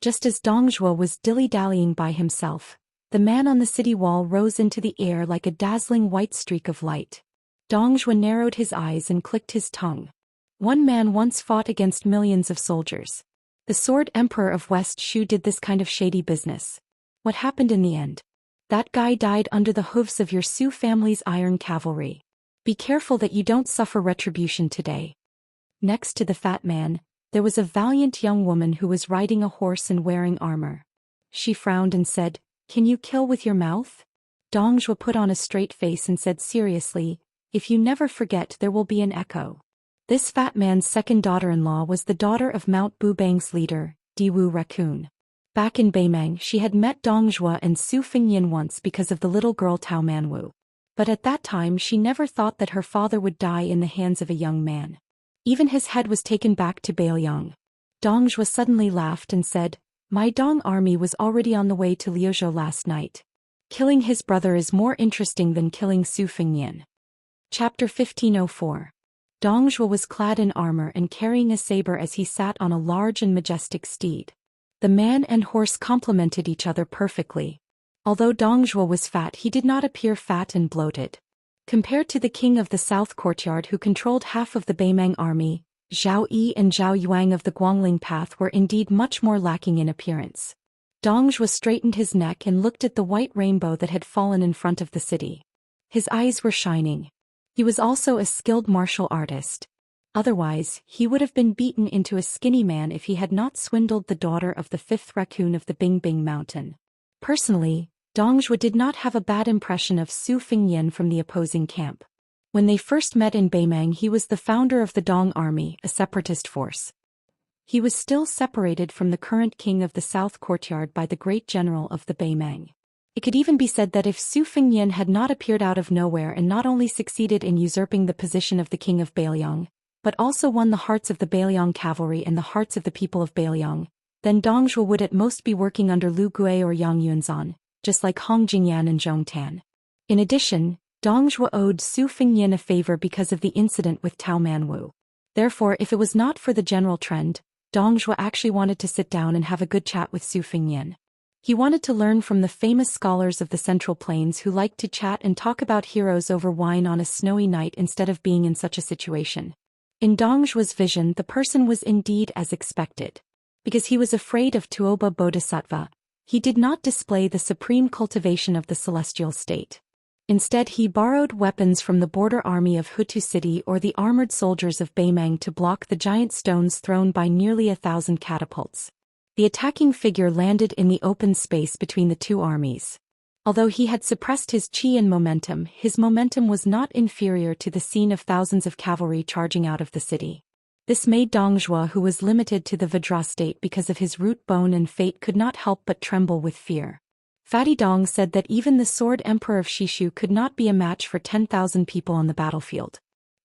Just as Dongzhuo was dilly-dallying by himself, the man on the city wall rose into the air like a dazzling white streak of light. Dongzhuo narrowed his eyes and clicked his tongue. One man once fought against millions of soldiers. The Sword Emperor of West Shu did this kind of shady business. What happened in the end? That guy died under the hooves of your Su family's iron cavalry. Be careful that you don't suffer retribution today. Next to the fat man, there was a valiant young woman who was riding a horse and wearing armor. She frowned and said, "Can you kill with your mouth?" Dongzhuo put on a straight face and said seriously, "If you never forget, there will be an echo." This fat man's second daughter-in-law was the daughter of Mount Bubang's leader, Diwu Raccoon. Back in Beimang, she had met Dongzhuo and Su Fengyan once because of the little girl Tao Manwu. But at that time she never thought that her father would die in the hands of a young man. Even his head was taken back to Bailiang. Dongzhuo suddenly laughed and said, "My Dong army was already on the way to Liuzhou last night. Killing his brother is more interesting than killing Su Fengyan." Chapter 1504. Dongzhuo was clad in armor and carrying a saber as he sat on a large and majestic steed. The man and horse complemented each other perfectly. Although Dongzhuo was fat, he did not appear fat and bloated. Compared to the king of the south courtyard who controlled half of the Beimang army, Zhao Yi and Zhao Yuang of the Guangling path were indeed much more lacking in appearance. Dongzhuo straightened his neck and looked at the white rainbow that had fallen in front of the city. His eyes were shining. He was also a skilled martial artist. Otherwise, he would have been beaten into a skinny man if he had not swindled the daughter of the fifth raccoon of the Bingbing Mountain. Personally, Dongzhuo did not have a bad impression of Su Fengyan from the opposing camp. When they first met in Beimang, he was the founder of the Dong Army, a separatist force. He was still separated from the current king of the south courtyard by the great general of the Beimang. It could even be said that if Su Fengyan had not appeared out of nowhere and not only succeeded in usurping the position of the king of Bailiang, but also won the hearts of the Bailiang cavalry and the hearts of the people of Bailiang, then Dongzhuo would at most be working under Lu Gui or Yang Yunzan, just like Hong Jingyan and Zhong Tan. In addition, Dongzhuo owed Su Fengyan a favor because of the incident with Tao Manwu. Therefore, if it was not for the general trend, Dongzhuo actually wanted to sit down and have a good chat with Su Fengyan. He wanted to learn from the famous scholars of the Central Plains who liked to chat and talk about heroes over wine on a snowy night instead of being in such a situation. In Dongzhuo's vision, the person was indeed as expected. Because he was afraid of Tuoba Bodhisattva, he did not display the supreme cultivation of the celestial state. Instead, he borrowed weapons from the border army of Hutu City or the armored soldiers of Beimang to block the giant stones thrown by nearly 1,000 catapults. The attacking figure landed in the open space between the two armies. Although he had suppressed his qi and momentum, his momentum was not inferior to the scene of thousands of cavalry charging out of the city. This made Dong Zhuo, who was limited to the Vajra state because of his root bone and fate, could not help but tremble with fear. Fatty Dong said that even the Sword Emperor of Shishu could not be a match for 10,000 people on the battlefield.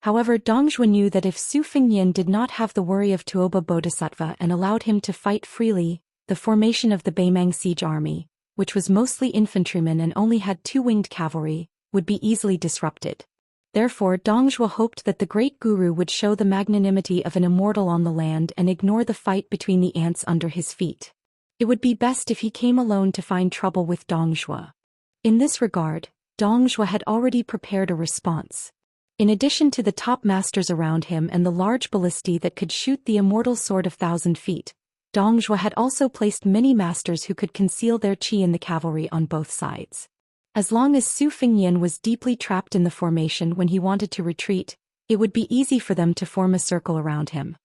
However, Dong Zhuo knew that if Su Fengyan did not have the worry of Tuoba Bodhisattva and allowed him to fight freely, the formation of the Beimang siege army, which was mostly infantrymen and only had 2 winged cavalry, would be easily disrupted. Therefore, Dong Zhuo hoped that the great guru would show the magnanimity of an immortal on the land and ignore the fight between the ants under his feet. It would be best if he came alone to find trouble with Dong Zhuo. In this regard, Dong Zhuo had already prepared a response. In addition to the top masters around him and the large ballistae that could shoot the immortal sword of 1,000 feet, Dong Zhuo had also placed many masters who could conceal their qi in the cavalry on both sides. As long as Su Fengyan was deeply trapped in the formation when he wanted to retreat, it would be easy for them to form a circle around him.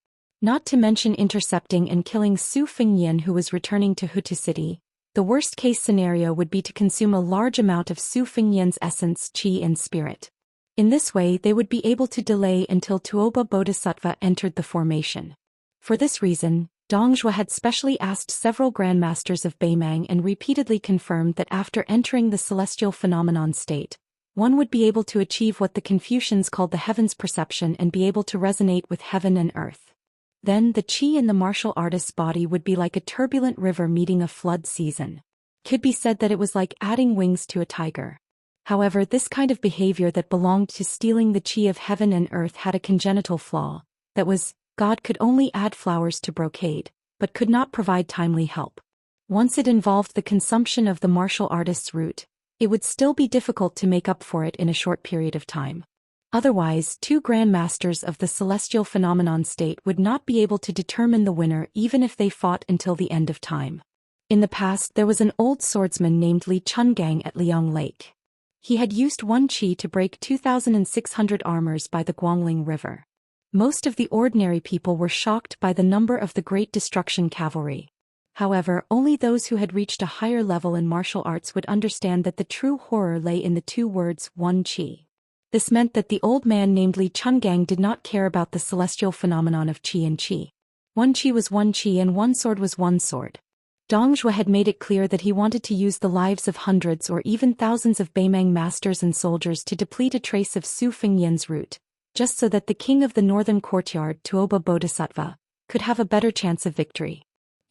Not to mention intercepting and killing Su Fengyan, who was returning to Hutu City. The worst-case scenario would be to consume a large amount of Su Fengyan's essence, qi and spirit. In this way they would be able to delay until Tuoba Bodhisattva entered the formation. For this reason, Dong Zhuo had specially asked several grandmasters of Beimang and repeatedly confirmed that after entering the celestial phenomenon state, one would be able to achieve what the Confucians called the heavens perception and be able to resonate with heaven and earth. Then the qi in the martial artist's body would be like a turbulent river meeting a flood season. Could be said that it was like adding wings to a tiger. However, this kind of behavior that belonged to stealing the qi of heaven and earth had a congenital flaw. That was, God could only add flowers to brocade, but could not provide timely help. Once it involved the consumption of the martial artist's root, it would still be difficult to make up for it in a short period of time. Otherwise, 2 grandmasters of the celestial phenomenon state would not be able to determine the winner even if they fought until the end of time. In the past, there was an old swordsman named Li Chungang at Liang Lake. He had used 1 qi to break 2,600 armors by the Guangling River. Most of the ordinary people were shocked by the number of the Great Destruction cavalry. However, only those who had reached a higher level in martial arts would understand that the true horror lay in the 2 words 1 qi. This meant that the old man named Li Chungang did not care about the celestial phenomenon of qi and qi. 1 qi was 1 qi and 1 sword was 1 sword. Dong Zhuo had made it clear that he wanted to use the lives of hundreds or even thousands of Beimang masters and soldiers to deplete a trace of Su Fengyan's root, just so that the king of the northern courtyard, Tuoba Bodhisattva, could have a better chance of victory.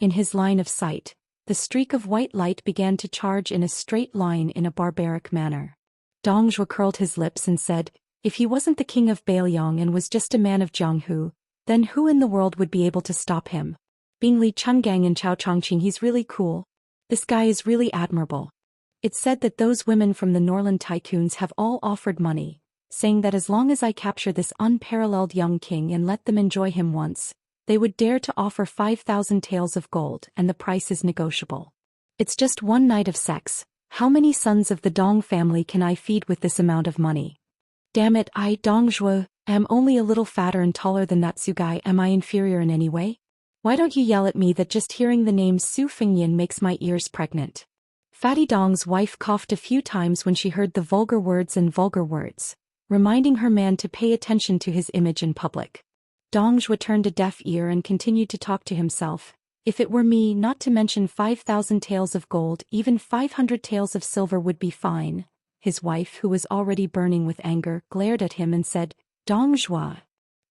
In his line of sight, the streak of white light began to charge in a straight line in a barbaric manner. Dong Zhuo curled his lips and said, if he wasn't the king of Bailiang and was just a man of Jianghu, then who in the world would be able to stop him? Being Li Chungang and Chao Chongqing, he's really cool. This guy is really admirable. It's said that those women from the Norland tycoons have all offered money, saying that as long as I capture this unparalleled young king and let them enjoy him once, they would dare to offer 5,000 taels of gold, and the price is negotiable. It's just 1 night of sex. How many sons of the Dong family can I feed with this amount of money? Damn it, I, Dong Zhuo, am only a little fatter and taller than that Su guy. Am I inferior in any way? Why don't you yell at me that just hearing the name Su Fengyan makes my ears pregnant? Fatty Dong's wife coughed a few times when she heard the vulgar words, reminding her man to pay attention to his image in public. Dong Zhuo turned a deaf ear and continued to talk to himself. If it were me, not to mention 5,000 taels of gold, even 500 taels of silver would be fine. His wife, who was already burning with anger, glared at him and said, Dong Zhuo.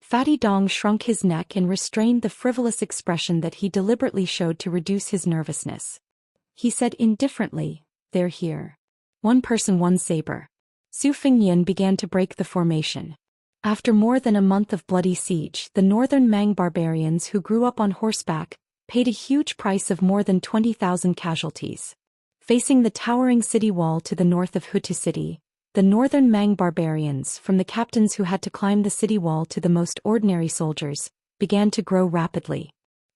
Fatty Dong shrunk his neck and restrained the frivolous expression that he deliberately showed to reduce his nervousness. He said indifferently, they're here. 1 person, 1 saber. Su Fengyan began to break the formation. After more than a month of bloody siege, the northern Mang barbarians who grew up on horseback paid a huge price of more than 20,000 casualties. Facing the towering city wall to the north of Hutu City, the northern Mang barbarians, from the captains who had to climb the city wall to the most ordinary soldiers, began to grow rapidly.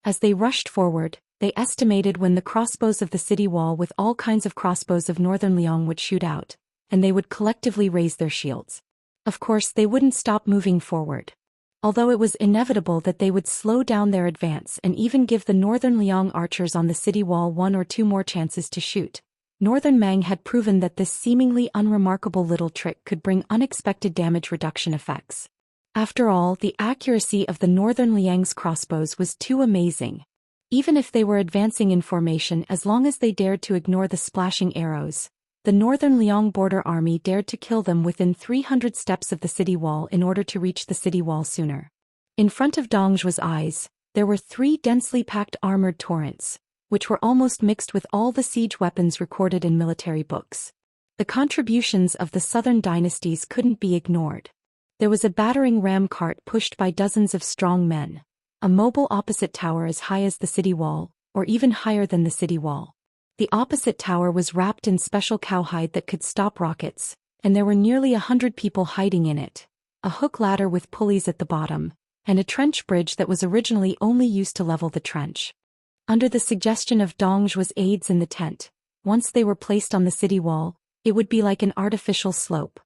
As they rushed forward, they estimated when the crossbows of the city wall with all kinds of crossbows of northern Liang would shoot out, and they would collectively raise their shields. Of course, they wouldn't stop moving forward. Although it was inevitable that they would slow down their advance and even give the northern Liang archers on the city wall 1 or 2 more chances to shoot, northern Mang had proven that this seemingly unremarkable little trick could bring unexpected damage reduction effects. After all, the accuracy of the northern Liang's crossbows was too amazing. Even if they were advancing in formation, as long as they dared to ignore the splashing arrows, the northern Liang border army dared to kill them within 300 steps of the city wall in order to reach the city wall sooner. In front of Dongzhuo's eyes, there were 3 densely packed armored torrents, which were almost mixed with all the siege weapons recorded in military books. The contributions of the southern dynasties couldn't be ignored. There was a battering ram cart pushed by dozens of strong men, a mobile opposite tower as high as the city wall, or even higher than the city wall. The opposite tower was wrapped in special cowhide that could stop rockets, and there were nearly 100 people hiding in it, a hook ladder with pulleys at the bottom, and a trench bridge that was originally only used to level the trench. Under the suggestion of Dongzhuo's aides in the tent, once they were placed on the city wall, it would be like an artificial slope.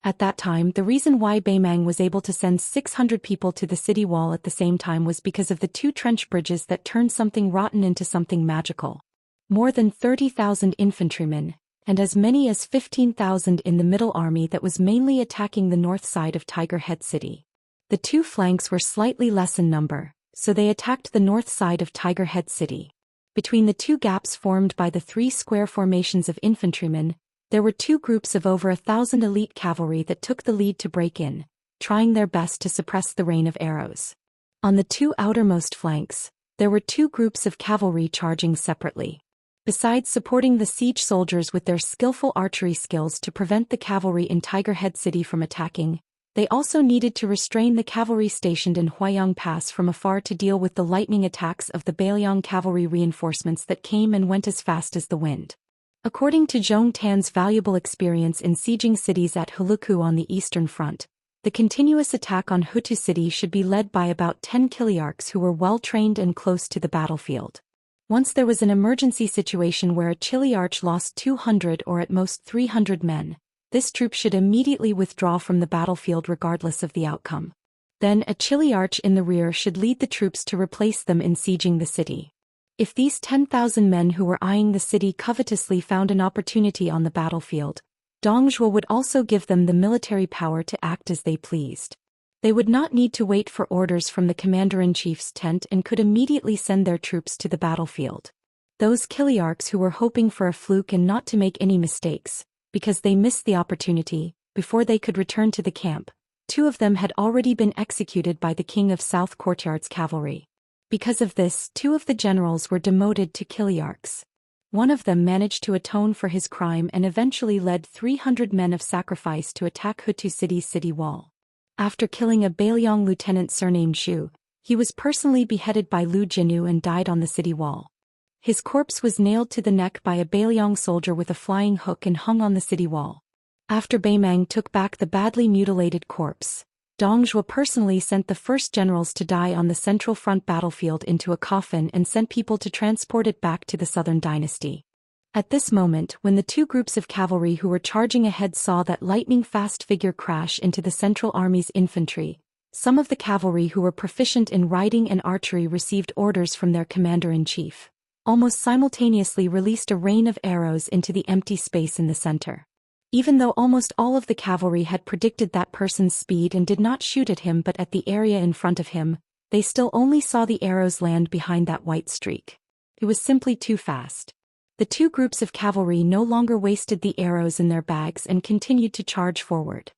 At that time, the reason why Beimang was able to send 600 people to the city wall at the same time was because of the 2 trench bridges that turned something rotten into something magical. More than 30,000 infantrymen, and as many as 15,000 in the middle army that was mainly attacking the north side of Tiger Head City. The 2 flanks were slightly less in number, so they attacked the north side of Tiger Head City. Between the 2 gaps formed by the 3 square formations of infantrymen, there were 2 groups of over 1,000 elite cavalry that took the lead to break in, trying their best to suppress the rain of arrows. On the 2 outermost flanks, there were 2 groups of cavalry charging separately. Besides supporting the siege soldiers with their skillful archery skills to prevent the cavalry in Tiger Head City from attacking, they also needed to restrain the cavalry stationed in Huayang Pass from afar to deal with the lightning attacks of the Beiliang cavalry reinforcements that came and went as fast as the wind. According to Zhong Tan's valuable experience in sieging cities at Huluku on the eastern front, the continuous attack on Hutu City should be led by about 10 Kiliarchs who were well-trained and close to the battlefield. Once there was an emergency situation where a Chiliarch lost 200 or at most 300 men, this troop should immediately withdraw from the battlefield regardless of the outcome. Then a Chiliarch in the rear should lead the troops to replace them in sieging the city. If these 10,000 men who were eyeing the city covetously found an opportunity on the battlefield, Dongzhuo would also give them the military power to act as they pleased. They would not need to wait for orders from the commander-in-chief's tent and could immediately send their troops to the battlefield. Those Kiliarchs who were hoping for a fluke and not to make any mistakes, because they missed the opportunity, before they could return to the camp, 2 of them had already been executed by the King of South Courtyard's cavalry. Because of this, 2 of the generals were demoted to Kiliarchs. One of them managed to atone for his crime and eventually led 300 men of sacrifice to attack Hutu City's city wall. After killing a Beiliang lieutenant surnamed Zhu, he was personally beheaded by Lu Jinu and died on the city wall. His corpse was nailed to the neck by a Beiliang soldier with a flying hook and hung on the city wall. After Beimang took back the badly mutilated corpse, Dongzhuo personally sent the first generals to die on the Central Front battlefield into a coffin and sent people to transport it back to the Southern Dynasty. At this moment, when the 2 groups of cavalry who were charging ahead saw that lightning-fast figure crash into the Central Army's infantry, some of the cavalry who were proficient in riding and archery received orders from their commander-in-chief, almost simultaneously released a rain of arrows into the empty space in the center. Even though almost all of the cavalry had predicted that person's speed and did not shoot at him but at the area in front of him, they still only saw the arrows land behind that white streak. It was simply too fast. The 2 groups of cavalry no longer wasted the arrows in their bags and continued to charge forward.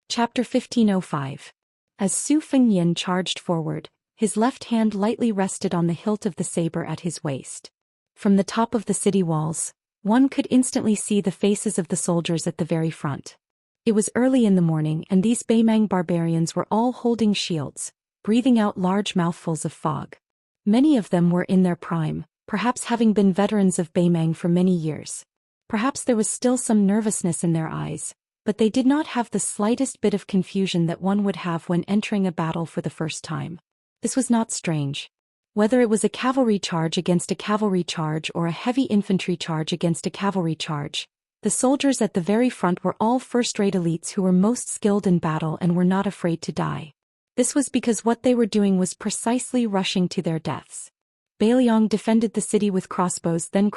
Chapter 1505. As Su Fengyan charged forward, his left hand lightly rested on the hilt of the saber at his waist. From the top of the city walls, one could instantly see the faces of the soldiers at the very front. It was early in the morning and these Beimang barbarians were all holding shields, breathing out large mouthfuls of fog. Many of them were in their prime, perhaps having been veterans of Beimang for many years. Perhaps there was still some nervousness in their eyes, but they did not have the slightest bit of confusion that one would have when entering a battle for the first time. This was not strange. Whether it was a cavalry charge against a cavalry charge or a heavy infantry charge against a cavalry charge, the soldiers at the very front were all first-rate elites who were most skilled in battle and were not afraid to die. This was because what they were doing was precisely rushing to their deaths. Beiliang defended the city with crossbows and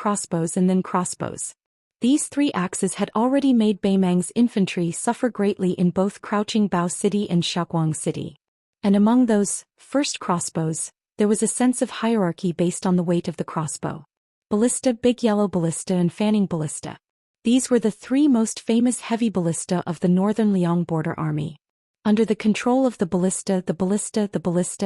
then crossbows. These 3 axes had already made Beimang's infantry suffer greatly in both Crouching Bao City and Xiaoguang City. And among those first crossbows, there was a sense of hierarchy based on the weight of the crossbow. Ballista, Big Yellow Ballista and Fanning Ballista. These were the 3 most famous heavy ballista of the Northern Liang Border Army. Under the control of the ballista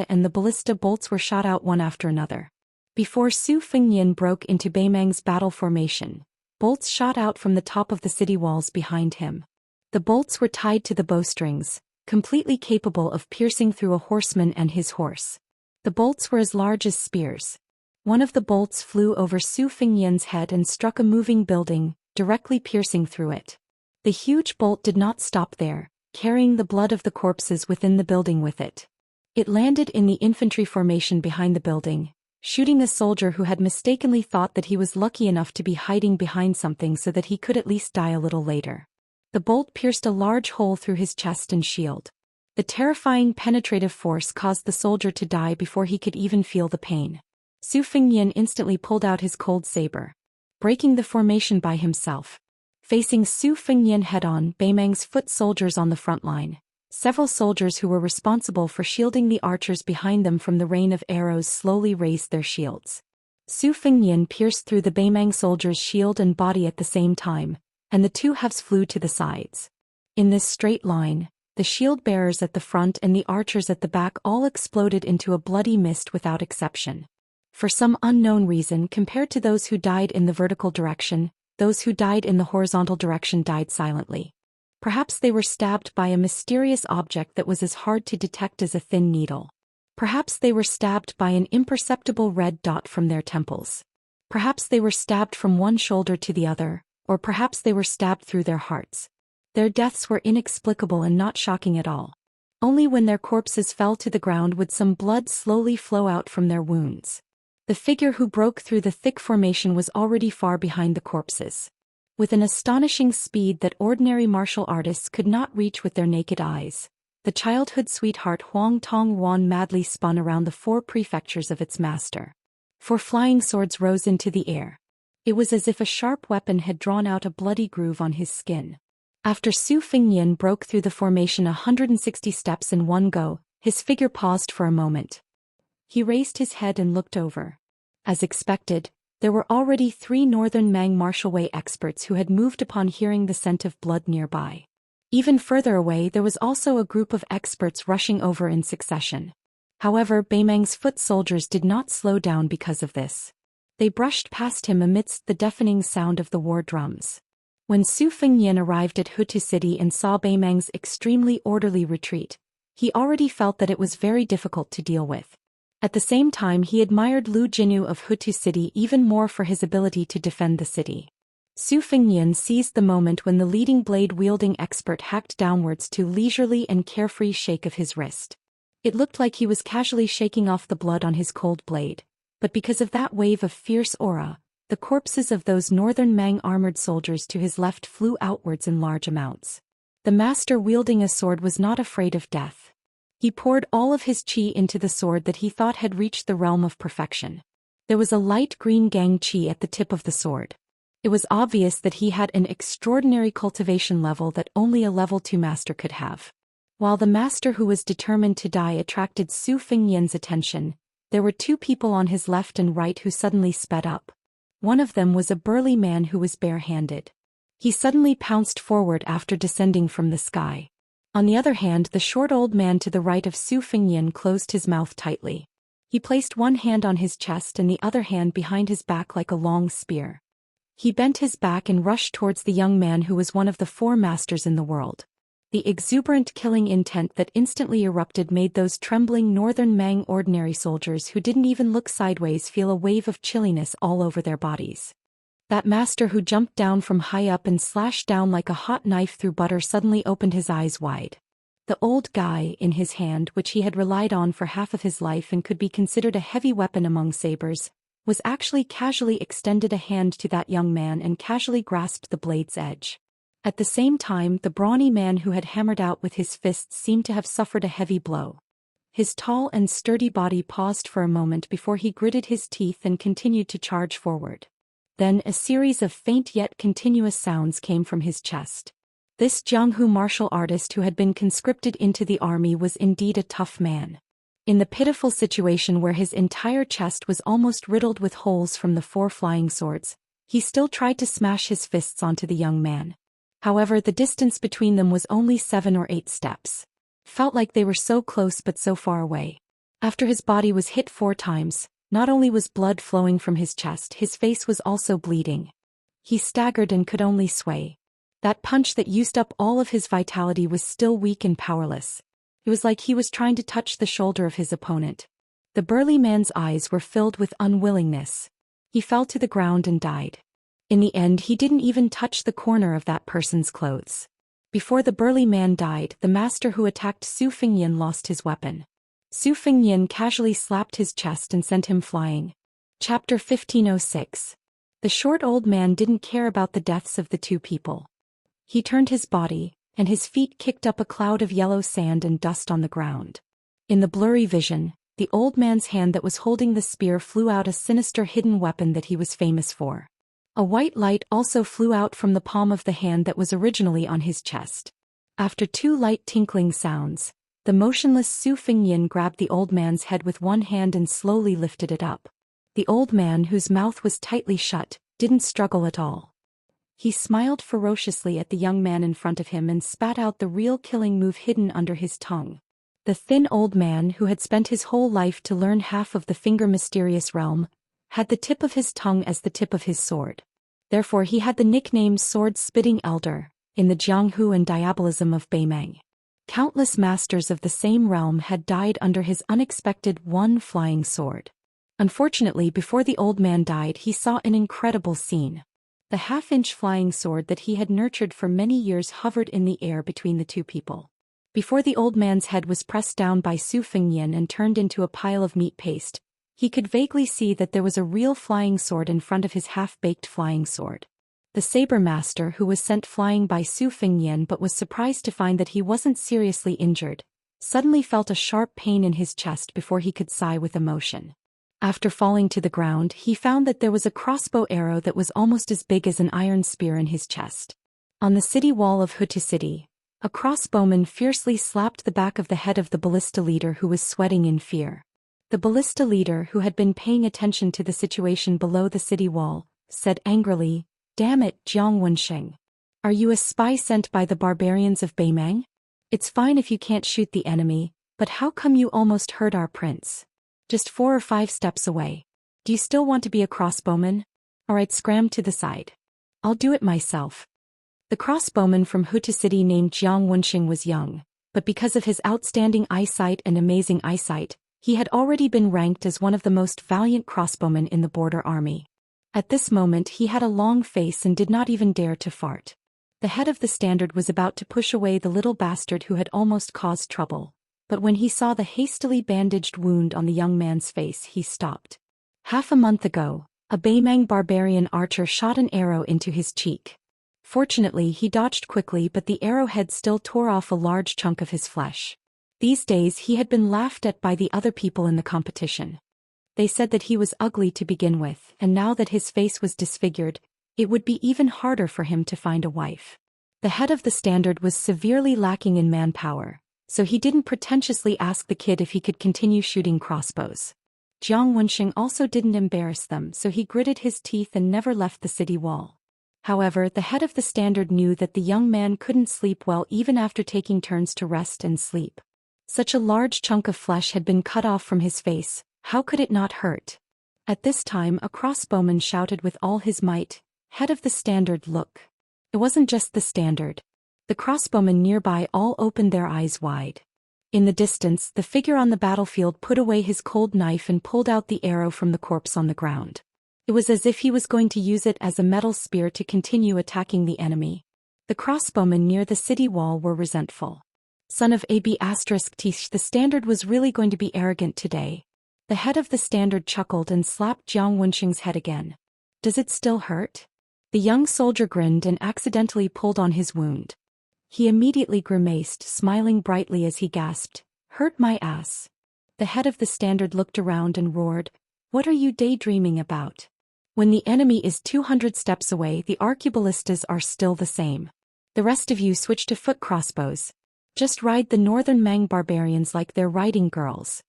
and the ballista bolts were shot out one after another. Before Su Fengnian broke into Beimang's battle formation, bolts shot out from the top of the city walls behind him. The bolts were tied to the bowstrings, completely capable of piercing through a horseman and his horse. The bolts were as large as spears. One of the bolts flew over Su Fengnian's head and struck a moving building, directly piercing through it. The huge bolt did not stop there, carrying the blood of the corpses within the building with it. It landed in the infantry formation behind the building, shooting a soldier who had mistakenly thought that he was lucky enough to be hiding behind something so that he could at least die a little later. The bolt pierced a large hole through his chest and shield. The terrifying penetrative force caused the soldier to die before he could even feel the pain. Su Fengnian instantly pulled out his cold saber. Breaking the formation by himself. Facing Su Fengnian head-on, Beimang's foot soldiers on the front line. Several soldiers who were responsible for shielding the archers behind them from the rain of arrows slowly raised their shields. Su Fengnian pierced through the Beimang soldier's shield and body at the same time, and the 2 halves flew to the sides. In this straight line, the shield bearers at the front and the archers at the back all exploded into a bloody mist without exception. For some unknown reason, compared to those who died in the vertical direction, those who died in the horizontal direction died silently. Perhaps they were stabbed by a mysterious object that was as hard to detect as a thin needle. Perhaps they were stabbed by an imperceptible red dot from their temples. Perhaps they were stabbed from one shoulder to the other, or perhaps they were stabbed through their hearts. Their deaths were inexplicable and not shocking at all. Only when their corpses fell to the ground would some blood slowly flow out from their wounds. The figure who broke through the thick formation was already far behind the corpses. With an astonishing speed that ordinary martial artists could not reach with their naked eyes, the childhood sweetheart Huang Tong madly spun around the 4 prefectures of its master. 4 flying swords rose into the air. It was as if a sharp weapon had drawn out a bloody groove on his skin. After Su Fengnian broke through the formation 160 steps in one go, his figure paused for a moment. He raised his head and looked over. As expected, there were already 3 Northern Mang martial way experts who had moved upon hearing the scent of blood nearby. Even further away there was also a group of experts rushing over in succession. However, Beimang's foot soldiers did not slow down because of this. They brushed past him amidst the deafening sound of the war drums. When Su Fengnian arrived at Hutu City and saw Beimang's extremely orderly retreat, he already felt that it was very difficult to deal with. At the same time, he admired Lu Jinu of Hutu City even more for his ability to defend the city. Su Fengnian seized the moment when the leading blade-wielding expert hacked downwards to leisurely and carefree shake of his wrist. It looked like he was casually shaking off the blood on his cold blade, but because of that wave of fierce aura, the corpses of those Northern Mang armored soldiers to his left flew outwards in large amounts. The master wielding a sword was not afraid of death. He poured all of his qi into the sword that he thought had reached the realm of perfection. There was a light green gang qi at the tip of the sword. It was obvious that he had an extraordinary cultivation level that only a level 2 master could have. While the master who was determined to die attracted Su Fengnian's attention, there were 2 people on his left and right who suddenly sped up. One of them was a burly man who was bare-handed. He suddenly pounced forward after descending from the sky. On the other hand, the short old man to the right of Su Fengnian closed his mouth tightly. He placed one hand on his chest and the other hand behind his back like a long spear. He bent his back and rushed towards the young man who was one of the 4 masters in the world. The exuberant killing intent that instantly erupted made those trembling Northern Mang ordinary soldiers who didn't even look sideways feel a wave of chilliness all over their bodies. That master who jumped down from high up and slashed down like a hot knife through butter suddenly opened his eyes wide. The old guy in his hand, which he had relied on for half of his life and could be considered a heavy weapon among sabers, was actually casually extended a hand to that young man and casually grasped the blade's edge. At the same time, the brawny man who had hammered out with his fists seemed to have suffered a heavy blow. His tall and sturdy body paused for a moment before he gritted his teeth and continued to charge forward. Then a series of faint yet continuous sounds came from his chest. This Jianghu martial artist who had been conscripted into the army was indeed a tough man. In the pitiful situation where his entire chest was almost riddled with holes from the 4 flying swords, he still tried to smash his fists onto the young man. However, the distance between them was only 7 or 8 steps. Felt like they were so close but so far away. After his body was hit 4 times, not only was blood flowing from his chest, his face was also bleeding. He staggered and could only sway. That punch that used up all of his vitality was still weak and powerless. It was like he was trying to touch the shoulder of his opponent. The burly man's eyes were filled with unwillingness. He fell to the ground and died. In the end, he didn't even touch the corner of that person's clothes. Before the burly man died, the master who attacked Su Fengyan lost his weapon. Su Fengyan casually slapped his chest and sent him flying. Chapter 1506. The short old man didn't care about the deaths of the 2 people. He turned his body, and his feet kicked up a cloud of yellow sand and dust on the ground. In the blurry vision, the old man's hand that was holding the spear flew out, a sinister hidden weapon that he was famous for. A white light also flew out from the palm of the hand that was originally on his chest. After 2 light tinkling sounds, the motionless Su Fengyan grabbed the old man's head with one hand and slowly lifted it up. The old man, whose mouth was tightly shut, didn't struggle at all. He smiled ferociously at the young man in front of him and spat out the real killing move hidden under his tongue. The thin old man, who had spent his whole life to learn half of the finger mysterious realm, had the tip of his tongue as the tip of his sword. Therefore he had the nickname Sword-Spitting Elder, in the Jianghu and diabolism of Beimeng. Countless masters of the same realm had died under his unexpected one flying sword. Unfortunately, before the old man died, he saw an incredible scene. The half-inch flying sword that he had nurtured for many years hovered in the air between the 2 people. Before the old man's head was pressed down by Su Fengyan and turned into a pile of meat paste, he could vaguely see that there was a real flying sword in front of his half-baked flying sword. The saber master, who was sent flying by Su Fengyan but was surprised to find that he wasn't seriously injured, suddenly felt a sharp pain in his chest before he could sigh with emotion. After falling to the ground, he found that there was a crossbow arrow that was almost as big as an iron spear in his chest. On the city wall of Hutu City, a crossbowman fiercely slapped the back of the head of the ballista leader, who was sweating in fear. The ballista leader, who had been paying attention to the situation below the city wall, said angrily, "Damn it, Jiang Wensheng. Are you a spy sent by the barbarians of Beimeng? It's fine if you can't shoot the enemy, but how come you almost hurt our prince? Just 4 or 5 steps away. Do you still want to be a crossbowman? Alright, scram to the side. I'll do it myself." The crossbowman from Hutu City named Jiang Wensheng was young, but because of his outstanding eyesight and amazing eyesight, he had already been ranked as one of the most valiant crossbowmen in the border army. At this moment he had a long face and did not even dare to fart. The head of the standard was about to push away the little bastard who had almost caused trouble, but when he saw the hastily bandaged wound on the young man's face, he stopped. Half a month ago, a Beimeng barbarian archer shot an arrow into his cheek. Fortunately, he dodged quickly, but the arrowhead still tore off a large chunk of his flesh. These days he had been laughed at by the other people in the competition. They said that he was ugly to begin with, and now that his face was disfigured, it would be even harder for him to find a wife. The head of the standard was severely lacking in manpower, so he didn't pretentiously ask the kid if he could continue shooting crossbows. Jiang Wensheng also didn't embarrass them, so he gritted his teeth and never left the city wall. However, the head of the standard knew that the young man couldn't sleep well even after taking turns to rest and sleep. Such a large chunk of flesh had been cut off from his face, how could it not hurt? At this time a crossbowman shouted with all his might, "Head of the standard, look." It wasn't just the standard. The crossbowmen nearby all opened their eyes wide. In the distance, the figure on the battlefield put away his cold knife and pulled out the arrow from the corpse on the ground. It was as if he was going to use it as a metal spear to continue attacking the enemy. The crossbowmen near the city wall were resentful. Son of AB***, the standard was really going to be arrogant today. The head of the standard chuckled and slapped Jiang Wenxing's head again. Does it still hurt? The young soldier grinned and accidentally pulled on his wound. He immediately grimaced, smiling brightly as he gasped, "Hurt my ass." The head of the standard looked around and roared, "What are you daydreaming about? When the enemy is 200 steps away, the arqueballistas are still the same. The rest of you switch to foot crossbows. Just ride the northern Mang barbarians like they're riding girls."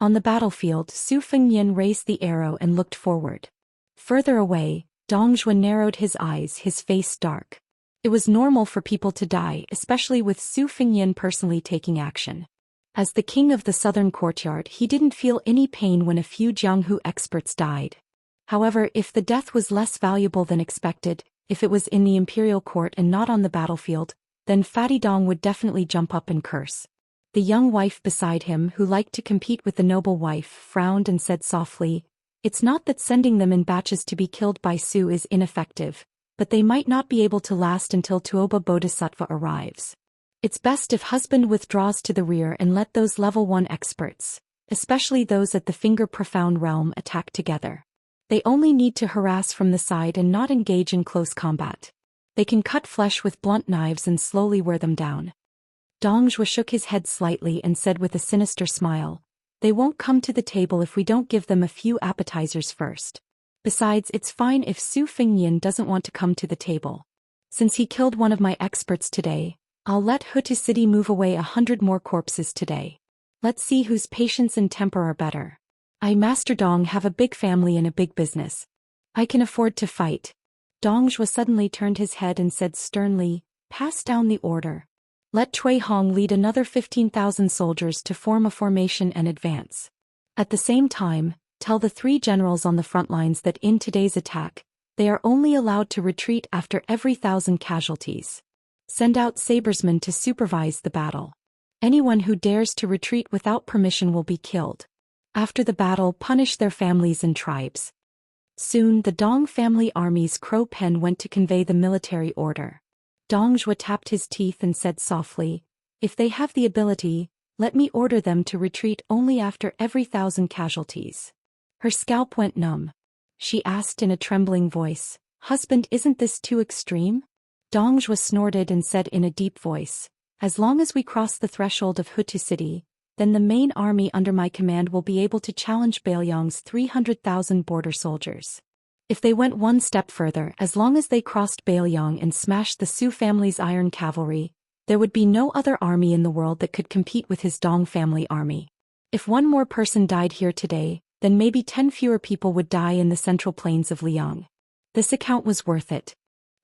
On the battlefield, Su Fengyan raised the arrow and looked forward. Further away, Dong Zhuo narrowed his eyes, his face dark. It was normal for people to die, especially with Su Fengyan personally taking action. As the king of the southern courtyard, he didn't feel any pain when a few Jianghu experts died. However, if the death was less valuable than expected, if it was in the imperial court and not on the battlefield, then Fatty Dong would definitely jump up and curse. The young wife beside him, who liked to compete with the noble wife, frowned and said softly, "It's not that sending them in batches to be killed by Su is ineffective, but they might not be able to last until Tuoba Bodhisattva arrives. It's best if husband withdraws to the rear and let those level 1 experts, especially those at the finger-profound realm, attack together. They only need to harass from the side and not engage in close combat. They can cut flesh with blunt knives and slowly wear them down." Dong Zhuo shook his head slightly and said with a sinister smile, "They won't come to the table if we don't give them a few appetizers first. Besides, it's fine if Su Fengyan doesn't want to come to the table. Since he killed one of my experts today, I'll let Hutu City move away 100 more corpses today. Let's see whose patience and temper are better. I, Master Dong, have a big family and a big business. I can afford to fight." Dong Zhuo suddenly turned his head and said sternly, "Pass down the order. Let Cui Hong lead another 15,000 soldiers to form a formation and advance. At the same time, tell the 3 generals on the front lines that in today's attack, they are only allowed to retreat after every 1,000 casualties. Send out sabresmen to supervise the battle. Anyone who dares to retreat without permission will be killed. After the battle, punish their families and tribes." Soon, the Dong family army's crow pen went to convey the military order. Dong Zhuo tapped his teeth and said softly, "If they have the ability, let me order them to retreat only after every 1,000 casualties." Her scalp went numb. She asked in a trembling voice, "Husband, isn't this too extreme?" Dong Zhuo snorted and said in a deep voice, "As long as we cross the threshold of Hutu City, then the main army under my command will be able to challenge Bailiang's 300,000 border soldiers. If they went one step further, as long as they crossed Bailiang and smashed the Su family's iron cavalry, there would be no other army in the world that could compete with his Dong family army. If one more person died here today, then maybe 10 fewer people would die in the central plains of Liang. This account was worth it."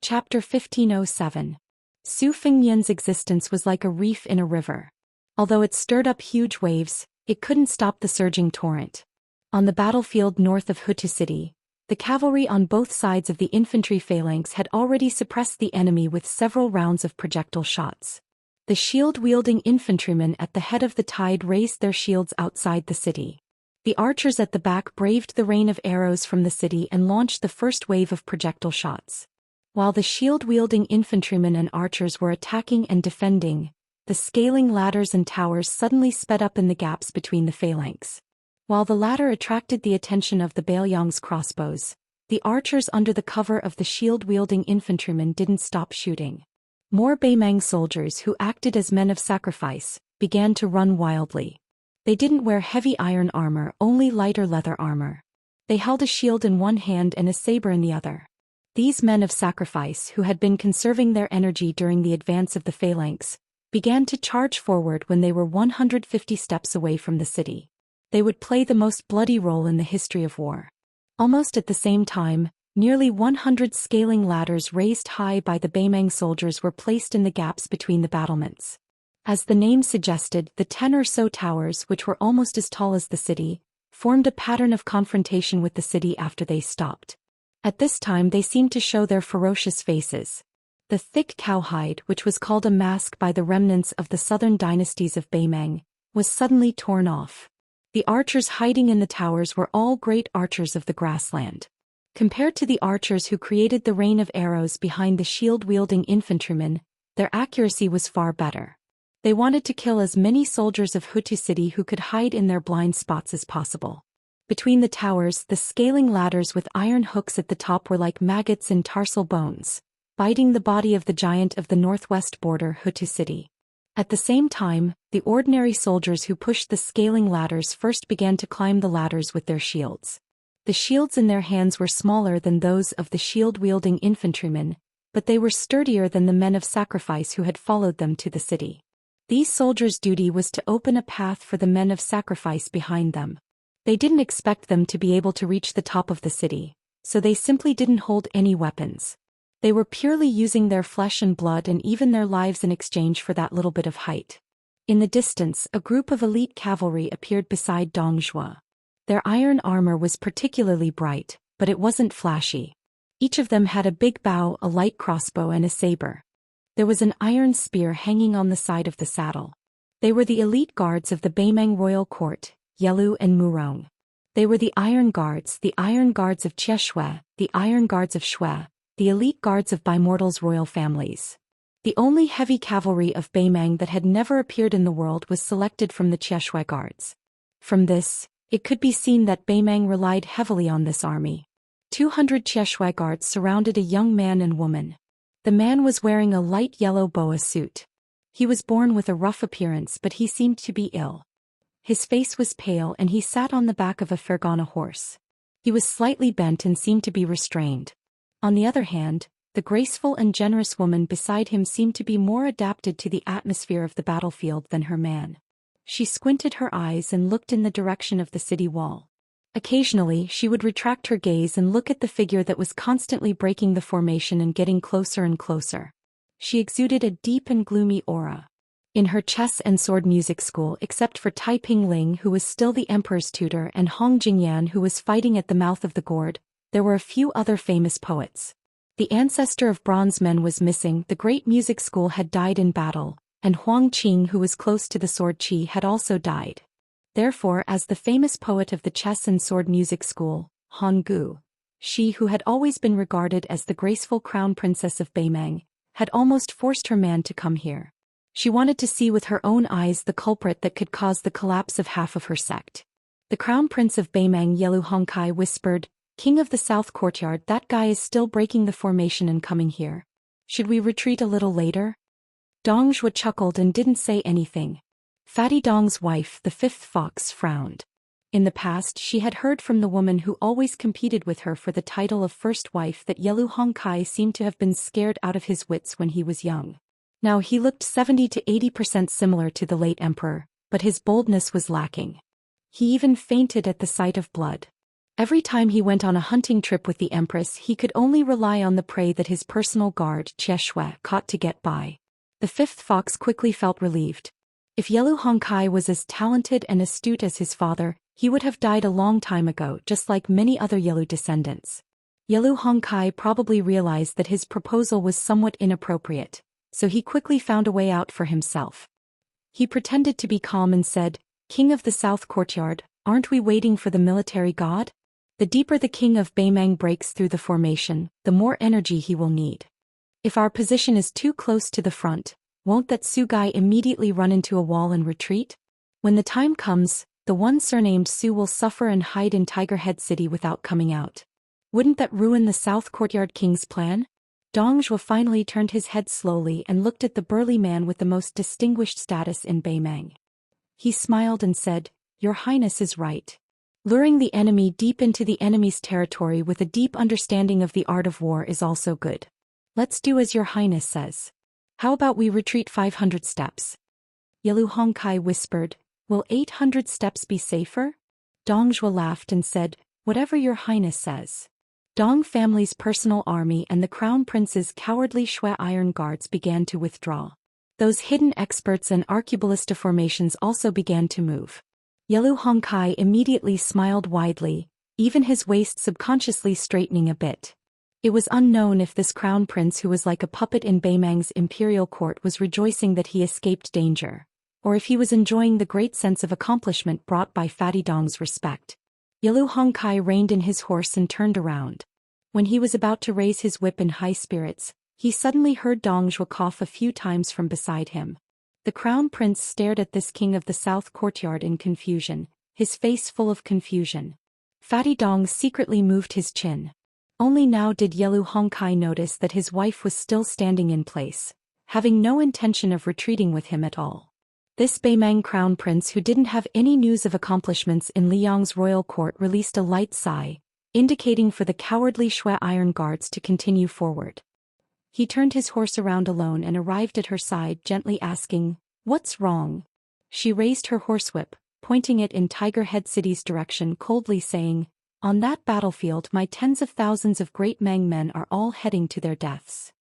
Chapter 1507. Su Fengyan's existence was like a reef in a river. Although it stirred up huge waves, it couldn't stop the surging torrent. On the battlefield north of Hutu City, the cavalry on both sides of the infantry phalanx had already suppressed the enemy with several rounds of projectile shots. The shield-wielding infantrymen at the head of the tide raised their shields outside the city. The archers at the back braved the rain of arrows from the city and launched the first wave of projectile shots. While the shield-wielding infantrymen and archers were attacking and defending, the scaling ladders and towers suddenly sped up in the gaps between the phalanx. While the latter attracted the attention of the Bailiang's crossbows, the archers under the cover of the shield-wielding infantrymen didn't stop shooting. More Baimang soldiers who acted as men of sacrifice began to run wildly. They didn't wear heavy iron armor, only lighter leather armor. They held a shield in one hand and a saber in the other. These men of sacrifice, who had been conserving their energy during the advance of the phalanx, began to charge forward when they were 150 steps away from the city. They would play the most bloody role in the history of war. Almost at the same time, nearly 100 scaling ladders raised high by the Baimang soldiers were placed in the gaps between the battlements. As the name suggested, the 10 or so towers, which were almost as tall as the city, formed a pattern of confrontation with the city after they stopped. At this time they seemed to show their ferocious faces. The thick cowhide, which was called a mask by the remnants of the southern dynasties of Baimang, was suddenly torn off. The archers hiding in the towers were all great archers of the grassland. Compared to the archers who created the rain of arrows behind the shield-wielding infantrymen, their accuracy was far better. They wanted to kill as many soldiers of Hutu City who could hide in their blind spots as possible. Between the towers, the scaling ladders with iron hooks at the top were like maggots in tarsal bones, biting the body of the giant of the northwest border, Hutu City. At the same time, the ordinary soldiers who pushed the scaling ladders first began to climb the ladders with their shields. The shields in their hands were smaller than those of the shield-wielding infantrymen, but they were sturdier than the men of sacrifice who had followed them to the city. These soldiers' duty was to open a path for the men of sacrifice behind them. They didn't expect them to be able to reach the top of the city, so they simply didn't hold any weapons. They were purely using their flesh and blood and even their lives in exchange for that little bit of height. In the distance, a group of elite cavalry appeared beside Dong Zhuo. Their iron armor was particularly bright, but it wasn't flashy. Each of them had a big bow, a light crossbow and a saber. There was an iron spear hanging on the side of the saddle. They were the elite guards of the Beimeng royal court, Yelu and Murong. They were the Iron Guards of Xianxia, the Iron Guards of Shui, the elite guards of Immortal's royal families. The only heavy cavalry of Beimeng that had never appeared in the world was selected from the Xianxia guards. From this, it could be seen that Beimeng relied heavily on this army. 200 Xianxia guards surrounded a young man and woman. The man was wearing a light yellow boa suit. He was born with a rough appearance, but he seemed to be ill. His face was pale and he sat on the back of a Fergana horse. He was slightly bent and seemed to be restrained. On the other hand, the graceful and generous woman beside him seemed to be more adapted to the atmosphere of the battlefield than her man. She squinted her eyes and looked in the direction of the city wall. Occasionally, she would retract her gaze and look at the figure that was constantly breaking the formation and getting closer and closer. She exuded a deep and gloomy aura. In her chess and sword music school, except for Tai Pingling, who was still the emperor's tutor, and Hong Jingyan, who was fighting at the mouth of the gourd, there were a few other famous poets. The ancestor of bronze men was missing, the great music school had died in battle, and Huang Qing, who was close to the sword chi, had also died. Therefore, as the famous poet of the chess and sword music school, Han Gu, she who had always been regarded as the graceful crown princess of Beimeng, had almost forced her man to come here. She wanted to see with her own eyes the culprit that could cause the collapse of half of her sect. The crown prince of Beimeng, Yelu Hongkai, whispered, "King of the South Courtyard, that guy is still breaking the formation and coming here. Should we retreat a little later?" Dong Zhuo chuckled and didn't say anything. Fatty Dong's wife, the fifth fox, frowned. In the past, she had heard from the woman who always competed with her for the title of first wife that Yelu Hongkai seemed to have been scared out of his wits when he was young. Now he looked 70 to 80% similar to the late emperor, but his boldness was lacking. He even fainted at the sight of blood. Every time he went on a hunting trip with the empress, he could only rely on the prey that his personal guard, Xianxia, caught to get by. The fifth fox quickly felt relieved. If Yelu Hongkai was as talented and astute as his father, he would have died a long time ago, just like many other Yelu descendants. Yelu Hongkai probably realized that his proposal was somewhat inappropriate, so he quickly found a way out for himself. He pretended to be calm and said, "King of the South Courtyard, aren't we waiting for the military god? The deeper the king of Beimeng breaks through the formation, the more energy he will need. If our position is too close to the front, won't that Su guy immediately run into a wall and retreat? When the time comes, the one surnamed Su will suffer and hide in Tiger Head City without coming out. Wouldn't that ruin the South Courtyard King's plan?" Dong Zhuo finally turned his head slowly and looked at the burly man with the most distinguished status in Beimeng. He smiled and said, "Your Highness is right. Luring the enemy deep into the enemy's territory with a deep understanding of the art of war is also good. Let's do as Your Highness says. How about we retreat 500 steps?" Yelu Hongkai whispered, "Will 800 steps be safer?" Dong Zhuo laughed and said, "Whatever Your Highness says." Dong family's personal army and the crown prince's cowardly Shui iron guards began to withdraw. Those hidden experts and arqueballista formations also began to move. Yelu Hongkai immediately smiled widely, even his waist subconsciously straightening a bit. It was unknown if this crown prince who was like a puppet in Beimeng's imperial court was rejoicing that he escaped danger, or if he was enjoying the great sense of accomplishment brought by Fatty Dong's respect. Yelu Hongkai reined in his horse and turned around. When he was about to raise his whip in high spirits, he suddenly heard Dong Zhuo cough a few times from beside him. The crown prince stared at this king of the south courtyard in confusion, his face full of confusion. Fatty Dong secretly moved his chin. Only now did Yelu Hongkai notice that his wife was still standing in place, having no intention of retreating with him at all. This Beimang crown prince who didn't have any news of accomplishments in Liang's royal court released a light sigh, indicating for the cowardly Shui iron guards to continue forward. He turned his horse around alone and arrived at her side, gently asking, "What's wrong?" She raised her horsewhip, pointing it in Tiger Head City's direction, coldly saying, "On that battlefield my tens of thousands of great Mang men are all heading to their deaths."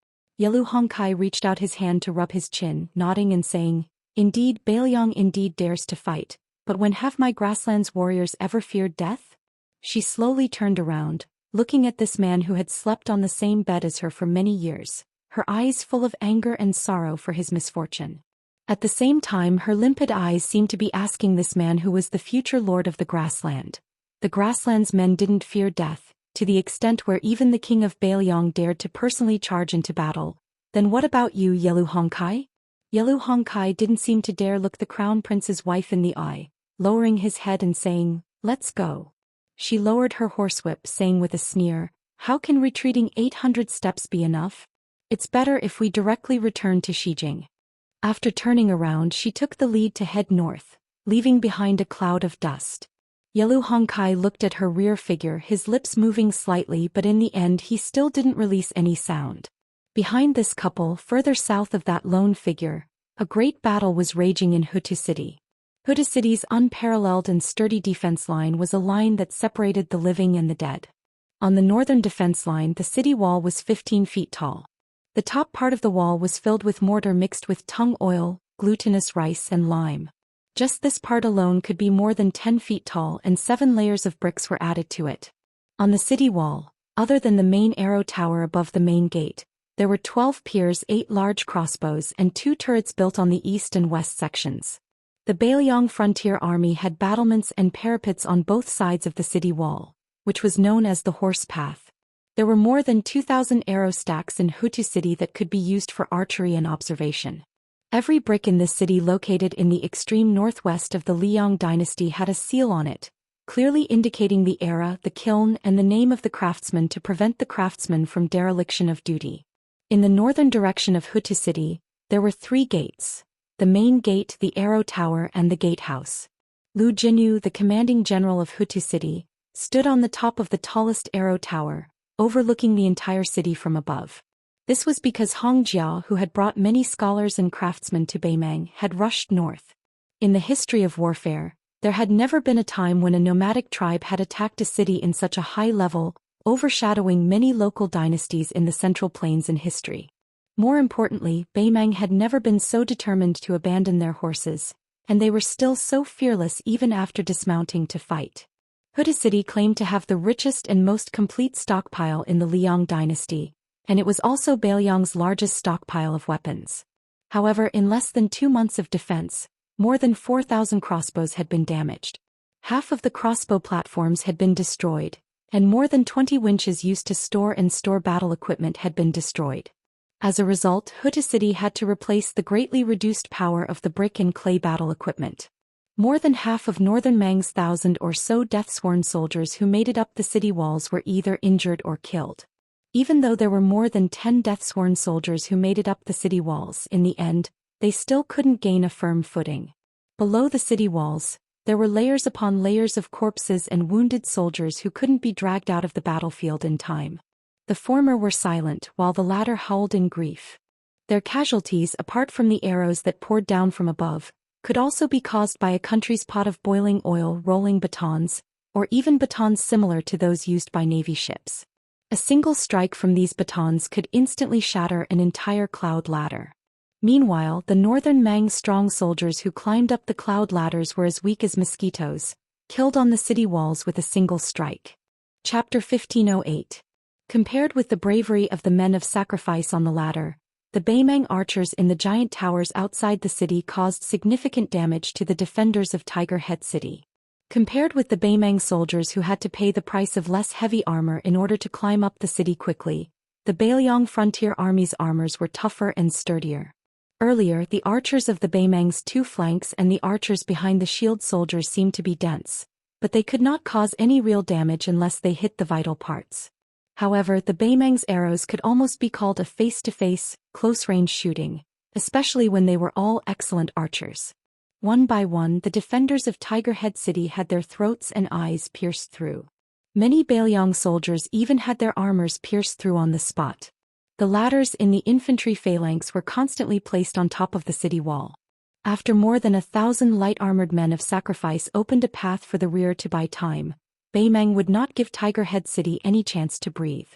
Yelu Hongkai reached out his hand to rub his chin, nodding and saying, "Indeed, Bailiang indeed dares to fight, but when have my grasslands warriors ever feared death?" She slowly turned around, looking at this man who had slept on the same bed as her for many years, her eyes full of anger and sorrow for his misfortune. At the same time, her limpid eyes seemed to be asking this man who was the future lord of the grassland. The grassland's men didn't fear death, to the extent where even the king of Bailiang dared to personally charge into battle. Then what about you, Yelu Hongkai? Yelu Hongkai didn't seem to dare look the crown prince's wife in the eye, lowering his head and saying, "Let's go." She lowered her horsewhip, saying with a sneer, "How can retreating 800 steps be enough? It's better if we directly return to Xijing." After turning around, she took the lead to head north, leaving behind a cloud of dust. Yelu Hongkai looked at her rear figure, his lips moving slightly, but in the end he still didn't release any sound. Behind this couple, further south of that lone figure, a great battle was raging in Hutu City. Hutu City's unparalleled and sturdy defense line was a line that separated the living and the dead. On the northern defense line, the city wall was 15 feet tall. The top part of the wall was filled with mortar mixed with tung oil, glutinous rice and lime. Just this part alone could be more than 10 feet tall, and 7 layers of bricks were added to it. On the city wall, other than the main arrow tower above the main gate, there were 12 piers, 8 large crossbows and 2 turrets built on the east and west sections. The Bailiang Frontier Army had battlements and parapets on both sides of the city wall, which was known as the Horse Path. There were more than 2,000 arrow stacks in Hutu City that could be used for archery and observation. Every brick in this city located in the extreme northwest of the Liang dynasty had a seal on it, clearly indicating the era, the kiln and the name of the craftsman to prevent the craftsman from dereliction of duty. In the northern direction of Hutu City, there were 3 gates: the main gate, the arrow tower and the gatehouse. Lu Jinyu, the commanding general of Hutu City, stood on the top of the tallest arrow tower, overlooking the entire city from above. This was because Hong Jia, who had brought many scholars and craftsmen to Beimang, had rushed north. In the history of warfare, there had never been a time when a nomadic tribe had attacked a city in such a high level, overshadowing many local dynasties in the Central Plains in history. More importantly, Beimang had never been so determined to abandon their horses, and they were still so fearless even after dismounting to fight. Hutu City claimed to have the richest and most complete stockpile in the Liang dynasty, and it was also Bailiang's largest stockpile of weapons. However, in less than 2 months of defense, more than 4,000 crossbows had been damaged. Half of the crossbow platforms had been destroyed, and more than 20 winches used to store battle equipment had been destroyed. As a result, Hutu City had to replace the greatly reduced power of the brick and clay battle equipment. More than half of Northern Mang's 1,000 or so death-sworn soldiers who made it up the city walls were either injured or killed. Even though there were more than 10 death-sworn soldiers who made it up the city walls, in the end, they still couldn't gain a firm footing. Below the city walls, there were layers upon layers of corpses and wounded soldiers who couldn't be dragged out of the battlefield in time. The former were silent, while the latter howled in grief. Their casualties, apart from the arrows that poured down from above, could also be caused by a country's pot of boiling oil, rolling batons, or even batons similar to those used by Navy ships. A single strike from these batons could instantly shatter an entire cloud ladder. Meanwhile, the Northern Mang strong soldiers who climbed up the cloud ladders were as weak as mosquitoes, killed on the city walls with a single strike. Chapter 1508. Compared with the bravery of the men of sacrifice on the ladder, the Beimang archers in the giant towers outside the city caused significant damage to the defenders of Tiger Head City. Compared with the Beimang soldiers who had to pay the price of less heavy armor in order to climb up the city quickly, the Bailiang Frontier Army's armors were tougher and sturdier. Earlier, the archers of the Beimang's two flanks and the archers behind the shield soldiers seemed to be dense, but they could not cause any real damage unless they hit the vital parts. However, the Beimang's arrows could almost be called a face-to-face, close-range shooting, especially when they were all excellent archers. One by one, the defenders of Tiger Head City had their throats and eyes pierced through. Many Bailiang soldiers even had their armors pierced through on the spot. The ladders in the infantry phalanx were constantly placed on top of the city wall. After more than 1,000 light-armored men of sacrifice opened a path for the rear to buy time, Beimang would not give Tiger Head City any chance to breathe.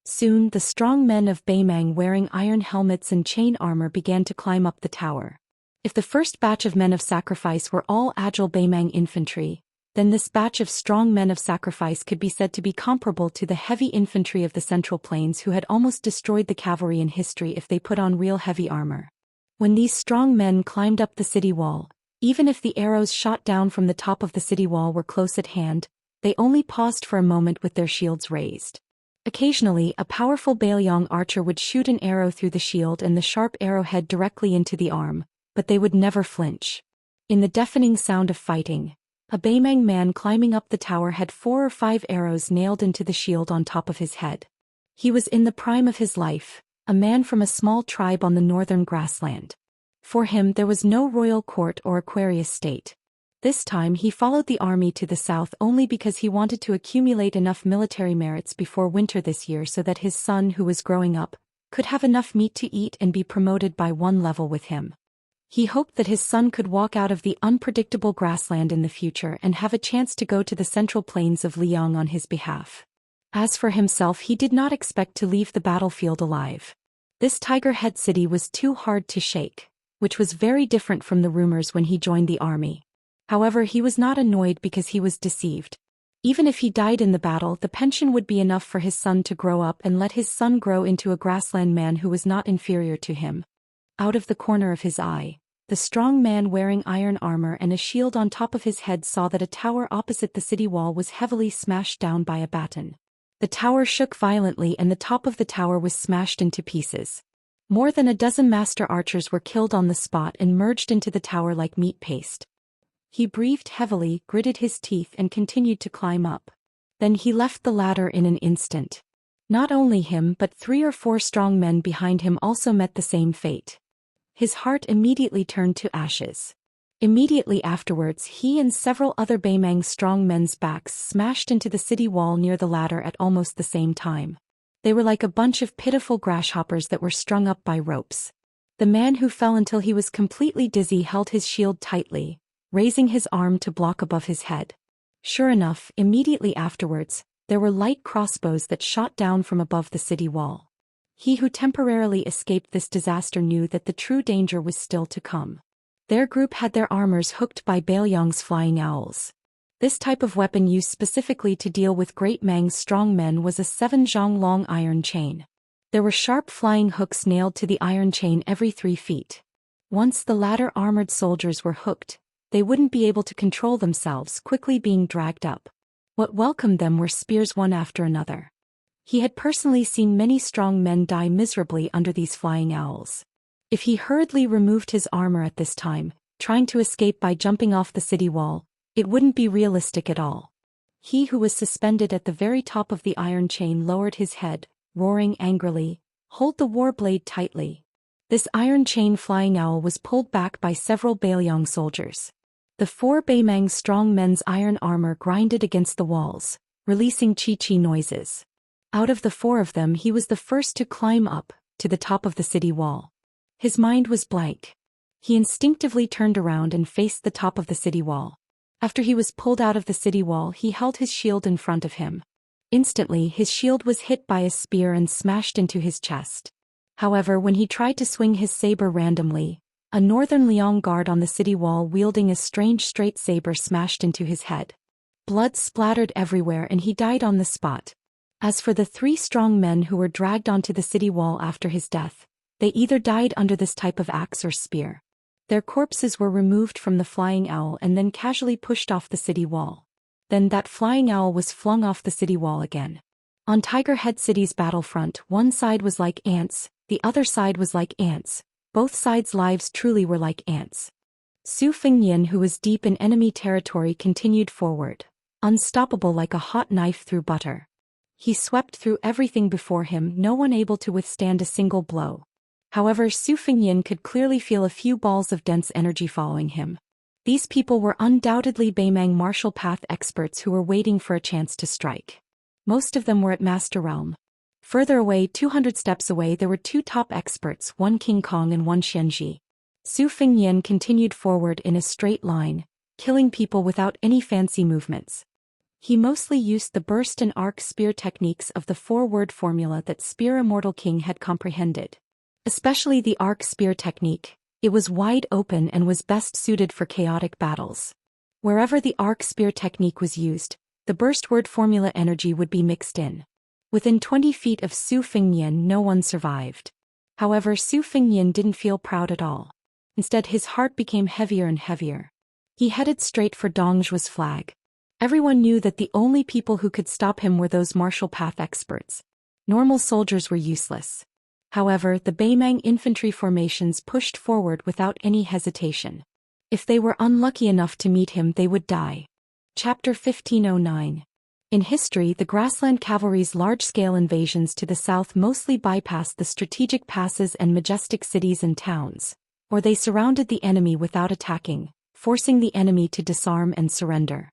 Soon, the strong men of Beimang wearing iron helmets and chain armor began to climb up the tower. If the first batch of men of sacrifice were all agile Beimang infantry, then this batch of strong men of sacrifice could be said to be comparable to the heavy infantry of the Central Plains who had almost destroyed the cavalry in history if they put on real heavy armor. When these strong men climbed up the city wall, even if the arrows shot down from the top of the city wall were close at hand, they only paused for a moment with their shields raised. Occasionally, a powerful Bailiang archer would shoot an arrow through the shield and the sharp arrowhead directly into the arm, but they would never flinch. In the deafening sound of fighting, a Beimang man climbing up the tower had 4 or 5 arrows nailed into the shield on top of his head. He was in the prime of his life, a man from a small tribe on the northern grassland. For him there was no royal court or Aquarius state. This time he followed the army to the south only because he wanted to accumulate enough military merits before winter this year so that his son who was growing up could have enough meat to eat and be promoted by one level with him. He hoped that his son could walk out of the unpredictable grassland in the future and have a chance to go to the central plains of Liang on his behalf. As for himself, he did not expect to leave the battlefield alive. This Tiger Head City was too hard to shake, which was very different from the rumors when he joined the army. However, he was not annoyed because he was deceived. Even if he died in the battle, the pension would be enough for his son to grow up and let his son grow into a grassland man who was not inferior to him. Out of the corner of his eye, the strong man wearing iron armor and a shield on top of his head saw that a tower opposite the city wall was heavily smashed down by a baton. The tower shook violently and the top of the tower was smashed into pieces. More than a dozen master archers were killed on the spot and merged into the tower like meat paste. He breathed heavily, gritted his teeth and continued to climb up. Then he left the ladder in an instant. Not only him but 3 or 4 strong men behind him also met the same fate. His heart immediately turned to ashes. Immediately afterwards he and several other Beimang strong men's backs smashed into the city wall near the ladder at almost the same time. They were like a bunch of pitiful grasshoppers that were strung up by ropes. The man who fell until he was completely dizzy held his shield tightly, raising his arm to block above his head. Sure enough, immediately afterwards, there were light crossbows that shot down from above the city wall. He who temporarily escaped this disaster knew that the true danger was still to come. Their group had their armors hooked by Bailiang's flying owls. This type of weapon used specifically to deal with Great Mang's strong men was a 7-zhang long iron chain. There were sharp flying hooks nailed to the iron chain every 3 feet. Once the latter armored soldiers were hooked, they wouldn't be able to control themselves, quickly being dragged up. What welcomed them were spears one after another. He had personally seen many strong men die miserably under these flying owls. If he hurriedly removed his armor at this time, trying to escape by jumping off the city wall, it wouldn't be realistic at all. He who was suspended at the very top of the iron chain lowered his head, roaring angrily, "Hold the war blade tightly." This iron chain flying owl was pulled back by several Bailiang soldiers. The 4 Beimang strong men's iron armor grinded against the walls, releasing chi-chi noises. Out of the 4 of them he was the first to climb up, to the top of the city wall. His mind was blank. He instinctively turned around and faced the top of the city wall. After he was pulled out of the city wall he held his shield in front of him. Instantly his shield was hit by a spear and smashed into his chest. However, when he tried to swing his saber randomly, a northern Liang guard on the city wall wielding a strange straight saber smashed into his head. Blood splattered everywhere and he died on the spot. As for the 3 strong men who were dragged onto the city wall after his death, they either died under this type of axe or spear. Their corpses were removed from the flying owl and then casually pushed off the city wall. Then that flying owl was flung off the city wall again. On Tiger Head City's battlefront, one side was like ants, the other side was like ants, both sides' lives truly were like ants. Su Fengnian, who was deep in enemy territory, continued forward, unstoppable like a hot knife through butter. He swept through everything before him, no one able to withstand a single blow. However, Su Fengnian could clearly feel a few balls of dense energy following him. These people were undoubtedly Beimang martial path experts who were waiting for a chance to strike. Most of them were at Master Realm. Further away, 200 steps away, there were two top experts, one King Kong and one Xianxia. Su Fengnian continued forward in a straight line, killing people without any fancy movements. He mostly used the burst and arc spear techniques of the four-word formula that Spear Immortal King had comprehended. Especially the arc spear technique, it was wide open and was best suited for chaotic battles. Wherever the arc spear technique was used, the burst word formula energy would be mixed in. Within 20 feet of Su Fengnian, no one survived. However, Su Fengnian didn't feel proud at all. Instead, his heart became heavier and heavier. He headed straight for Dongzhuo's flag. Everyone knew that the only people who could stop him were those martial path experts. Normal soldiers were useless. However, the Beimang infantry formations pushed forward without any hesitation. If they were unlucky enough to meet him, they would die. Chapter 1509. In history, the grassland cavalry's large-scale invasions to the south mostly bypassed the strategic passes and majestic cities and towns, or they surrounded the enemy without attacking, forcing the enemy to disarm and surrender.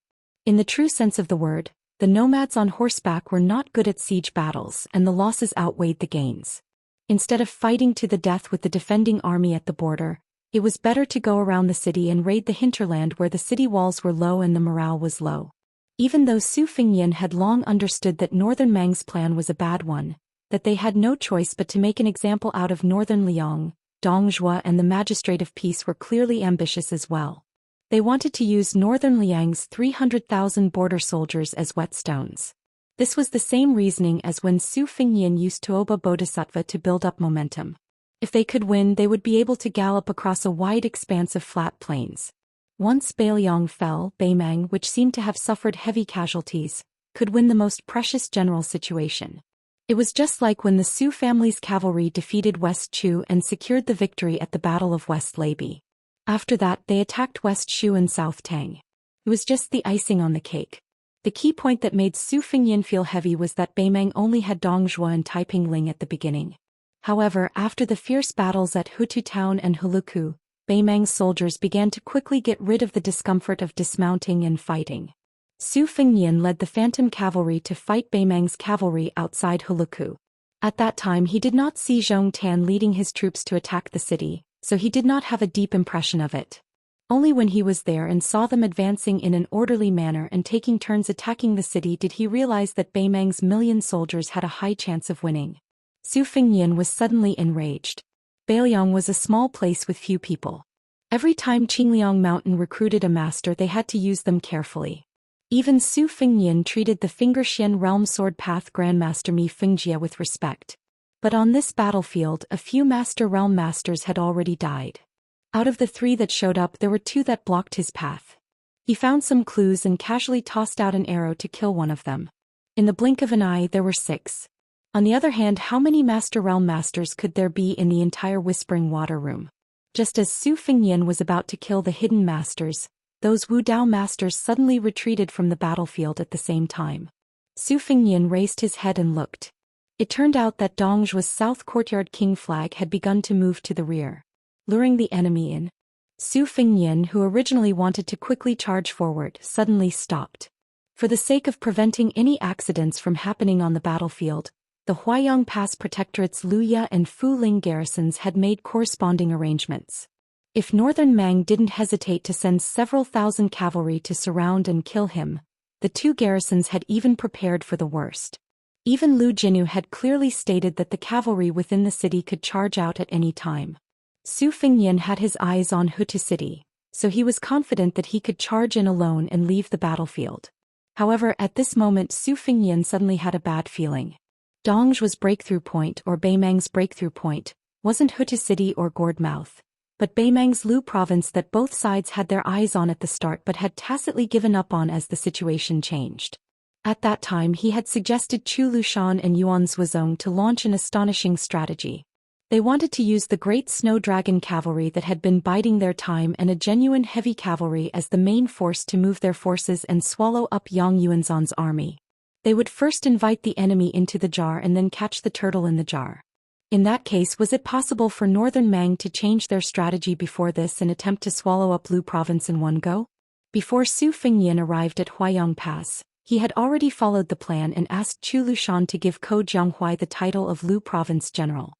In the true sense of the word, the nomads on horseback were not good at siege battles, and the losses outweighed the gains. Instead of fighting to the death with the defending army at the border, it was better to go around the city and raid the hinterland where the city walls were low and the morale was low. Even though Su Fengnian had long understood that Northern Mang's plan was a bad one, that they had no choice but to make an example out of Northern Liang, Dongzhuo and the Magistrate of Peace were clearly ambitious as well. They wanted to use Northern Liang's 300,000 border soldiers as whetstones. This was the same reasoning as when Su Fengnian used Tuoba Bodhisattva to build up momentum. If they could win, they would be able to gallop across a wide expanse of flat plains. Once Beiliang fell, Beimang, which seemed to have suffered heavy casualties, could win the most precious general situation. It was just like when the Su family's cavalry defeated West Chu and secured the victory at the Battle of West Leibi. After that, they attacked West Shu and South Tang. It was just the icing on the cake. The key point that made Su Fengnian feel heavy was that Beimang only had Dongzhuo and Taiping Ling at the beginning. However, after the fierce battles at Hutu Town and Huluku, Beimang's soldiers began to quickly get rid of the discomfort of dismounting and fighting. Su Fengnian led the Phantom Cavalry to fight Beimang's cavalry outside Huluku. At that time, he did not see Zhong Tan leading his troops to attack the city, so he did not have a deep impression of it. Only when he was there and saw them advancing in an orderly manner and taking turns attacking the city did he realize that Beimang's million soldiers had a high chance of winning. Su Fengnian was suddenly enraged. Beiliang was a small place with few people. Every time Qingliang Mountain recruited a master, they had to use them carefully. Even Su Fengnian treated the Fingerxian Realm Sword Path Grandmaster Mi Fingjia with respect. But on this battlefield, a few Master Realm Masters had already died. Out of the 3 that showed up, there were 2 that blocked his path. He found some clues and casually tossed out an arrow to kill one of them. In the blink of an eye, there were 6. On the other hand, how many Master Realm Masters could there be in the entire Whispering Water Room? Just as Su Fengnian was about to kill the hidden masters, those Wu Dao masters suddenly retreated from the battlefield at the same time. Su Fengnian raised his head and looked. It turned out that Dongzhuo's South Courtyard King flag had begun to move to the rear, luring the enemy in. Su Fengnian, who originally wanted to quickly charge forward, suddenly stopped. For the sake of preventing any accidents from happening on the battlefield, the Huaiyang Pass Protectorate's Luya and Fuling garrisons had made corresponding arrangements. If Northern Mang didn't hesitate to send several thousand cavalry to surround and kill him, the 2 garrisons had even prepared for the worst. Even Lu Jinu had clearly stated that the cavalry within the city could charge out at any time. Su Fengnian had his eyes on Hutu City, so he was confident that he could charge in alone and leave the battlefield. However, at this moment Su Fengnian suddenly had a bad feeling. Dongzhuo's breakthrough point, or Beimang's breakthrough point, wasn't Hutu City or Gourdmouth, but Beimang's Lu province that both sides had their eyes on at the start but had tacitly given up on as the situation changed. At that time he had suggested Chu Lushan and Yuan Zhuozong to launch an astonishing strategy. They wanted to use the great snow dragon cavalry that had been biding their time and a genuine heavy cavalry as the main force to move their forces and swallow up Yang Yuanzhan's army. They would first invite the enemy into the jar and then catch the turtle in the jar. In that case, was it possible for Northern Mang to change their strategy before this and attempt to swallow up Lu province in one go? Before Su Fengyan arrived at Huayang Pass, he had already followed the plan and asked Chu Lushan to give Ko Jianghuai the title of Lu province general.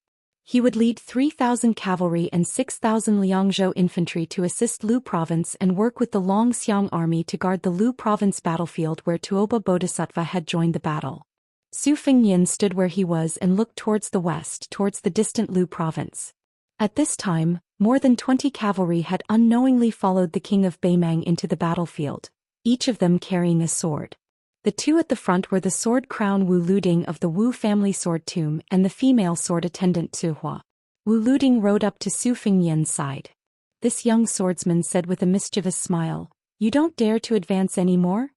He would lead 3,000 cavalry and 6,000 Liangzhou infantry to assist Lu province and work with the Longxiang army to guard the Lu province battlefield where Tuoba Bodhisattva had joined the battle. Su Fengyan stood where he was and looked towards the west, towards the distant Lu province. At this time, more than 20 cavalry had unknowingly followed the king of Beimang into the battlefield, each of them carrying a sword. The two at the front were the sword crown Wu Luding of the Wu family sword tomb and the female sword attendant Su Hua. Wu Luding rode up to Su Fengyan's side. This young swordsman said with a mischievous smile, "You don't dare to advance any more?"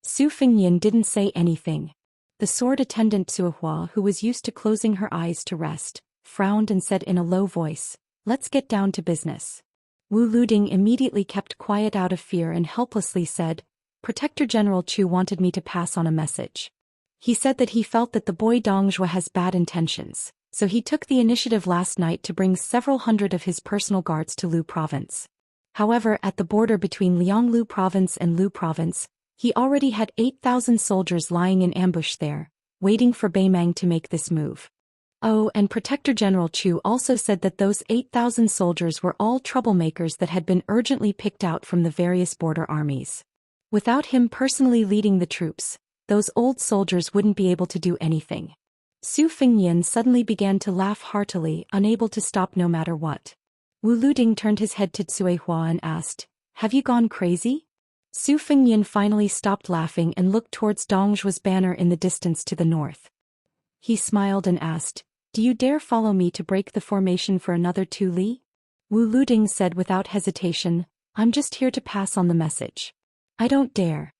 Su Fengyan didn't say anything. The sword attendant Su Hua, who was used to closing her eyes to rest, frowned and said in a low voice, "Let's get down to business." Wu Luding immediately kept quiet out of fear and helplessly said, "Protector General Chu wanted me to pass on a message. He said that he felt that the boy Dongzhuo has bad intentions, so he took the initiative last night to bring several hundred of his personal guards to Lu province. However, at the border between Lianglu province and Lu province, he already had 8,000 soldiers lying in ambush there, waiting for Beimang to make this move. Oh, and Protector General Chu also said that those 8,000 soldiers were all troublemakers that had been urgently picked out from the various border armies. Without him personally leading the troops, those old soldiers wouldn't be able to do anything." Su Fengyan suddenly began to laugh heartily, unable to stop no matter what. Wu Luding turned his head to Tsui Hua and asked, "Have you gone crazy?" Su Fengyan finally stopped laughing and looked towards Dongzhuo's banner in the distance to the north. He smiled and asked, "Do you dare follow me to break the formation for another 2 li?" Wu Luding said without hesitation, "I'm just here to pass on the message." "I don't dare."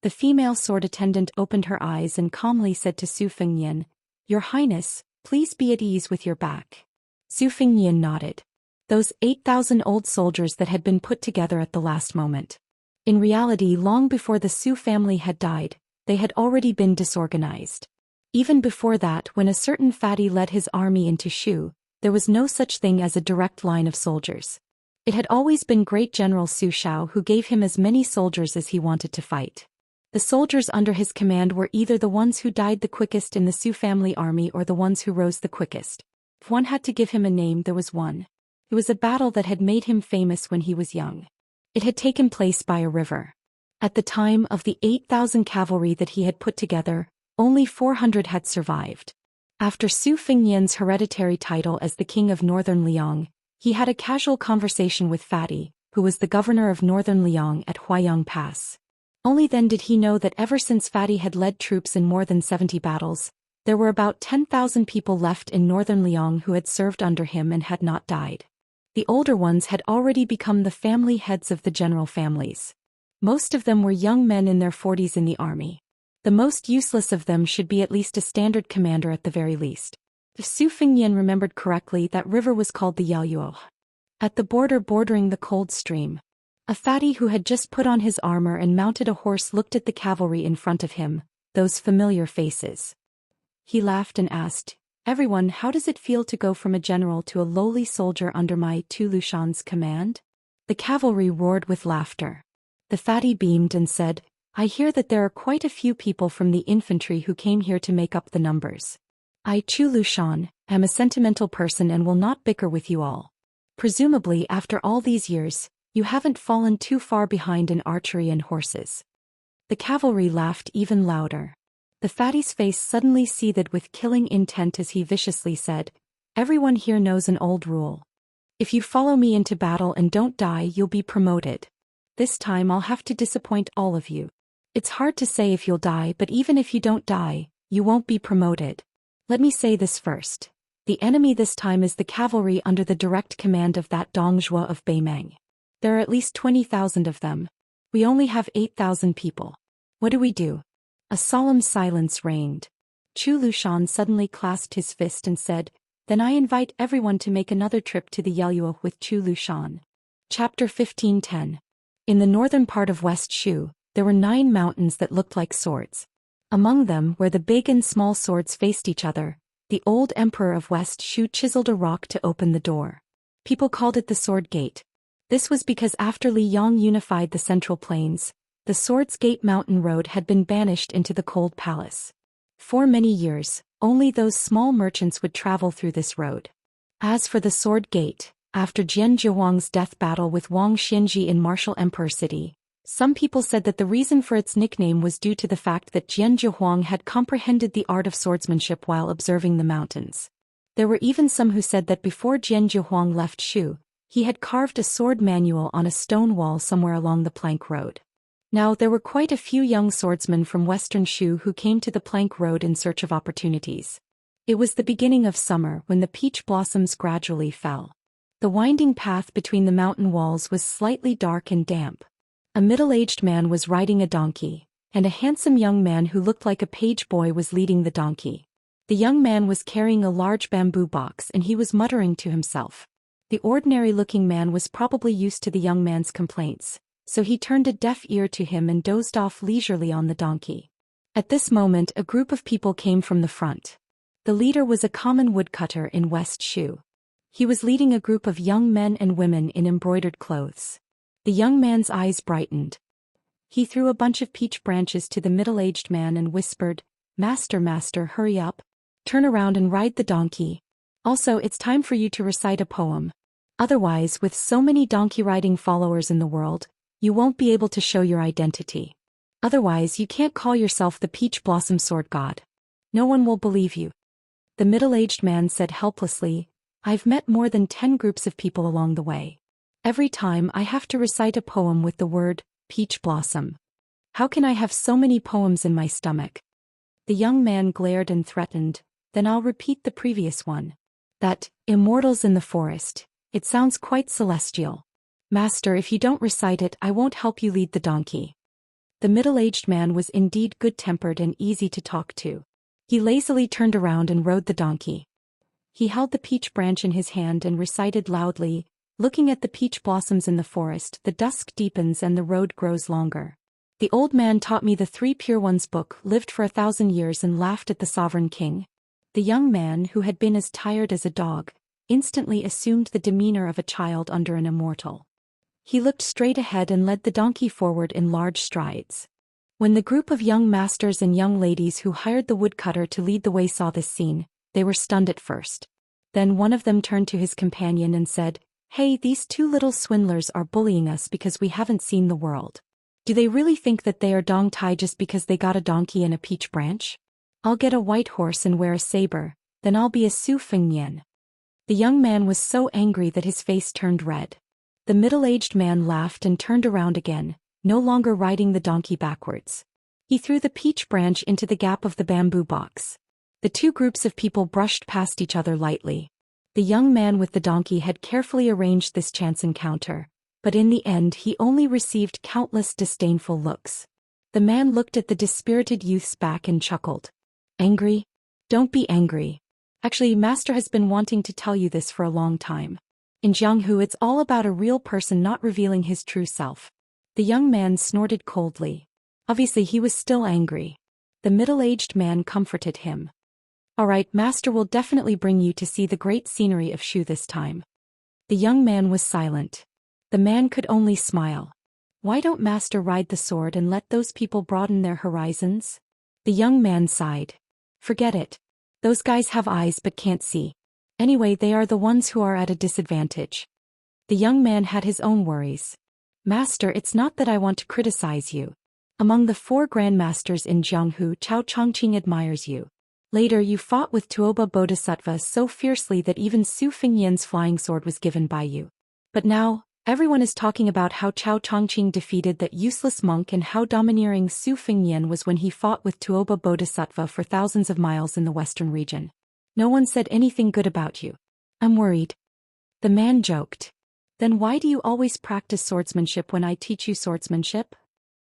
The female sword attendant opened her eyes and calmly said to Su Fengyan, "Your Highness, please be at ease with your back." Su Fengyan nodded. Those 8,000 old soldiers that had been put together at the last moment. In reality, long before the Su family had died, they had already been disorganized. Even before that, when a certain fatty led his army into Shu, there was no such thing as a direct line of soldiers. It had always been Great General Su Shao who gave him as many soldiers as he wanted to fight. The soldiers under his command were either the ones who died the quickest in the Su family army or the ones who rose the quickest. If one had to give him a name, there was one. It was a battle that had made him famous when he was young. It had taken place by a river. At the time of the 8,000 cavalry that he had put together, only 400 had survived. After Su Fengyan's hereditary title as the king of Northern Liang, he had a casual conversation with Fatty, who was the governor of Northern Liang at Huayang Pass. Only then did he know that ever since Fatty had led troops in more than 70 battles, there were about 10,000 people left in Northern Liang who had served under him and had not died. The older ones had already become the family heads of the general families. Most of them were young men in their 40s in the army. The most useless of them should be at least a standard commander at the very least. If Su Fengyan remembered correctly, that river was called the Yaoyuo. At the border bordering the cold stream, a fatty who had just put on his armor and mounted a horse looked at the cavalry in front of him, those familiar faces. He laughed and asked, "Everyone, how does it feel to go from a general to a lowly soldier under my Tu Lushan's command?" The cavalry roared with laughter. The fatty beamed and said, "I hear that there are quite a few people from the infantry who came here to make up the numbers. I, Chu Lushan, am a sentimental person and will not bicker with you all. Presumably, after all these years, you haven't fallen too far behind in archery and horses." The cavalry laughed even louder. The fatty's face suddenly seethed with killing intent as he viciously said, "Everyone here knows an old rule. If you follow me into battle and don't die, you'll be promoted. This time I'll have to disappoint all of you. It's hard to say if you'll die, but even if you don't die, you won't be promoted. Let me say this first. The enemy this time is the cavalry under the direct command of that Dongzhuo of Beimang. There are at least 20,000 of them. We only have 8,000 people. What do we do?" A solemn silence reigned. Chu Lushan suddenly clasped his fist and said, Then I invite everyone to make another trip to the Yelluo with Zhou Xian. Chapter 15:10. In the northern part of West Shu, there were 9 mountains that looked like swords. Among them, where the big and small swords faced each other, the old emperor of West Shu chiseled a rock to open the door. People called it the Sword Gate. This was because after Li Yang unified the Central Plains, the Swords Gate mountain road had been banished into the Cold Palace. For many years, only those small merchants would travel through this road. As for the Sword Gate, after Jian Zhihuang's death battle with Wang Xianji in Martial Emperor City, some people said that the reason for its nickname was due to the fact that Jian Zhihuang had comprehended the art of swordsmanship while observing the mountains. There were even some who said that before Jian Zhihuang left Shu, he had carved a sword manual on a stone wall somewhere along the plank road. Now there were quite a few young swordsmen from western Shu who came to the plank road in search of opportunities. It was the beginning of summer when the peach blossoms gradually fell. The winding path between the mountain walls was slightly dark and damp. A middle-aged man was riding a donkey, and a handsome young man who looked like a page boy was leading the donkey. The young man was carrying a large bamboo box and he was muttering to himself. The ordinary-looking man was probably used to the young man's complaints, so he turned a deaf ear to him and dozed off leisurely on the donkey. At this moment a group of people came from the front. The leader was a common woodcutter in West Shu. He was leading a group of young men and women in embroidered clothes. The young man's eyes brightened. He threw a bunch of peach branches to the middle-aged man and whispered, "Master, master, hurry up. Turn around and ride the donkey. Also, it's time for you to recite a poem. Otherwise, with so many donkey-riding followers in the world, you won't be able to show your identity. Otherwise, you can't call yourself the Peach Blossom Sword God. No one will believe you." The middle-aged man said helplessly, "I've met more than 10 groups of people along the way. Every time I have to recite a poem with the word, peach blossom. How can I have so many poems in my stomach?" The young man glared and threatened, "Then I'll repeat the previous one. That, Immortals in the forest. It sounds quite celestial. Master, if you don't recite it, I won't help you lead the donkey." The middle-aged man was indeed good-tempered and easy to talk to. He lazily turned around and rode the donkey. He held the peach branch in his hand and recited loudly, "Looking at the peach blossoms in the forest, the dusk deepens and the road grows longer. The old man taught me the 3 Pure Ones book, lived for 1,000 years and laughed at the sovereign king." The young man, who had been as tired as a dog, instantly assumed the demeanor of a child under an immortal. He looked straight ahead and led the donkey forward in large strides. When the group of young masters and young ladies who hired the woodcutter to lead the way saw this scene, they were stunned at first. Then one of them turned to his companion and said, "Hey, these 2 little swindlers are bullying us because we haven't seen the world. Do they really think that they are Dong Tai just because they got a donkey and a peach branch? I'll get a white horse and wear a saber, then I'll be a Su Fengnian." The young man was so angry that his face turned red. The middle-aged man laughed and turned around again, no longer riding the donkey backwards. He threw the peach branch into the gap of the bamboo box. The 2 groups of people brushed past each other lightly. The young man with the donkey had carefully arranged this chance encounter, but in the end he only received countless disdainful looks. The man looked at the dispirited youth's back and chuckled. "Angry? Don't be angry. Actually, Master has been wanting to tell you this for a long time. In Jianghu, it's all about a real person not revealing his true self." The young man snorted coldly. Obviously he was still angry. The middle-aged man comforted him. "All right, Master will definitely bring you to see the great scenery of Shu this time." The young man was silent. The man could only smile. "Why don't Master ride the sword and let those people broaden their horizons?" The young man sighed. "Forget it. Those guys have eyes but can't see. Anyway, they are the ones who are at a disadvantage." The young man had his own worries. "Master, it's not that I want to criticize you. Among the 4 grandmasters in Jianghu, Chao Chongqing admires you. Later you fought with Tuoba Bodhisattva so fiercely that even Su Fengnian's flying sword was given by you. But now, everyone is talking about how Chao Chongqing defeated that useless monk and how domineering Su Fengnian was when he fought with Tuoba Bodhisattva for thousands of miles in the western region. No one said anything good about you. I'm worried." The man joked. "Then why do you always practice swordsmanship when I teach you swordsmanship?"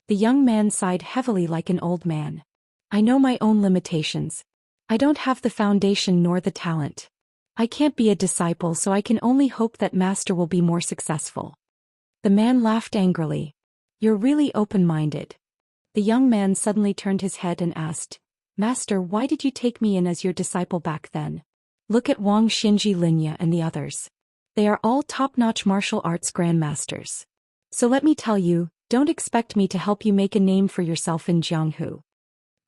The young man sighed heavily like an old man. "I know my own limitations. I don't have the foundation nor the talent. I can't be a disciple, so I can only hope that master will be more successful. The man laughed angrily. You're really open-minded. The young man suddenly turned his head and asked, Master, why did you take me in as your disciple back then? Look at Wang Xinji, Linya and the others. They are all top-notch martial arts grandmasters. So let me tell you, don't expect me to help you make a name for yourself in Jianghu.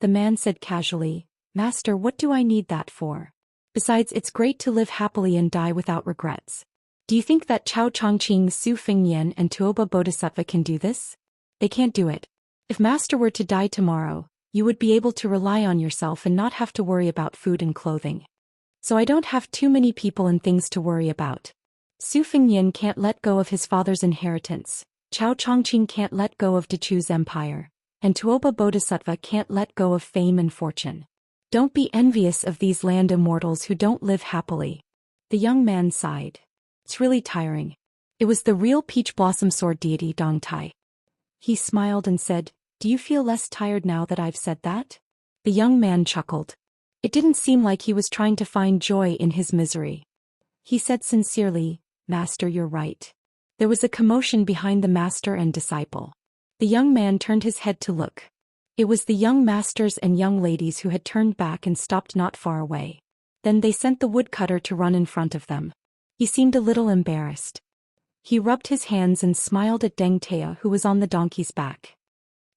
The man said casually, Master, what do I need that for? Besides, it's great to live happily and die without regrets. Do you think that Chao Chongqing, Su Fengyan and Tuoba Bodhisattva can do this? They can't do it. If Master were to die tomorrow, you would be able to rely on yourself and not have to worry about food and clothing. So I don't have too many people and things to worry about. Su Fengyan can't let go of his father's inheritance, Chao Chongqing can't let go of Dechu's empire, and Tuoba Bodhisattva can't let go of fame and fortune. Don't be envious of these land immortals who don't live happily. The young man sighed. It's really tiring. It was the real peach blossom sword deity Dong Tai. He smiled and said, Do you feel less tired now that I've said that? The young man chuckled. It didn't seem like he was trying to find joy in his misery. He said sincerely, Master, you're right. There was a commotion behind the master and disciple. The young man turned his head to look. It was the young masters and young ladies who had turned back and stopped not far away. Then they sent the woodcutter to run in front of them. He seemed a little embarrassed. He rubbed his hands and smiled at Deng Tea, who was on the donkey's back.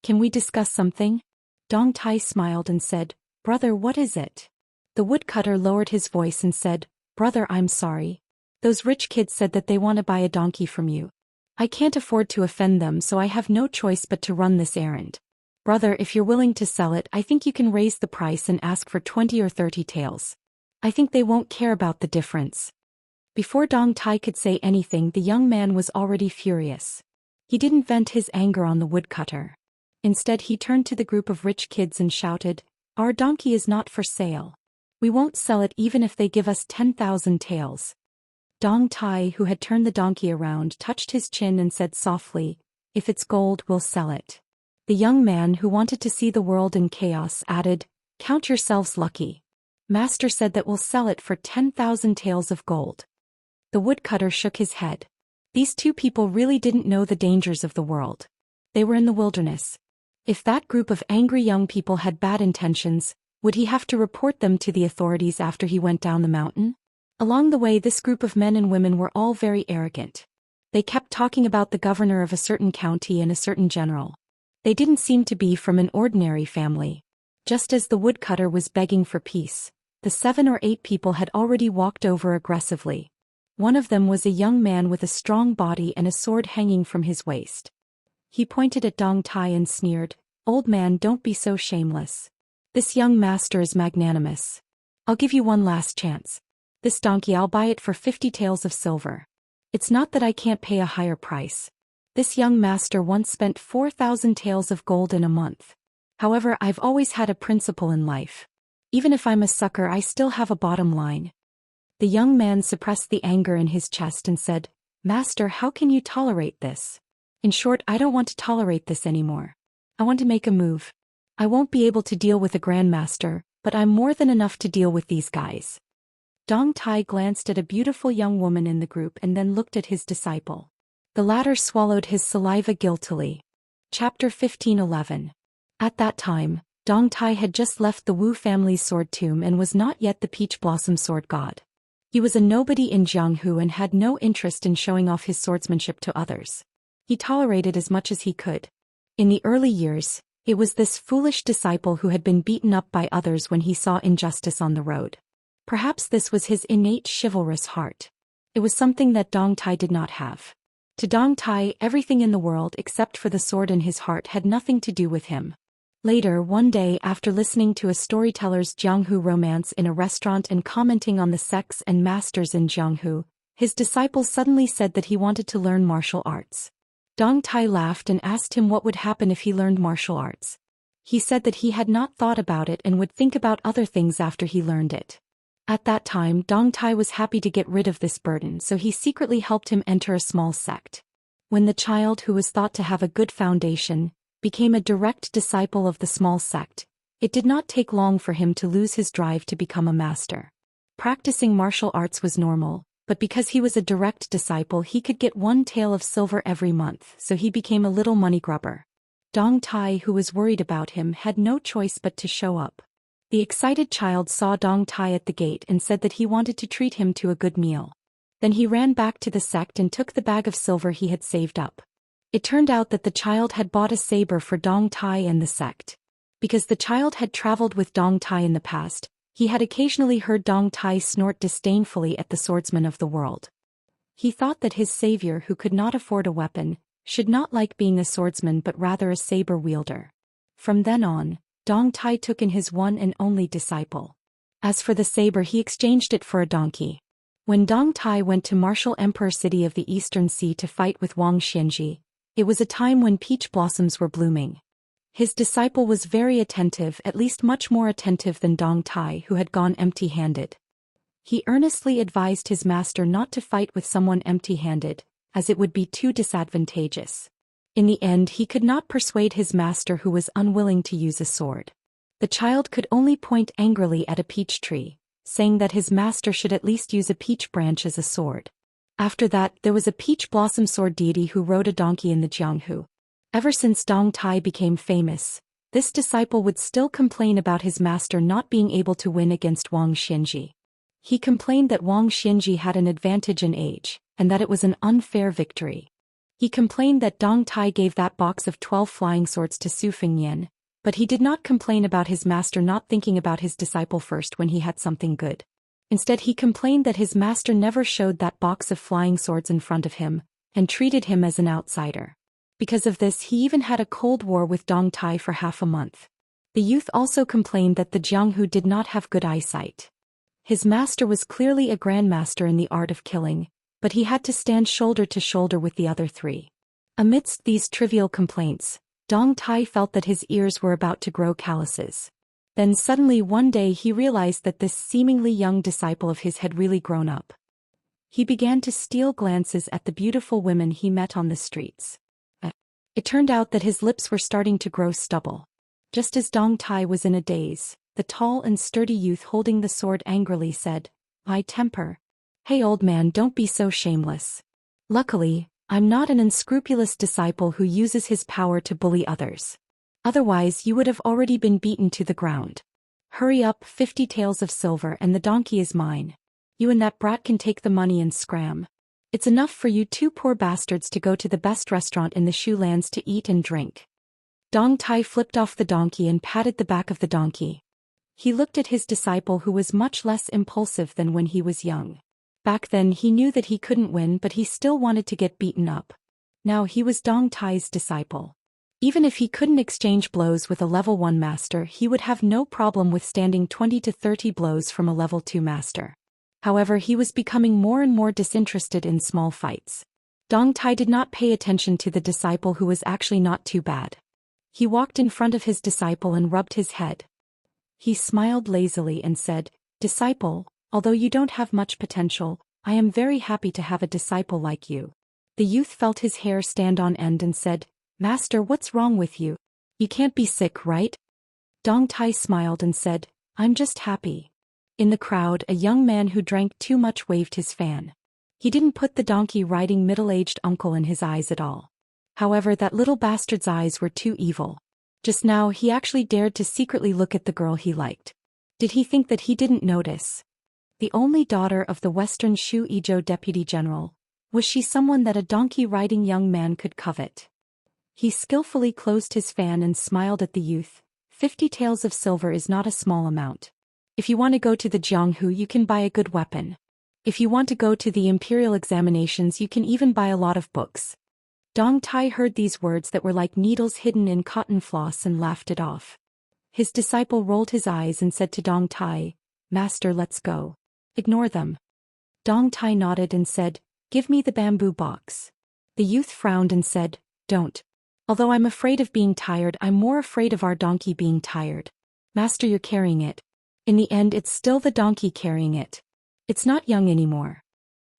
Can we discuss something? Dong Tai smiled and said, Brother, what is it? The woodcutter lowered his voice and said, Brother, I'm sorry. Those rich kids said that they want to buy a donkey from you. I can't afford to offend them, so I have no choice but to run this errand. Brother, if you're willing to sell it, I think you can raise the price and ask for 20 or 30 taels. I think they won't care about the difference. Before Dong Tai could say anything, the young man was already furious. He didn't vent his anger on the woodcutter. Instead, he turned to the group of rich kids and shouted, Our donkey is not for sale. We won't sell it even if they give us 10,000 taels. Dong Tai, who had turned the donkey around, touched his chin and said softly, If it's gold, we'll sell it. The young man, who wanted to see the world in chaos, added, Count yourselves lucky. Master said that we'll sell it for 10,000 taels of gold. The woodcutter shook his head. These two people really didn't know the dangers of the world. They were in the wilderness. If that group of angry young people had bad intentions, would he have to report them to the authorities after he went down the mountain? Along the way, this group of men and women were all very arrogant. They kept talking about the governor of a certain county and a certain general. They didn't seem to be from an ordinary family. Just as the woodcutter was begging for peace, the 7 or 8 people had already walked over aggressively. One of them was a young man with a strong body and a sword hanging from his waist. He pointed at Dong Tai and sneered, Old man, don't be so shameless. This young master is magnanimous. I'll give you one last chance. This donkey, I'll buy it for 50 taels of silver. It's not that I can't pay a higher price. This young master once spent 4,000 taels of gold in a month. However, I've always had a principle in life. Even if I'm a sucker, I still have a bottom line. The young man suppressed the anger in his chest and said, Master, how can you tolerate this? In short, I don't want to tolerate this anymore. I want to make a move. I won't be able to deal with a grandmaster, but I'm more than enough to deal with these guys. Dong Tai glanced at a beautiful young woman in the group and then looked at his disciple. The latter swallowed his saliva guiltily. Chapter 15:11. At that time, Dong Tai had just left the Wu family's sword tomb and was not yet the peach blossom sword god. He was a nobody in Jianghu and had no interest in showing off his swordsmanship to others. He tolerated as much as he could. In the early years, it was this foolish disciple who had been beaten up by others when he saw injustice on the road. Perhaps this was his innate chivalrous heart. It was something that Dong Tai did not have. To Dong Tai, everything in the world except for the sword in his heart had nothing to do with him. Later, one day, after listening to a storyteller's Jianghu romance in a restaurant and commenting on the sects and masters in Jianghu, his disciple suddenly said that he wanted to learn martial arts. Dong Tai laughed and asked him what would happen if he learned martial arts. He said that he had not thought about it and would think about other things after he learned it. At that time, Dong Tai was happy to get rid of this burden, so he secretly helped him enter a small sect. When the child, who was thought to have a good foundation, became a direct disciple of the small sect, it did not take long for him to lose his drive to become a master. Practicing martial arts was normal, but because he was a direct disciple he could get 1 tael of silver every month, so he became a little money grubber. Dong Tai, who was worried about him, had no choice but to show up. The excited child saw Dong Tai at the gate and said that he wanted to treat him to a good meal. Then he ran back to the sect and took the bag of silver he had saved up. It turned out that the child had bought a saber for Dong Tai and the sect. Because the child had traveled with Dong Tai in the past, he had occasionally heard Dong Tai snort disdainfully at the swordsman of the world. He thought that his savior, who could not afford a weapon, should not like being a swordsman but rather a saber wielder. From then on, Dong Tai took in his one and only disciple. As for the saber, he exchanged it for a donkey. When Dong Tai went to Martial Emperor City of the Eastern Sea to fight with Wang Xianji, it was a time when peach blossoms were blooming. His disciple was very attentive, at least much more attentive than Dong Tai, who had gone empty-handed. He earnestly advised his master not to fight with someone empty-handed, as it would be too disadvantageous. In the end, he could not persuade his master, who was unwilling to use a sword. The child could only point angrily at a peach tree, saying that his master should at least use a peach branch as a sword. After that, there was a peach blossom sword deity who rode a donkey in the Jianghu. Ever since Dong Tai became famous, this disciple would still complain about his master not being able to win against Wang Xianji. He complained that Wang Xianji had an advantage in age, and that it was an unfair victory. He complained that Dong Tai gave that box of 12 flying swords to Su Fingyan, but he did not complain about his master not thinking about his disciple first when he had something good. Instead, he complained that his master never showed that box of flying swords in front of him, and treated him as an outsider. Because of this, he even had a cold war with Dong Tai for half a month. The youth also complained that the Jianghu did not have good eyesight. His master was clearly a grandmaster in the art of killing, but he had to stand shoulder to shoulder with the other three. Amidst these trivial complaints, Dong Tai felt that his ears were about to grow calluses. Then suddenly one day he realized that this seemingly young disciple of his had really grown up. He began to steal glances at the beautiful women he met on the streets. It turned out that his lips were starting to grow stubble. Just as Dong Tai was in a daze, the tall and sturdy youth holding the sword angrily said, "My temper. Hey old man, don't be so shameless. Luckily, I'm not an unscrupulous disciple who uses his power to bully others. Otherwise you would have already been beaten to the ground. Hurry up, 50 taels of silver and the donkey is mine. You and that brat can take the money and scram. It's enough for you two poor bastards to go to the best restaurant in the Shu lands to eat and drink." Dong Tai flipped off the donkey and patted the back of the donkey. He looked at his disciple, who was much less impulsive than when he was young. Back then he knew that he couldn't win, but he still wanted to get beaten up. Now he was Dong Tai's disciple. Even if he couldn't exchange blows with a level 1 master, he would have no problem withstanding 20 to 30 blows from a level 2 master. However, he was becoming more and more disinterested in small fights. Dong Tai did not pay attention to the disciple, who was actually not too bad. He walked in front of his disciple and rubbed his head. He smiled lazily and said, "Disciple, although you don't have much potential, I am very happy to have a disciple like you." The youth felt his hair stand on end and said, "Master, what's wrong with you? You can't be sick, right?" Dong Tai smiled and said, "I'm just happy." In the crowd, a young man who drank too much waved his fan. He didn't put the donkey-riding middle-aged uncle in his eyes at all. However, that little bastard's eyes were too evil. Just now he actually dared to secretly look at the girl he liked. Did he think that he didn't notice? The only daughter of the Western Shu Izhou Deputy General, was she someone that a donkey-riding young man could covet? He skillfully closed his fan and smiled at the youth. 50 taels of silver is not a small amount. If you want to go to the Jianghu, you can buy a good weapon. If you want to go to the imperial examinations, you can even buy a lot of books. Dong Tai heard these words that were like needles hidden in cotton floss and laughed it off. His disciple rolled his eyes and said to Dong Tai, "Master, let's go." "Ignore them." Dong Tai nodded and said, "Give me the bamboo box." The youth frowned and said, "Don't. Although I'm afraid of being tired, I'm more afraid of our donkey being tired." "Master, you're carrying it." In the end, it's still the donkey carrying it. It's not young anymore.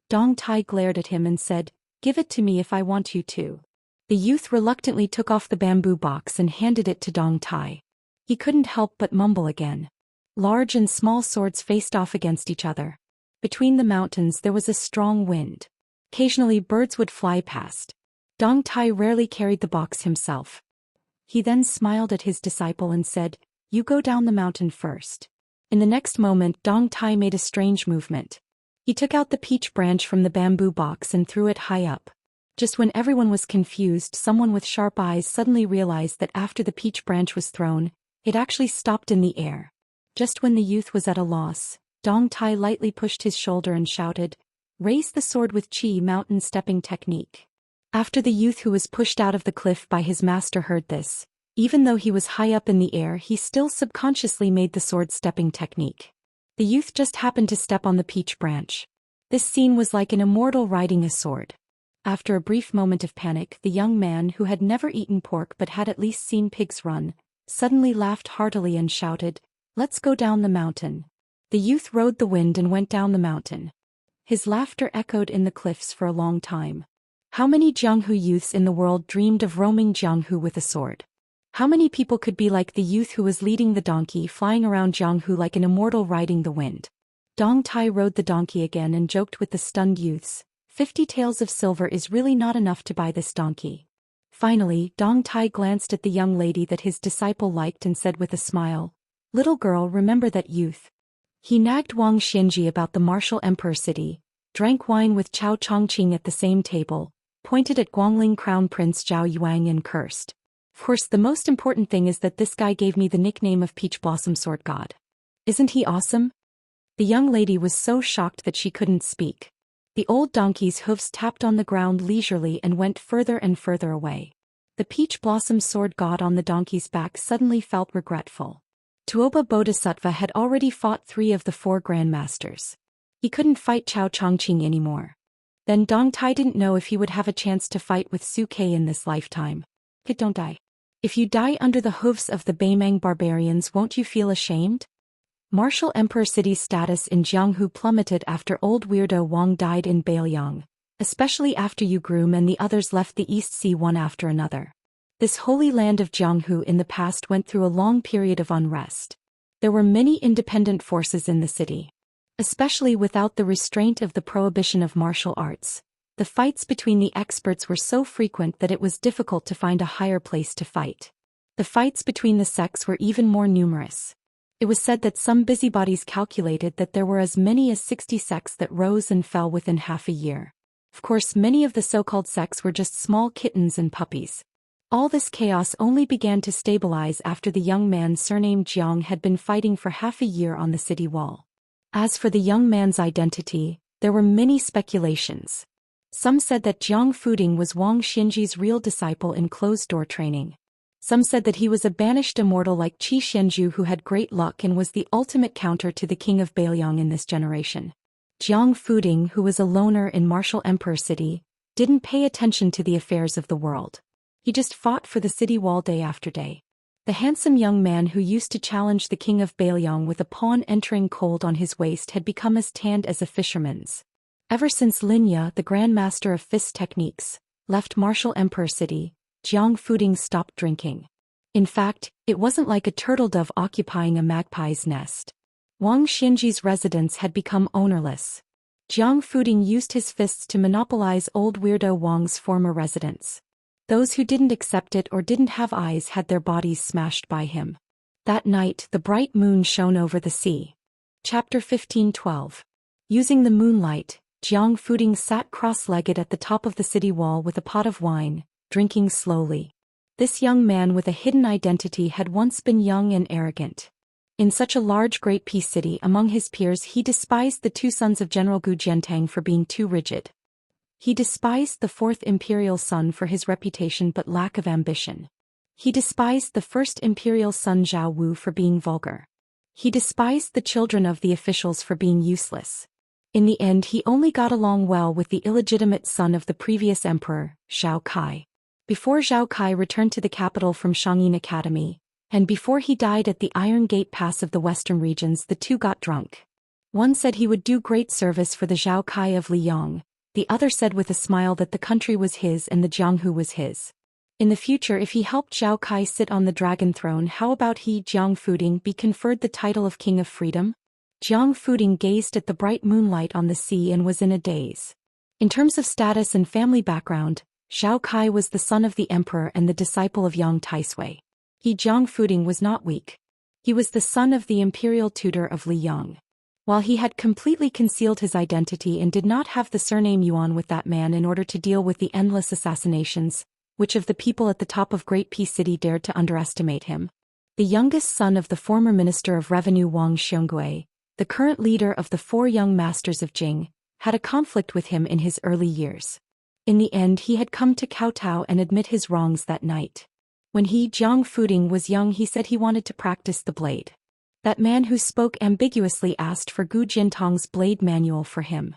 Dong Tai glared at him and said, "Give it to me if I want you to." The youth reluctantly took off the bamboo box and handed it to Dong Tai. He couldn't help but mumble again. Large and small swords faced off against each other. Between the mountains there was a strong wind. Occasionally birds would fly past. Dong Tai rarely carried the box himself. He then smiled at his disciple and said, "You go down the mountain first." In the next moment Dong Tai made a strange movement. He took out the peach branch from the bamboo box and threw it high up. Just when everyone was confused, someone with sharp eyes suddenly realized that after the peach branch was thrown, it actually stopped in the air. Just when the youth was at a loss, Dong Tai lightly pushed his shoulder and shouted, "Raise the sword with Qi mountain stepping technique." After the youth who was pushed out of the cliff by his master heard this, even though he was high up in the air, he still subconsciously made the sword stepping technique. The youth just happened to step on the peach branch. This scene was like an immortal riding a sword. After a brief moment of panic, the young man who had never eaten pork but had at least seen pigs run, suddenly laughed heartily and shouted, "Let's go down the mountain." The youth rode the wind and went down the mountain. His laughter echoed in the cliffs for a long time. How many Jianghu youths in the world dreamed of roaming Jianghu with a sword? How many people could be like the youth who was leading the donkey flying around Jianghu like an immortal riding the wind? Dong Tai rode the donkey again and joked with the stunned youths, 50 taels of silver is really not enough to buy this donkey." Finally, Dong Tai glanced at the young lady that his disciple liked and said with a smile, "Little girl, remember that youth." He nagged Wang Xinji about the martial emperor city, drank wine with Cao Chongqing at the same table, pointed at Guangling Crown Prince Zhao Yuang and cursed. Of course, the most important thing is that this guy gave me the nickname of Peach Blossom Sword God. Isn't he awesome? The young lady was so shocked that she couldn't speak. The old donkey's hoofs tapped on the ground leisurely and went further and further away. The Peach Blossom Sword God on the donkey's back suddenly felt regretful. Tuoba Bodhisattva had already fought 3 of the 4 grandmasters. He couldn't fight Cao Chongqing anymore. Then Dong Tai didn't know if he would have a chance to fight with Su Ke in this lifetime. Kid, don't die. If you die under the hooves of the Beimang barbarians, won't you feel ashamed? Martial Emperor City's status in Jianghu plummeted after old weirdo Wang died in Bailiang, especially after Yu Groom and the others left the East Sea one after another. This holy land of Jianghu in the past went through a long period of unrest. There were many independent forces in the city. Especially without the restraint of the prohibition of martial arts, the fights between the experts were so frequent that it was difficult to find a higher place to fight. The fights between the sects were even more numerous. It was said that some busybodies calculated that there were as many as 60 sects that rose and fell within half a year. Of course, many of the so-called sects were just small kittens and puppies. All this chaos only began to stabilize after the young man surnamed Jiang had been fighting for half a year on the city wall. As for the young man's identity, there were many speculations. Some said that Jiang Fuding was Wang Xinji's real disciple in closed-door training. Some said that he was a banished immortal like Qi Xianju who had great luck and was the ultimate counter to the king of Bailiang in this generation. Jiang Fuding, who was a loner in Martial Emperor City, didn't pay attention to the affairs of the world. He just fought for the city wall day after day. The handsome young man who used to challenge the king of Bailiang with a pawn entering cold on his waist had become as tanned as a fisherman's. Ever since Linya, the Grand Master of Fist Techniques, left Martial Emperor City, Jiang Fuding stopped drinking. In fact, it wasn't like a turtle dove occupying a magpie's nest. Wang Xinji's residence had become ownerless. Jiang Fuding used his fists to monopolize old weirdo Wang's former residence. Those who didn't accept it or didn't have eyes had their bodies smashed by him. That night, the bright moon shone over the sea. Chapter 15:12. Using the moonlight, Jiang Fuding sat cross-legged at the top of the city wall with a pot of wine, drinking slowly. This young man with a hidden identity had once been young and arrogant. In such a large Great Peace city among his peers, he despised the 2 sons of General Gu Jiantang for being too rigid. He despised the 4th imperial son for his reputation but lack of ambition. He despised the 1st imperial son Zhao Wu for being vulgar. He despised the children of the officials for being useless. In the end, he only got along well with the illegitimate son of the previous emperor, Zhao Kai. Before Zhao Kai returned to the capital from Shangyin Academy, and before he died at the Iron Gate Pass of the western regions, the 2 got drunk. One said he would do great service for the Zhao Kai of Liyang. The other said with a smile that the country was his and the Jianghu was his. In the future, if he helped Zhao Kai sit on the dragon throne, how about he, Jiang Fuding, be conferred the title of King of Freedom? Jiang Fuding gazed at the bright moonlight on the sea and was in a daze. In terms of status and family background, Zhao Kai was the son of the emperor and the disciple of Yang Taisui. He, Jiang Fuding, was not weak. He was the son of the imperial tutor of Li Yang. While he had completely concealed his identity and did not have the surname Yuan with that man in order to deal with the endless assassinations, which of the people at the top of Great Peace City dared to underestimate him? The youngest son of the former Minister of Revenue Wang Xiongui, the current leader of the 4 young masters of Jing, had a conflict with him in his early years. In the end, he had come to kowtow and admit his wrongs that night. When he, Jiang Fuding, was young, he said he wanted to practice the blade. That man who spoke ambiguously asked for Gu Jiantang's blade manual for him.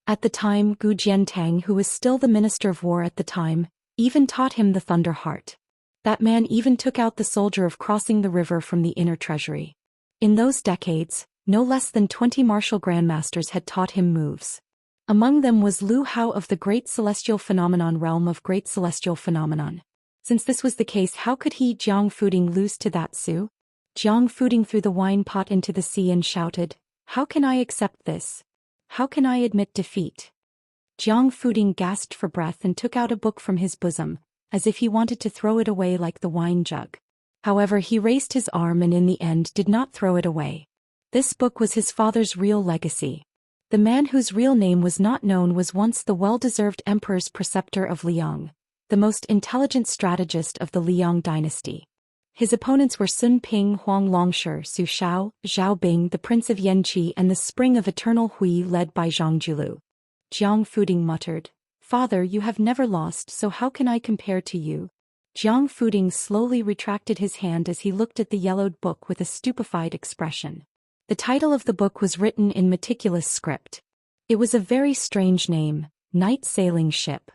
At the time, Gu Jiantang, who was still the Minister of War at the time, even taught him the Thunder Heart. That man even took out the soldier of crossing the river from the inner treasury. In those decades, no less than 20 martial grandmasters had taught him moves. Among them was Lu Hao of the Great Celestial Phenomenon realm of Great Celestial Phenomenon. Since this was the case, how could he, Jiang Fuding, lose to that Su? Jiang Fuding threw the wine pot into the sea and shouted, "How can I accept this? How can I admit defeat?" Jiang Fuding gasped for breath and took out a book from his bosom, as if he wanted to throw it away like the wine jug. However, he raised his arm and in the end did not throw it away. This book was his father's real legacy. The man whose real name was not known was once the well-deserved emperor's preceptor of Liang, the most intelligent strategist of the Liang dynasty. His opponents were Sun Ping, Huang Longshi, Su Shao, Zhao Bing, the Prince of Yanqi, and the Spring of Eternal Hui led by Zhang Julu. Jiang Fuding muttered, "Father, you have never lost, so how can I compare to you?" Jiang Fuding slowly retracted his hand as he looked at the yellowed book with a stupefied expression. The title of the book was written in meticulous script. It was a very strange name, Night Sailing Ship.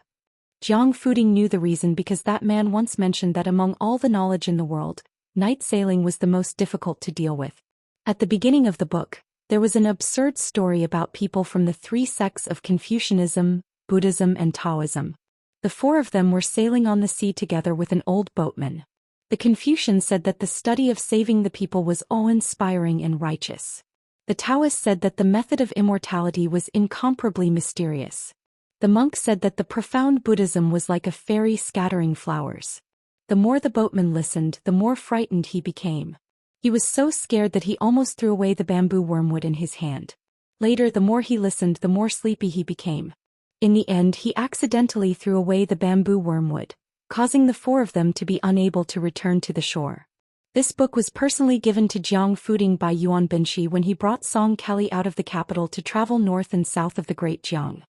Jiang Fuding knew the reason because that man once mentioned that among all the knowledge in the world, night sailing was the most difficult to deal with. At the beginning of the book, there was an absurd story about people from the 3 sects of Confucianism, Buddhism and Taoism. The 4 of them were sailing on the sea together with an old boatman. The Confucians said that the study of saving the people was awe-inspiring and righteous. The Taoists said that the method of immortality was incomparably mysterious. The monk said that the profound Buddhism was like a fairy scattering flowers. The more the boatman listened, the more frightened he became. He was so scared that he almost threw away the bamboo wormwood in his hand. Later, the more he listened, the more sleepy he became. In the end, he accidentally threw away the bamboo wormwood, causing the 4 of them to be unable to return to the shore. This book was personally given to Jiang Fuding by Yuan Binshi when he brought Song Kelly out of the capital to travel north and south of the Great Jiang.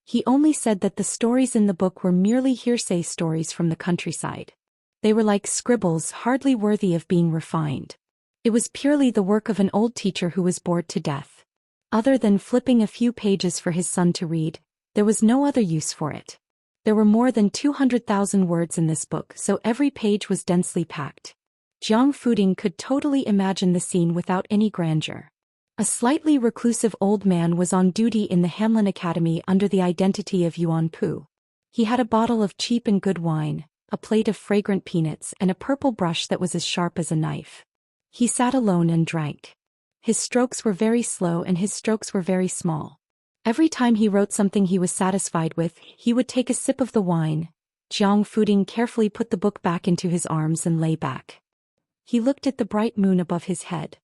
He only said that the stories in the book were merely hearsay stories from the countryside. They were like scribbles, hardly worthy of being refined. It was purely the work of an old teacher who was bored to death. Other than flipping a few pages for his son to read, there was no other use for it. There were more than 200,000 words in this book, so every page was densely packed. Jiang Fuding could totally imagine the scene without any grandeur. A slightly reclusive old man was on duty in the Hamlin Academy under the identity of Yuan Pu. He had a bottle of cheap and good wine, a plate of fragrant peanuts, and a purple brush that was as sharp as a knife. He sat alone and drank. His strokes were very slow and his strokes were very small. Every time he wrote something he was satisfied with, he would take a sip of the wine. Jiang Fuding carefully put the book back into his arms and lay back. He looked at the bright moon above his head.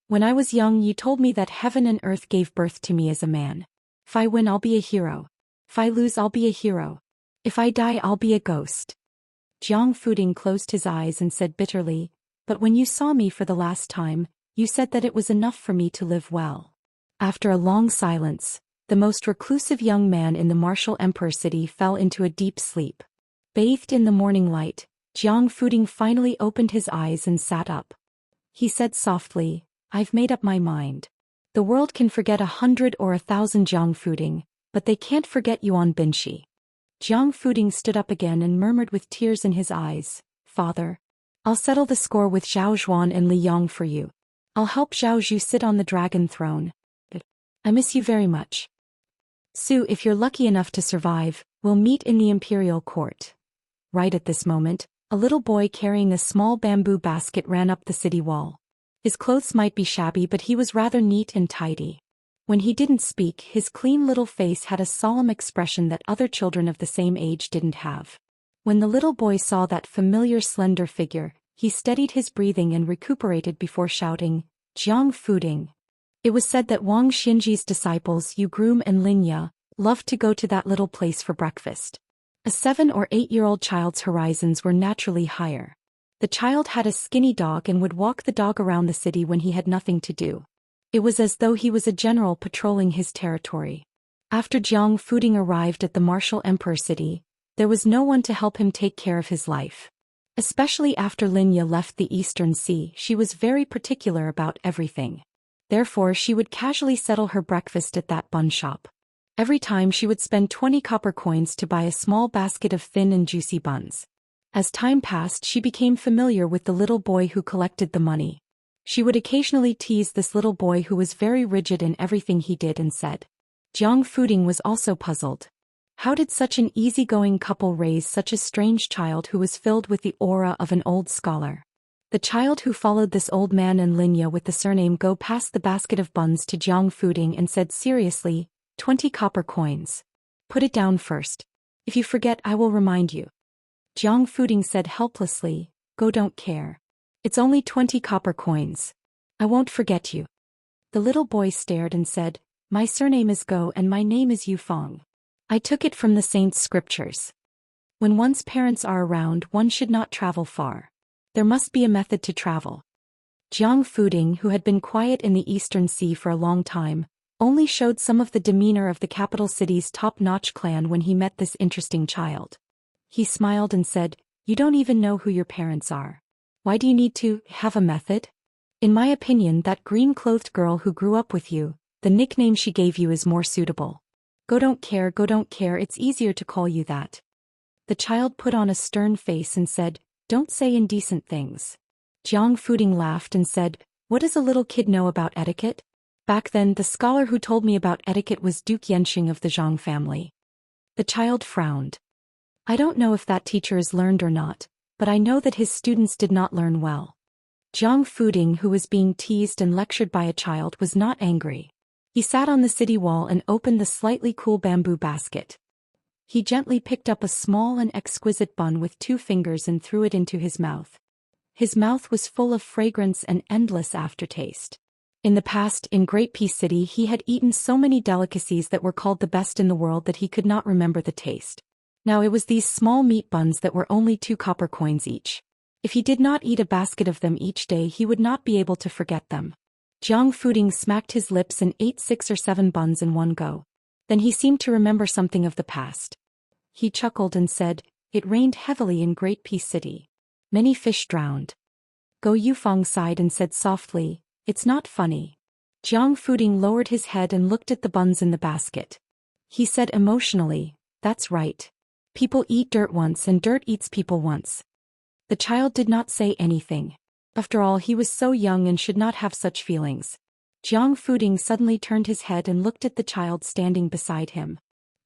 "When I was young, you told me that heaven and earth gave birth to me as a man. If I win, I'll be a hero. If I lose, I'll be a hero. If I die, I'll be a ghost." Jiang Fuding closed his eyes and said bitterly, "But when you saw me for the last time, you said that it was enough for me to live well." After a long silence, the most reclusive young man in the martial emperor city fell into a deep sleep. Bathed in the morning light, Jiang Fuding finally opened his eyes and sat up. He said softly, "I've made up my mind. The world can forget 100 or 1,000 Jiang Fuding, but they can't forget Yuan Binshi." Jiang Fuding stood up again and murmured with tears in his eyes, "Father, I'll settle the score with Zhao Zhuan and Li Yang for you. I'll help Zhao Zhu sit on the dragon throne. I miss you very much. Su, if you're lucky enough to survive, we'll meet in the imperial court." Right at this moment, A little boy carrying a small bamboo basket ran up the city wall. His clothes might be shabby, but he was rather neat and tidy. When he didn't speak, his clean little face had a solemn expression that other children of the same age didn't have. When the little boy saw that familiar slender figure, he steadied his breathing and recuperated before shouting, "Jiang Fuding." It was said that Wang Xinji's disciples Yu Groom and Linya loved to go to that little place for breakfast. A 7 or 8-year-old child's horizons were naturally higher. The child had a skinny dog and would walk the dog around the city when he had nothing to do. It was as though he was a general patrolling his territory. After Jiang Fuding arrived at the martial emperor city, there was no one to help him take care of his life. Especially after Linya left the Eastern Sea, she was very particular about everything. Therefore, she would casually settle her breakfast at that bun shop. Every time she would spend 20 copper coins to buy a small basket of thin and juicy buns. As time passed, she became familiar with the little boy who collected the money. She would occasionally tease this little boy who was very rigid in everything he did and said. Jiang Fuding was also puzzled. How did such an easygoing couple raise such a strange child who was filled with the aura of an old scholar? The child who followed this old man and Linya with the surname Go passed the basket of buns to Jiang Fuding and said seriously, 20 copper coins. Put it down first. If you forget, I will remind you. Jiang Fuding said helplessly, Go don't care. It's only 20 copper coins. I won't forget you. The little boy stared and said, My surname is Go and my name is Yufeng. I took it from the saints' scriptures. When one's parents are around, one should not travel far. There must be a method to travel. Jiang Fuding, who had been quiet in the Eastern Sea for a long time, only showed some of the demeanor of the capital city's top-notch clan when he met this interesting child. He smiled and said, You don't even know who your parents are. Why do you need to have a method? In my opinion, that green-clothed girl who grew up with you, the nickname she gave you is more suitable. Go don't care, it's easier to call you that. The child put on a stern face and said, Don't say indecent things. Jiang Fuding laughed and said, What does a little kid know about etiquette? Back then, the scholar who told me about etiquette was Duke Yanxing of the Zhang family. The child frowned. I don't know if that teacher is learned or not, but I know that his students did not learn well. Jiang Fuding, who was being teased and lectured by a child, was not angry. He sat on the city wall and opened the slightly cool bamboo basket. He gently picked up a small and exquisite bun with 2 fingers and threw it into his mouth. His mouth was full of fragrance and endless aftertaste. In the past, in Great Peace City, he had eaten so many delicacies that were called the best in the world that he could not remember the taste. Now it was these small meat buns that were only 2 copper coins each. If he did not eat a basket of them each day, he would not be able to forget them. Jiang Fuding smacked his lips and ate 6 or 7 buns in one go. Then he seemed to remember something of the past. He chuckled and said, It rained heavily in Great Peace City. Many fish drowned. Go Yufeng sighed and said softly, It's not funny. Jiang Fuding lowered his head and looked at the buns in the basket. He said emotionally, That's right. People eat dirt once and dirt eats people once. The child did not say anything. After all, he was so young and should not have such feelings. Jiang Fuding suddenly turned his head and looked at the child standing beside him.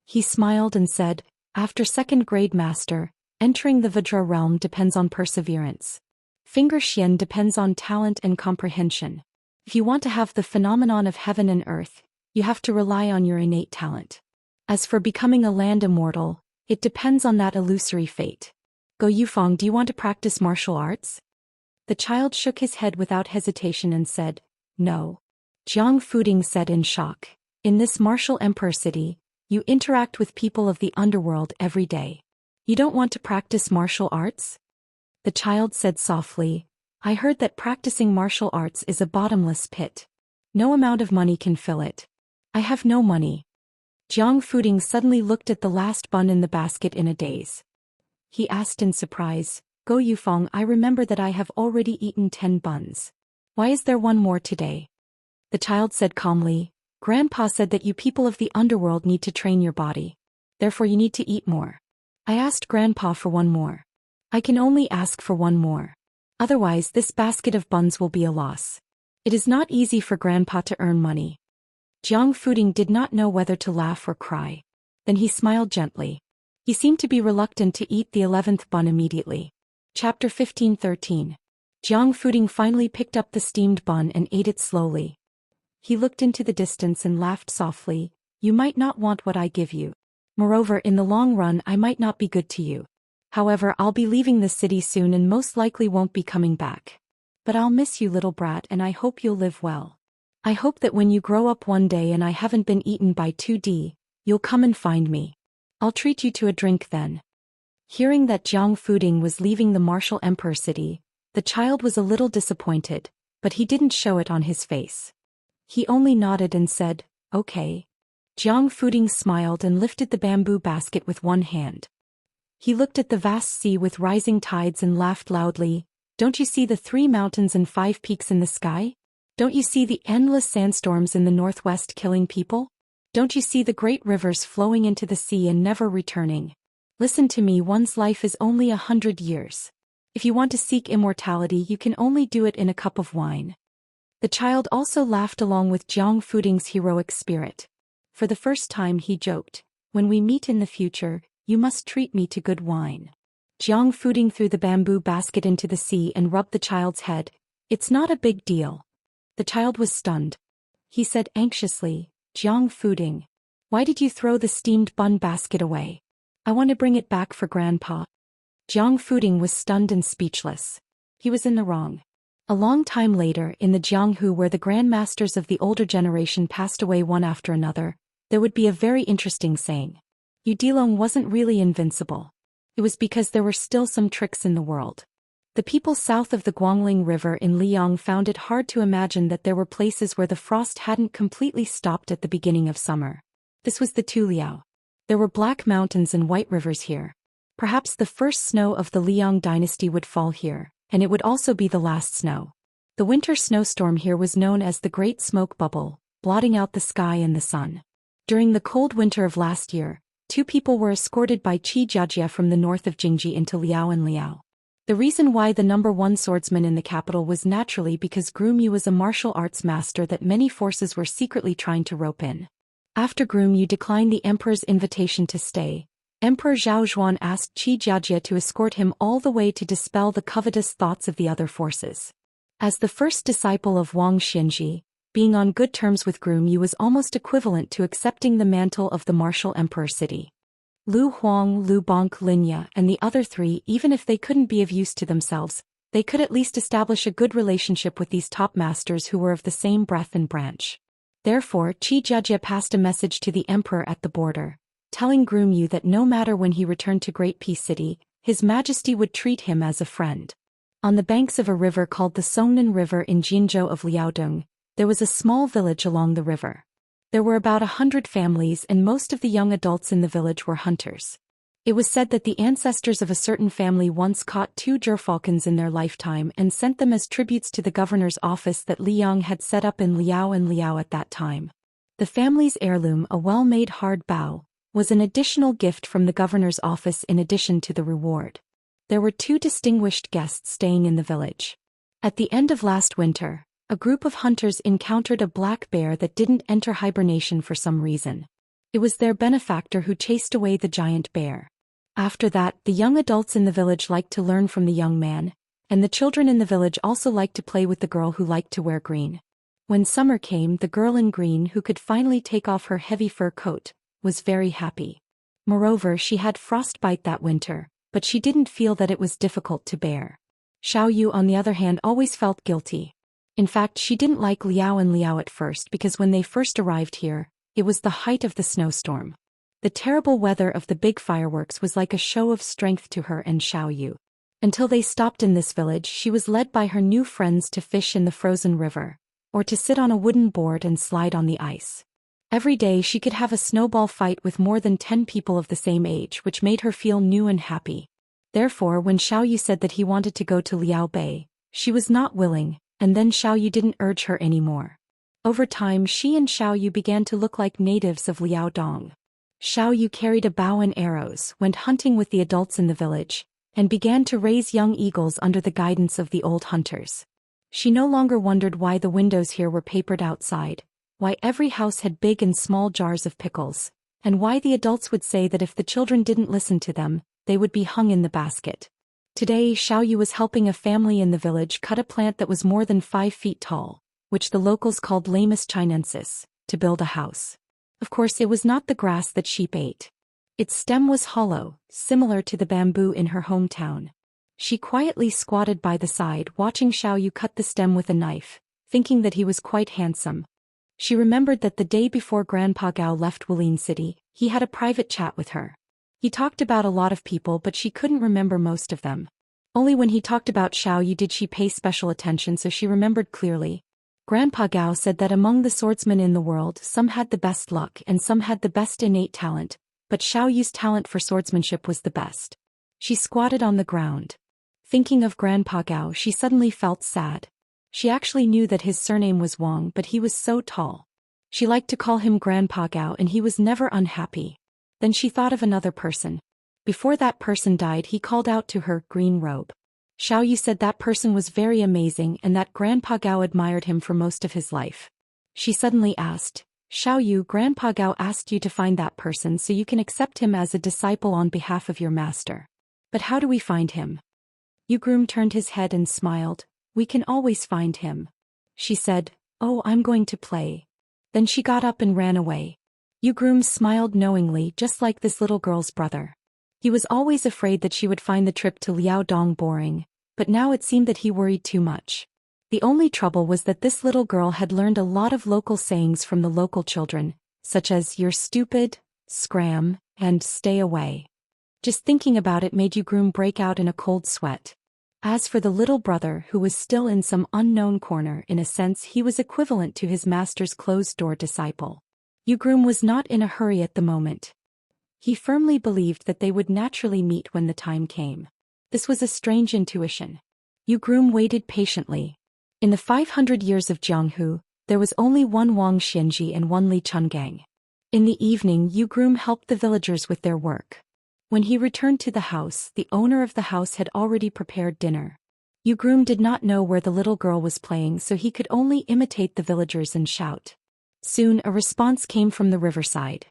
He smiled and said, After 2nd grade master, entering the Vajra realm depends on perseverance. Finger Xian depends on talent and comprehension. If you want to have the phenomenon of heaven and earth, you have to rely on your innate talent. As for becoming a land immortal, it depends on that illusory fate. Go Yufeng, do you want to practice martial arts? The child shook his head without hesitation and said, No. Jiang Fuding said in shock, In this martial emperor city, you interact with people of the underworld every day. You don't want to practice martial arts? The child said softly, I heard that practicing martial arts is a bottomless pit. No amount of money can fill it. I have no money. Jiang Fuding suddenly looked at the last bun in the basket in a daze. He asked in surprise, Go Yufeng, I remember that I have already eaten 10 buns. Why is there one more today? The child said calmly, Grandpa said that you people of the underworld need to train your body. Therefore you need to eat more. I asked Grandpa for one more. I can only ask for one more. Otherwise this basket of buns will be a loss. It is not easy for Grandpa to earn money. Jiang Fuding did not know whether to laugh or cry. Then he smiled gently. He seemed to be reluctant to eat the 11th bun immediately. Chapter 15:13. Jiang Fuding finally picked up the steamed bun and ate it slowly. He looked into the distance and laughed softly. You might not want what I give you. Moreover, in the long run I might not be good to you. However, I'll be leaving the city soon and most likely won't be coming back. But I'll miss you, little brat, and I hope you'll live well. I hope that when you grow up one day and I haven't been eaten by 2D, you'll come and find me. I'll treat you to a drink then. Hearing that Jiang Fuding was leaving the martial emperor city, the child was a little disappointed, but he didn't show it on his face. He only nodded and said, okay. Jiang Fuding smiled and lifted the bamboo basket with one hand. He looked at the vast sea with rising tides and laughed loudly. Don't you see the 3 mountains and 5 peaks in the sky? Don't you see the endless sandstorms in the northwest killing people? Don't you see the great rivers flowing into the sea and never returning? Listen to me, one's life is only 100 years. If you want to seek immortality, you can only do it in a cup of wine. The child also laughed along with Jiang Fuding's heroic spirit. For the first time he joked, when we meet in the future, you must treat me to good wine. Jiang Fuding threw the bamboo basket into the sea and rubbed the child's head. It's not a big deal. The child was stunned. He said anxiously, Jiang Fuding, why did you throw the steamed bun basket away? I want to bring it back for Grandpa. Jiang Fuding was stunned and speechless. He was in the wrong. A long time later, in the Jianghu where the grandmasters of the older generation passed away one after another, there would be a very interesting saying. Yu Dilong wasn't really invincible. It was because there were still some tricks in the world. The people south of the Guangling River in Liang found it hard to imagine that there were places where the frost hadn't completely stopped at the beginning of summer. This was the Tuliao. There were black mountains and white rivers here. Perhaps the first snow of the Liang dynasty would fall here, and it would also be the last snow. The winter snowstorm here was known as the Great Smoke Bubble, blotting out the sky and the sun. During the cold winter of last year, 2 people were escorted by Qi Jiajia from the north of Jingji into Liao and Liao. The reason why the number 1 swordsman in the capital was naturally because Groom Yu was a martial arts master that many forces were secretly trying to rope in. After Groom Yu declined the emperor's invitation to stay, Emperor Zhao Xuan asked Qi Jiajia to escort him all the way to dispel the covetous thoughts of the other forces. As the first disciple of Wang Xianji, being on good terms with Groom Yu was almost equivalent to accepting the mantle of the martial emperor city. Lu Huang, Lu Bonk, Linya, and the other 3, even if they couldn't be of use to themselves, they could at least establish a good relationship with these top masters who were of the same breath and branch. Therefore, Qi Jiajia passed a message to the emperor at the border, telling Groom Yu that no matter when he returned to Great Peace City, His Majesty would treat him as a friend. On the banks of a river called the Songnan River in Jinzhou of Liaodong, there was a small village along the river. There were about 100 families and most of the young adults in the village were hunters. It was said that the ancestors of a certain family once caught 2 gerfalcons in their lifetime and sent them as tributes to the governor's office that Liang had set up in Liao and Liao at that time. The family's heirloom, a well-made hard bow, was an additional gift from the governor's office in addition to the reward. There were 2 distinguished guests staying in the village. At the end of last winter, a group of hunters encountered a black bear that didn't enter hibernation for some reason. It was their benefactor who chased away the giant bear. After that, the young adults in the village liked to learn from the young man, and the children in the village also liked to play with the girl who liked to wear green. When summer came, the girl in green, who could finally take off her heavy fur coat, was very happy. Moreover, she had frostbite that winter, but she didn't feel that it was difficult to bear. Xiao Yu, on the other hand, always felt guilty. In fact, she didn't like Liao and Liao at first because when they first arrived here, it was the height of the snowstorm. The terrible weather of the big fireworks was like a show of strength to her and Xiao Yu. Until they stopped in this village, she was led by her new friends to fish in the frozen river, or to sit on a wooden board and slide on the ice. Every day she could have a snowball fight with more than 10 people of the same age, which made her feel new and happy. Therefore, when Xiao Yu said that he wanted to go to Liao Bay, she was not willing, and then Xiao Yu didn't urge her anymore. Over time, she and Xiao Yu began to look like natives of Liaodong. Xiao Yu carried a bow and arrows, went hunting with the adults in the village, and began to raise young eagles under the guidance of the old hunters. She no longer wondered why the windows here were papered outside, why every house had big and small jars of pickles, and why the adults would say that if the children didn't listen to them, they would be hung in the basket. Today Xiao Yu was helping a family in the village cut a plant that was more than 5 feet tall, which the locals called Lamus chinensis, to build a house. Of course it was not the grass that sheep ate. Its stem was hollow, similar to the bamboo in her hometown. She quietly squatted by the side watching Xiao Yu cut the stem with a knife, thinking that he was quite handsome. She remembered that the day before Grandpa Gao left Wulin City, he had a private chat with her. He talked about a lot of people but she couldn't remember most of them. Only when he talked about Xiao Yu did she pay special attention, so she remembered clearly. Grandpa Gao said that among the swordsmen in the world some had the best luck and some had the best innate talent, but Xiao Yu's talent for swordsmanship was the best. She squatted on the ground. Thinking of Grandpa Gao, she suddenly felt sad. She actually knew that his surname was Wang, but he was so tall. She liked to call him Grandpa Gao and he was never unhappy. Then she thought of another person. Before that person died, he called out to her, "Green robe." Xiao Yu said that person was very amazing and that Grandpa Gao admired him for most of his life. She suddenly asked, "Xiao Yu, Grandpa Gao asked you to find that person so you can accept him as a disciple on behalf of your master. But how do we find him?" Yu Groom turned his head and smiled. "We can always find him." She said, "Oh, I'm going to play." Then she got up and ran away. Yu Groom smiled knowingly, just like this little girl's brother. He was always afraid that she would find the trip to Liaodong boring, but now it seemed that he worried too much. The only trouble was that this little girl had learned a lot of local sayings from the local children, such as "you're stupid," "scram," and "stay away." Just thinking about it made Yu Groom break out in a cold sweat. As for the little brother who was still in some unknown corner, in a sense he was equivalent to his master's closed-door disciple. Yu Groom was not in a hurry at the moment. He firmly believed that they would naturally meet when the time came. This was a strange intuition. Yu Groom waited patiently. In the 500 years of Jianghu, there was only one Wang Xianji and one Li Chungang. In the evening, Yu Groom helped the villagers with their work. When he returned to the house, the owner of the house had already prepared dinner. Yu Groom did not know where the little girl was playing, so he could only imitate the villagers and shout. Soon a response came from the riverside.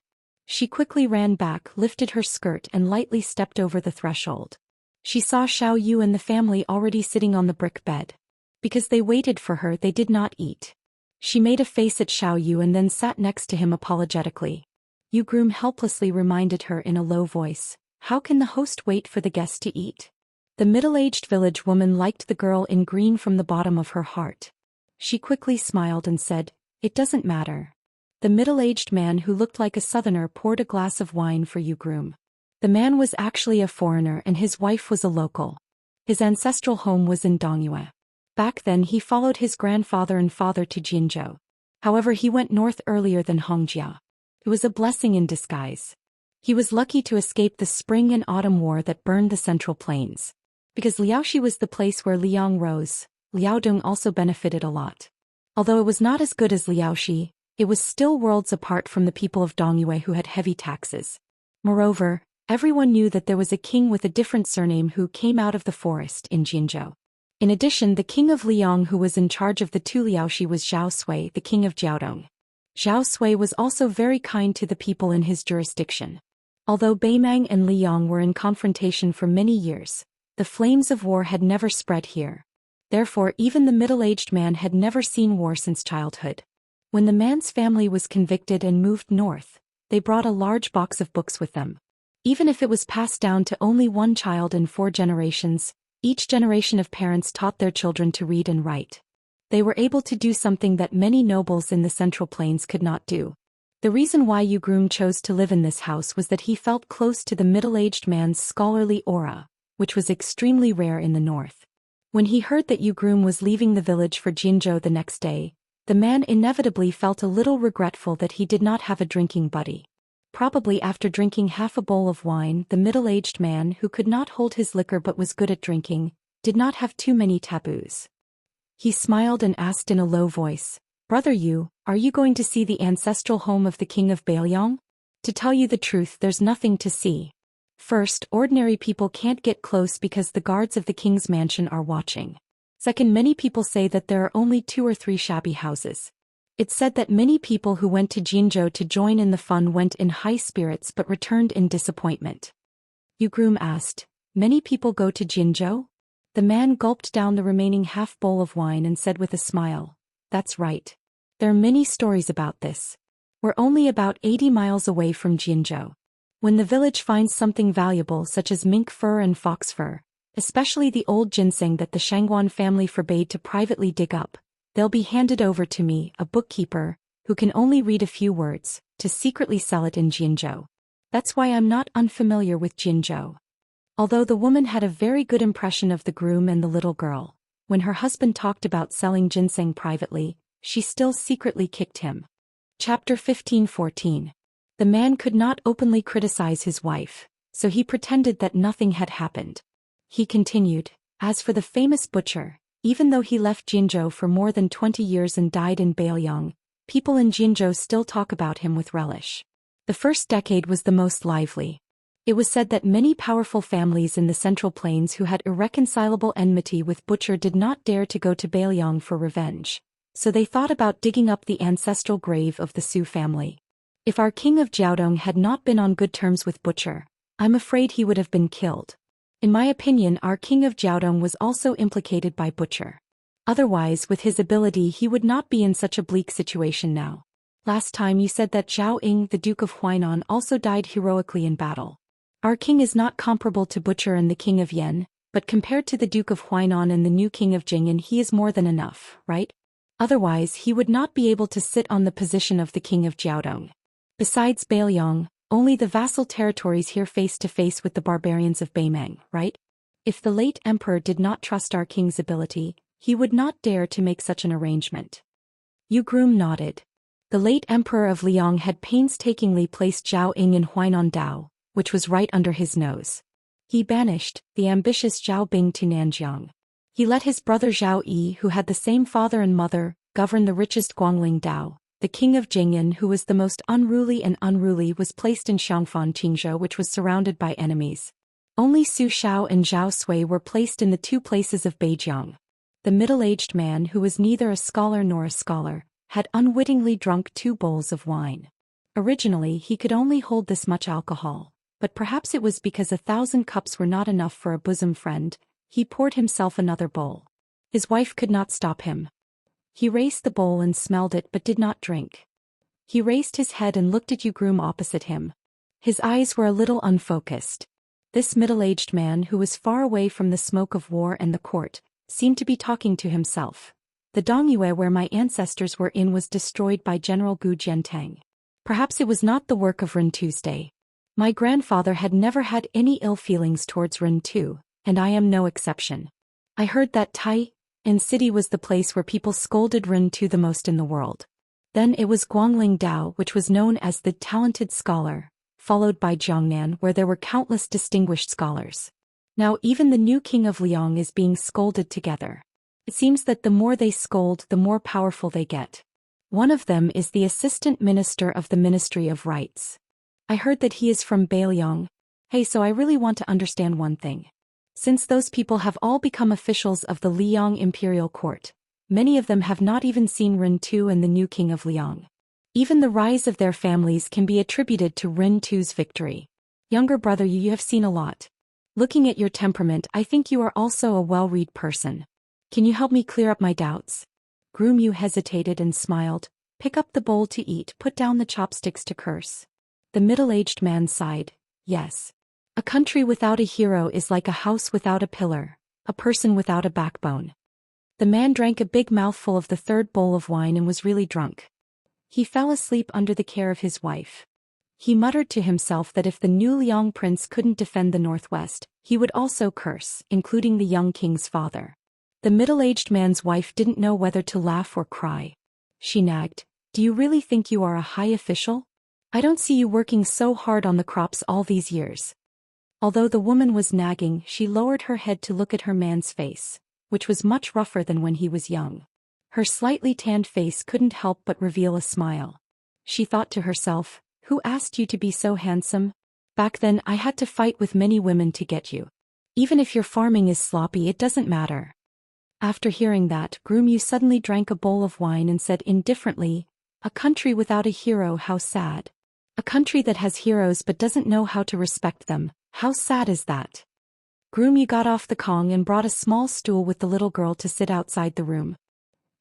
She quickly ran back, lifted her skirt and lightly stepped over the threshold. She saw Xiao Yu and the family already sitting on the brick bed. Because they waited for her, they did not eat. She made a face at Xiao Yu and then sat next to him apologetically. Yu Groom helplessly reminded her in a low voice, "How can the host wait for the guest to eat?" The middle-aged village woman liked the girl in green from the bottom of her heart. She quickly smiled and said, "It doesn't matter." The middle-aged man who looked like a southerner poured a glass of wine for Yu Groom. The man was actually a foreigner and his wife was a local. His ancestral home was in Dongyue. Back then he followed his grandfather and father to Jinzhou. However, he went north earlier than Hongjia. It was a blessing in disguise. He was lucky to escape the spring and autumn war that burned the central plains. Because Liaoxi was the place where Liang rose, Liaodong also benefited a lot. Although it was not as good as Liaoxi, it was still worlds apart from the people of Dongyue who had heavy taxes. Moreover, everyone knew that there was a king with a different surname who came out of the forest in Jinzhou. In addition, the king of Liang who was in charge of the two Liaoxi was Zhao Sui, the king of Jiaodong. Zhao Sui was also very kind to the people in his jurisdiction. Although Beimang and Liang were in confrontation for many years, the flames of war had never spread here. Therefore, even the middle-aged man had never seen war since childhood. When the man's family was convicted and moved north, they brought a large box of books with them. Even if it was passed down to only one child in 4 generations, each generation of parents taught their children to read and write. They were able to do something that many nobles in the Central Plains could not do. The reason why Yu Groom chose to live in this house was that he felt close to the middle-aged man's scholarly aura, which was extremely rare in the north. When he heard that Yu Groom was leaving the village for Jinzhou the next day, the man inevitably felt a little regretful that he did not have a drinking buddy. Probably after drinking half a bowl of wine, the middle-aged man, who could not hold his liquor but was good at drinking, did not have too many taboos. He smiled and asked in a low voice, "Brother Yu, are you going to see the ancestral home of the king of Bailiang?" To tell you the truth, there's nothing to see. First, ordinary people can't get close because the guards of the king's mansion are watching. Second, many people say that there are only 2 or 3 shabby houses. It's said that many people who went to Jinzhou to join in the fun went in high spirits but returned in disappointment. Yu Groom asked, Many people go to Jinzhou? The man gulped down the remaining half bowl of wine and said with a smile, "That's right. There are many stories about this. We're only about 80 miles away from Jinzhou. When the village finds something valuable such as mink fur and fox fur, especially the old ginseng that the Shangguan family forbade to privately dig up, they'll be handed over to me, a bookkeeper, who can only read a few words, to secretly sell it in Jinzhou. That's why I'm not unfamiliar with Jinzhou." Although the woman had a very good impression of the groom and the little girl, when her husband talked about selling ginseng privately, she still secretly kicked him. Chapter 15-14. The man could not openly criticize his wife, so he pretended that nothing had happened. He continued, "As for the famous butcher, even though he left Jinzhou for more than 20 years and died in Baoyang, people in Jinzhou still talk about him with relish. The first decade was the most lively. It was said that many powerful families in the Central Plains who had irreconcilable enmity with Butcher did not dare to go to Baoyang for revenge, so they thought about digging up the ancestral grave of the Su family. If our king of Jiaodong had not been on good terms with Butcher, I'm afraid he would have been killed. In my opinion, our king of Jiaodong was also implicated by Butcher. Otherwise, with his ability, he would not be in such a bleak situation now. Last time you said that Zhao Ying, the Duke of Huainan, also died heroically in battle. Our king is not comparable to Butcher and the king of Yen, but compared to the Duke of Huainan and the new king of Jing'an, he is more than enough, right? Otherwise, he would not be able to sit on the position of the king of Jiaodong. Besides Baoyang, only the vassal territories here face to face with the barbarians of Beimeng, right? If the late emperor did not trust our king's ability, he would not dare to make such an arrangement." Yu Groom nodded. The late emperor of Liang had painstakingly placed Zhao Ying in Huainan Dao, which was right under his nose. He banished the ambitious Zhao Bing to Nanjiang. He let his brother Zhao Yi, who had the same father and mother, govern the richest Guangling Dao. The king of Jing'an, who was the most unruly, was placed in Xiangfan Qingzhou, which was surrounded by enemies. Only Su Shao and Zhao Sui were placed in the two places of Beijiang. The middle-aged man, who was neither a scholar nor a scholar, had unwittingly drunk 2 bowls of wine. Originally, he could only hold this much alcohol, but perhaps it was because 1,000 cups were not enough for a bosom friend. He poured himself another bowl. His wife could not stop him. He raised the bowl and smelled it but did not drink. He raised his head and looked at Yu Groom opposite him. His eyes were a little unfocused. This middle-aged man, who was far away from the smoke of war and the court, seemed to be talking to himself. The Dongyue where my ancestors were in was destroyed by General Gu Jiantang. Perhaps it was not the work of Ren Tuesday. My grandfather had never had any ill feelings towards Ren Tu, and I am no exception. I heard that Tai and city was the place where people scolded Ren Tu the most in the world. Then it was Guangling Dao, which was known as the talented scholar, followed by Jiangnan, where there were countless distinguished scholars. Now even the new king of Liang is being scolded together. It seems that the more they scold, the more powerful they get. One of them is the assistant minister of the Ministry of Rights. I heard that he is from Baoyang. Hey, so I really want to understand one thing. Since those people have all become officials of the Liang imperial court, many of them have not even seen Ren Tu and the new king of Liang. Even the rise of their families can be attributed to Ren Tu's victory. Younger brother, you have seen a lot. Looking at your temperament, I think you are also a well-read person. Can you help me clear up my doubts? Groom Yu hesitated and smiled. Pick up the bowl to eat, put down the chopsticks to curse. The middle-aged man sighed. Yes. A country without a hero is like a house without a pillar, a person without a backbone. The man drank a big mouthful of the 3rd bowl of wine and was really drunk. He fell asleep under the care of his wife. He muttered to himself that if the new Liang prince couldn't defend the northwest, he would also curse, including the young king's father. The middle-aged man's wife didn't know whether to laugh or cry. She nagged, "Do you really think you are a high official? I don't see you working so hard on the crops all these years." Although the woman was nagging, she lowered her head to look at her man's face, which was much rougher than when he was young. Her slightly tanned face couldn't help but reveal a smile. She thought to herself, "Who asked you to be so handsome? Back then I had to fight with many women to get you. Even if your farming is sloppy, it doesn't matter." After hearing that, Groom Yu suddenly drank a bowl of wine and said indifferently, "A country without a hero, how sad. A country that has heroes but doesn't know how to respect them, how sad is that?" Groom got off the Kong and brought a small stool with the little girl to sit outside the room.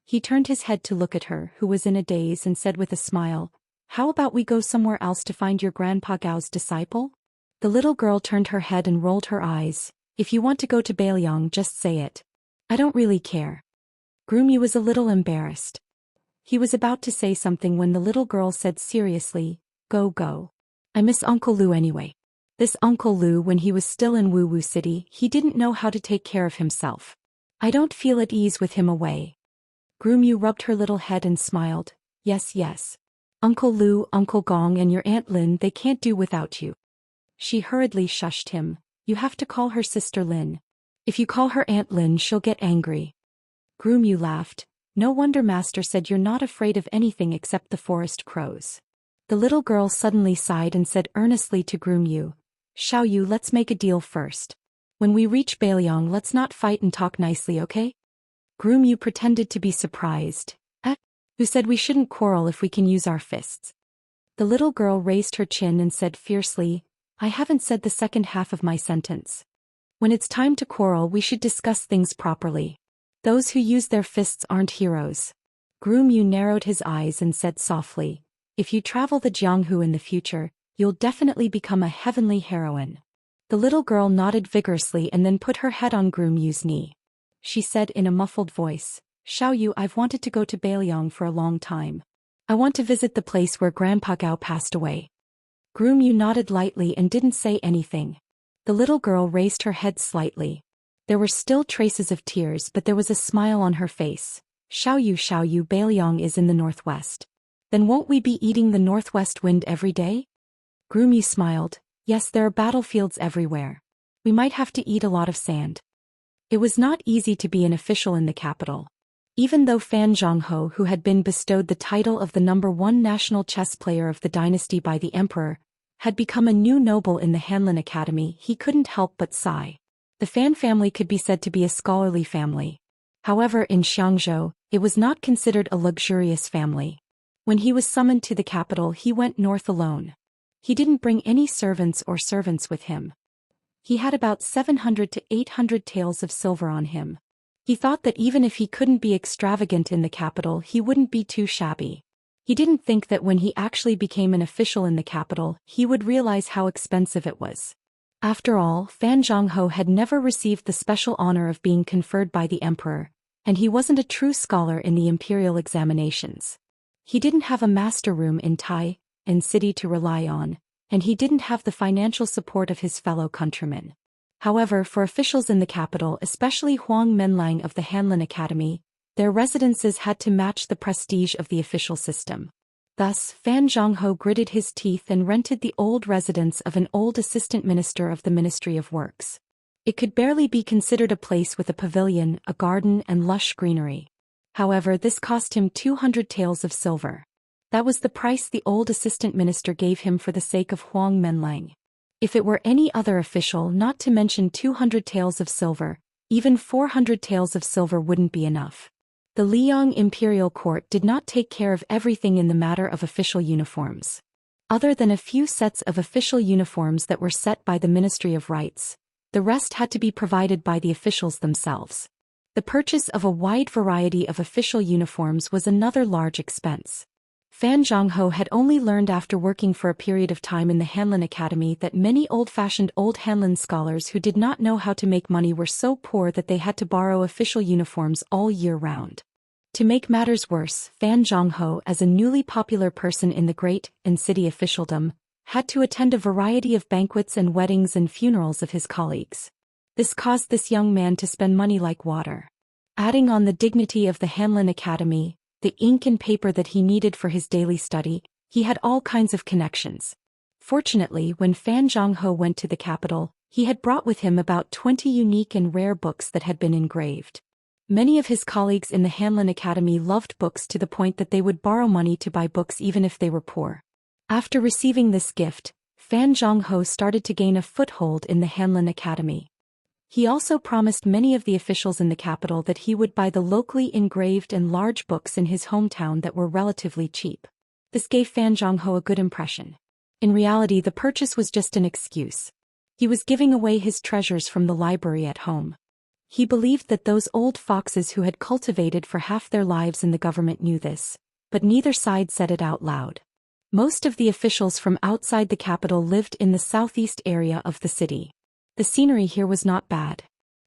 He turned his head to look at her, who was in a daze, and said with a smile, "How about we go somewhere else to find your Grandpa Gao's disciple?" The little girl turned her head and rolled her eyes. "If you want to go to Bailiang, just say it. I don't really care." Groom was a little embarrassed. He was about to say something when the little girl said seriously, Go. I miss Uncle Lu anyway." This Uncle Lu, when he was still in Wu Wu City, he didn't know how to take care of himself. "I don't feel at ease with him away." Groom rubbed her little head and smiled. Yes. Uncle Lu, Uncle Gong and your Aunt Lin, they can't do without you." She hurriedly shushed him. "You have to call her Sister Lin. If you call her Aunt Lin, she'll get angry." Groom laughed. "No wonder Master said you're not afraid of anything except the forest crows." The little girl suddenly sighed and said earnestly to Groom Xiao Yu, let's make a deal first. When we reach Bailiang, let's not fight and talk nicely, okay? Groom pretended to be surprised. Who said we shouldn't quarrel if we can use our fists? The little girl raised her chin and said fiercely, "I haven't said the second half of my sentence. When it's time to quarrel, we should discuss things properly. Those who use their fists aren't heroes." Groom narrowed his eyes and said softly, "If you travel the Jianghu in the future, you'll definitely become a heavenly heroine." The little girl nodded vigorously and then put her head on Groom knee. She said in a muffled voice, "Xiao Yu, I've wanted to go to Bailiang for a long time. I want to visit the place where Grandpa Gao passed away." Groom nodded lightly and didn't say anything. The little girl raised her head slightly. There were still traces of tears, but there was a smile on her face. Xiao Yu, Bailiang is in the northwest. Then won't we be eating the northwest wind every day? Groom smiled. Yes, there are battlefields everywhere. We might have to eat a lot of sand. It was not easy to be an official in the capital. Even though Fan Zhongho, who had been bestowed the title of the #1 national chess player of the dynasty by the emperor, had become a new noble in the Hanlin Academy, he couldn't help but sigh. The Fan family could be said to be a scholarly family. However, in Xianxia, it was not considered a luxurious family. When he was summoned to the capital, he went north alone. He didn't bring any servants with him. He had about 700 to 800 taels of silver on him. He thought that even if he couldn't be extravagant in the capital, he wouldn't be too shabby. He didn't think that when he actually became an official in the capital, he would realize how expensive it was. After all, Fan Zhongho had never received the special honor of being conferred by the emperor, and he wasn't a true scholar in the imperial examinations. He didn't have a master room in Tai and city to rely on, and he didn't have the financial support of his fellow countrymen. However, for officials in the capital, especially Huang Menlang of the Hanlin Academy, their residences had to match the prestige of the official system. Thus, Fan Zhongho gritted his teeth and rented the old residence of an old assistant minister of the Ministry of Works. It could barely be considered a place with a pavilion, a garden, and lush greenery. However, this cost him 200 taels of silver. That was the price the old assistant minister gave him for the sake of Huang Menlang. If it were any other official, not to mention 200 taels of silver, even 400 taels of silver wouldn't be enough. The Liang imperial court did not take care of everything in the matter of official uniforms. Other than a few sets of official uniforms that were set by the Ministry of Rights, the rest had to be provided by the officials themselves. The purchase of a wide variety of official uniforms was another large expense. Fan Zhongho had only learned after working for a period of time in the Hanlin Academy that many old-fashioned old Hanlin scholars who did not know how to make money were so poor that they had to borrow official uniforms all year round. To make matters worse, Fan Zhongho, as a newly popular person in the great and city officialdom, had to attend a variety of banquets and weddings and funerals of his colleagues. This caused this young man to spend money like water. Adding on the dignity of the Hanlin Academy, the ink and paper that he needed for his daily study, he had all kinds of connections. Fortunately, when Fan Zhongho went to the capital, he had brought with him about 20 unique and rare books that had been engraved. Many of his colleagues in the Hanlin Academy loved books to the point that they would borrow money to buy books even if they were poor. After receiving this gift, Fan Zhongho started to gain a foothold in the Hanlin Academy. He also promised many of the officials in the capital that he would buy the locally engraved and large books in his hometown that were relatively cheap. This gave Fan Zhongho a good impression. In reality, the purchase was just an excuse. He was giving away his treasures from the library at home. He believed that those old foxes who had cultivated for half their lives in the government knew this, but neither side said it out loud. Most of the officials from outside the capital lived in the southeast area of the city. The scenery here was not bad.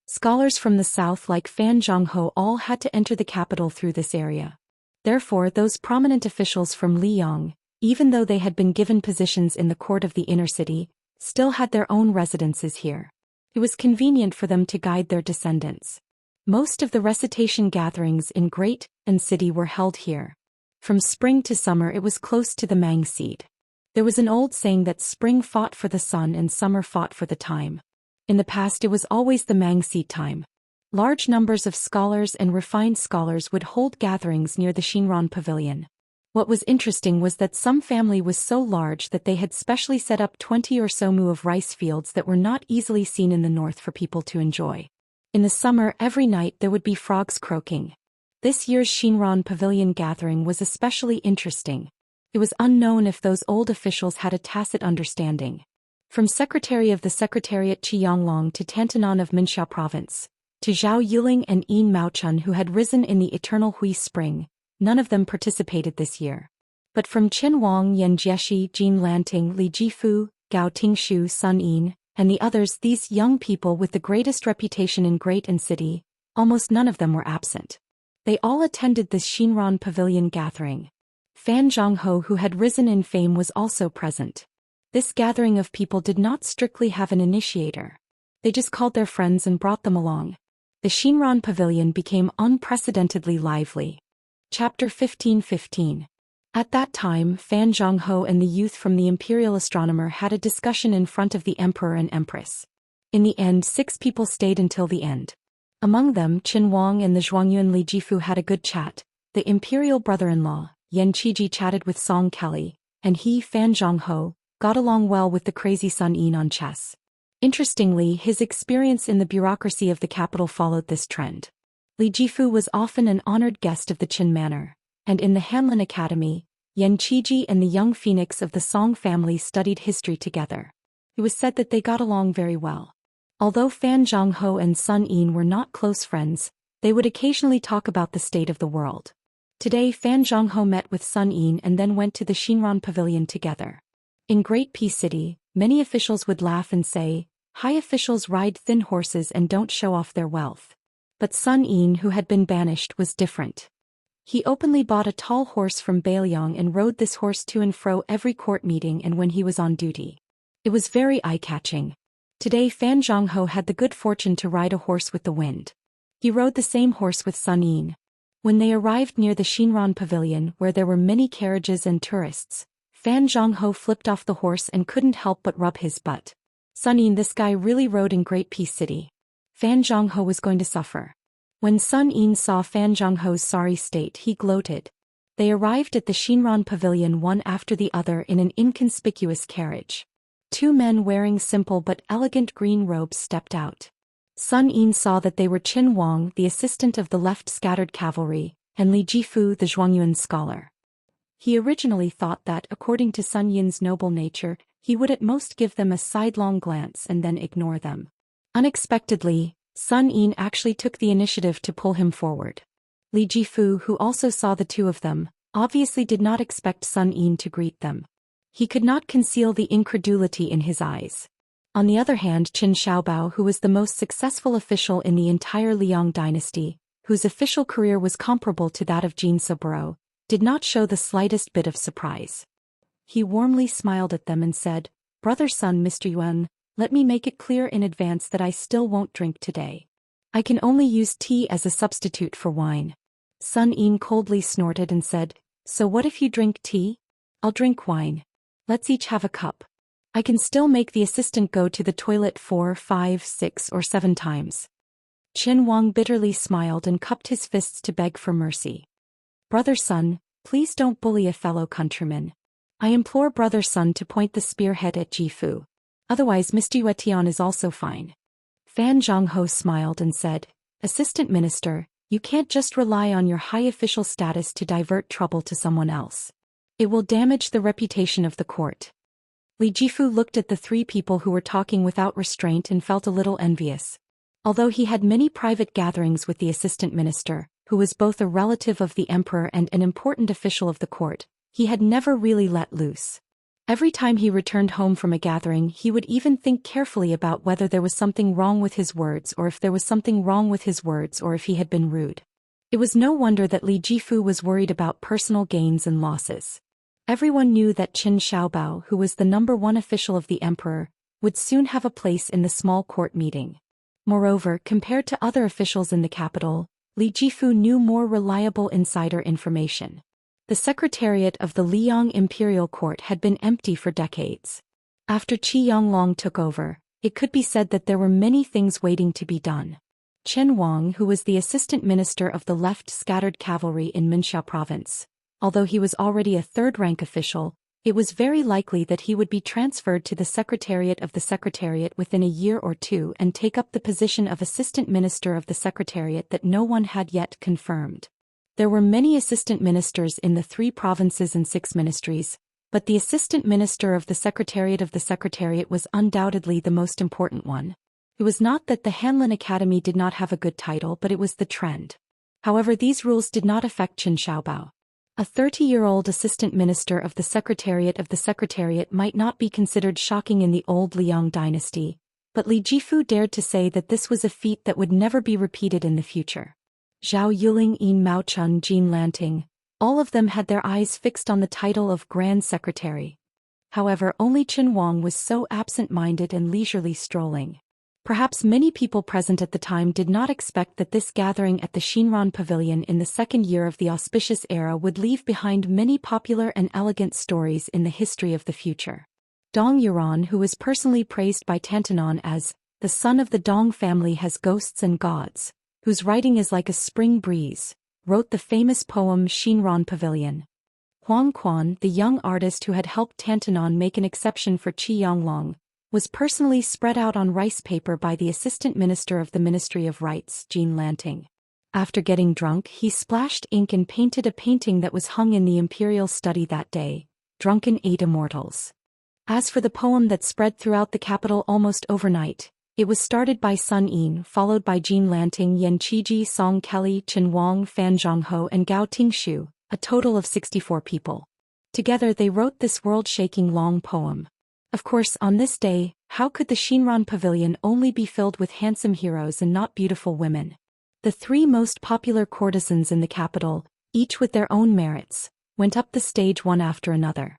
Scholars from the south like Fan Zhongho all had to enter the capital through this area. Therefore those prominent officials from Liyang, even though they had been given positions in the court of the inner city, still had their own residences here. It was convenient for them to guide their descendants. Most of the recitation gatherings in Great and City were held here. From spring to summer it was close to the Mang seed. There was an old saying that spring fought for the sun and summer fought for the time. In the past it was always the Mang seed time. Large numbers of scholars and refined scholars would hold gatherings near the Xinran Pavilion. What was interesting was that some family was so large that they had specially set up 20 or so mu of rice fields that were not easily seen in the north for people to enjoy. In the summer every night there would be frogs croaking. This year's Xinran Pavilion gathering was especially interesting. It was unknown if those old officials had a tacit understanding. From Secretary of the Secretariat Qianglong to Tantanan of Minxiao Province, to Zhao Yiling and Yin Maochun who had risen in the eternal Hui Spring, none of them participated this year. But from Qin Wang, Yan Jieshi, Jin Lanting, Li Jifu, Gao Tingshu, Sun Yin, and the others, these young people with the greatest reputation in Great and City, almost none of them were absent. They all attended this Xinran Pavilion gathering. Fan Zhongho, who had risen in fame, was also present. This gathering of people did not strictly have an initiator. They just called their friends and brought them along. The Xinran Pavilion became unprecedentedly lively. Chapter 15:15. At that time, Fan Zhongho and the youth from the Imperial Astronomer had a discussion in front of the Emperor and Empress. In the end 6 people stayed until the end. Among them, Qin Wang and the Zhuangyuan Li Jifu had a good chat. The Imperial brother-in-law, Yan Qiji, chatted with Song Kelly, and he, Fan Zhongho, got along well with the crazy Sun Yin on chess. Interestingly, his experience in the bureaucracy of the capital followed this trend. Li Jifu was often an honored guest of the Qin Manor, and in the Hanlin Academy, Yan Qiji and the young phoenix of the Song family studied history together. It was said that they got along very well. Although Fan Zhongho and Sun Yin were not close friends, they would occasionally talk about the state of the world. Today Fan Zhongho met with Sun Yin and then went to the Xinran Pavilion together. In Great Peace City, many officials would laugh and say, "High officials ride thin horses and don't show off their wealth." But Sun Yin, who had been banished, was different. He openly bought a tall horse from Bailiang and rode this horse to and fro every court meeting and when he was on duty. It was very eye-catching. Today Fan Zhongho had the good fortune to ride a horse with the wind. He rode the same horse with Sun Yin. When they arrived near the Xinran Pavilion, where there were many carriages and tourists, Fan Zhongho flipped off the horse and couldn't help but rub his butt. Sun Yin, this guy really rode in Great Peace City. Fan Zhongho was going to suffer. When Sun Yin saw Fan Zhongho's sorry state, he gloated. They arrived at the Xinran Pavilion one after the other in an inconspicuous carriage. 2 men wearing simple but elegant green robes stepped out. Sun Yin saw that they were Qin Wang, the assistant of the left scattered cavalry, and Li Jifu, the Zhuangyuan scholar. He originally thought that, according to Sun Yin's noble nature, he would at most give them a sidelong glance and then ignore them. Unexpectedly, Sun Yin actually took the initiative to pull him forward. Li Jifu, who also saw the 2 of them, obviously did not expect Sun Yin to greet them. He could not conceal the incredulity in his eyes. On the other hand, Qin Xiaobao, who was the most successful official in the entire Liang dynasty, whose official career was comparable to that of Jin Soburo, did not show the slightest bit of surprise. He warmly smiled at them and said, "Brother Sun, Mr. Yuan, let me make it clear in advance that I still won't drink today. I can only use tea as a substitute for wine." Sun Yin coldly snorted and said, "So what if you drink tea? I'll drink wine. Let's each have a cup. I can still make the assistant go to the toilet 4, 5, 6, or 7 times." Qin Wang bitterly smiled and cupped his fists to beg for mercy. "Brother Sun, please don't bully a fellow countryman. I implore Brother Sun to point the spearhead at Jifu. Otherwise Mr. Yuetian is also fine." Fan Zhongho smiled and said, "Assistant Minister, you can't just rely on your high official status to divert trouble to someone else. It will damage the reputation of the court." Li Jifu looked at the three people who were talking without restraint and felt a little envious. Although he had many private gatherings with the assistant minister, who was both a relative of the emperor and an important official of the court, he had never really let loose. Every time he returned home from a gathering, he would even think carefully about whether there was something wrong with his words or if there was something wrong with his words or if he had been rude. It was no wonder that Li Jifu was worried about personal gains and losses. Everyone knew that Qin Xiaobao, who was the #1 official of the emperor, would soon have a place in the small court meeting. Moreover, compared to other officials in the capital, Li Jifu knew more reliable insider information. The secretariat of the Liang Imperial Court had been empty for decades. After Qi Yonglong took over, it could be said that there were many things waiting to be done. Chen Wang, who was the assistant minister of the left scattered cavalry in Minxiao province, although he was already a third-rank official, it was very likely that he would be transferred to the secretariat of the secretariat within a year or two and take up the position of assistant minister of the secretariat that no one had yet confirmed. There were many assistant ministers in the 3 provinces and 6 ministries, but the assistant minister of the secretariat was undoubtedly the most important one. It was not that the Hanlin Academy did not have a good title, but it was the trend. However, these rules did not affect Qin Xiaobao. A 30-year-old assistant minister of the secretariat might not be considered shocking in the old Liang dynasty, but Li Jifu dared to say that this was a feat that would never be repeated in the future. Zhao Yuling, Yin Maochun, Jean Lanting, all of them had their eyes fixed on the title of Grand Secretary. However, only Chen Wang was so absent-minded and leisurely strolling. Perhaps many people present at the time did not expect that this gathering at the Xinran Pavilion in the second year of the auspicious era would leave behind many popular and elegant stories in the history of the future. Dong Yuran, who was personally praised by Tantanon as the son of the Dong family has ghosts and gods, whose writing is like a spring breeze, wrote the famous poem Xinran Pavilion. Huang Quan, the young artist who had helped Tantanon make an exception for Qi Yonglong, was personally spread out on rice paper by the assistant minister of the Ministry of Rites, Jean Lanting. After getting drunk, he splashed ink and painted a painting that was hung in the imperial study that day, Drunken 8 Immortals. As for the poem that spread throughout the capital almost overnight, it was started by Sun Yin, followed by Jean Lanting, Yan Qiji, Song Kelly, Chen Wang, Fan Zhongho and Gao Tingshu, a total of 64 people. Together they wrote this world-shaking long poem. Of course, on this day, how could the Xinran Pavilion only be filled with handsome heroes and not beautiful women? The 3 most popular courtesans in the capital, each with their own merits, went up the stage one after another.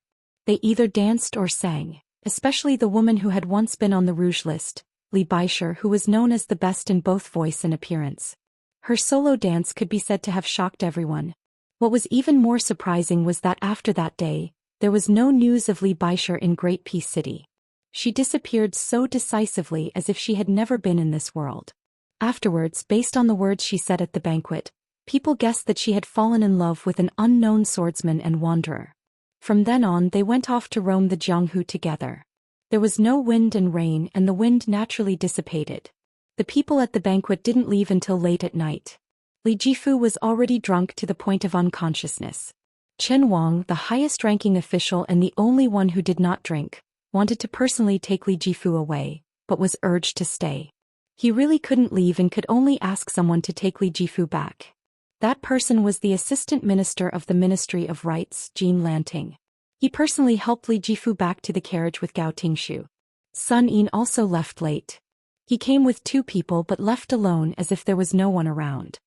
They either danced or sang, especially the woman who had once been on the Rouge list, Li Baisher, who was known as the best in both voice and appearance. Her solo dance could be said to have shocked everyone. What was even more surprising was that after that day, there was no news of Li Baisher in Great Peace City. She disappeared so decisively as if she had never been in this world. Afterwards, based on the words she said at the banquet, people guessed that she had fallen in love with an unknown swordsman and wanderer. From then on they went off to roam the Jianghu together. There was no wind and rain, and the wind naturally dissipated. The people at the banquet didn't leave until late at night. Li Jifu was already drunk to the point of unconsciousness. Chen Wang, the highest-ranking official and the only one who did not drink, wanted to personally take Li Jifu away, but was urged to stay. He really couldn't leave and could only ask someone to take Li Jifu back. That person was the assistant minister of the Ministry of Rites, Jean Lanting. He personally helped Li Jifu back to the carriage with Gao Tingshu. Sun Yin also left late. He came with 2 people but left alone as if there was no one around.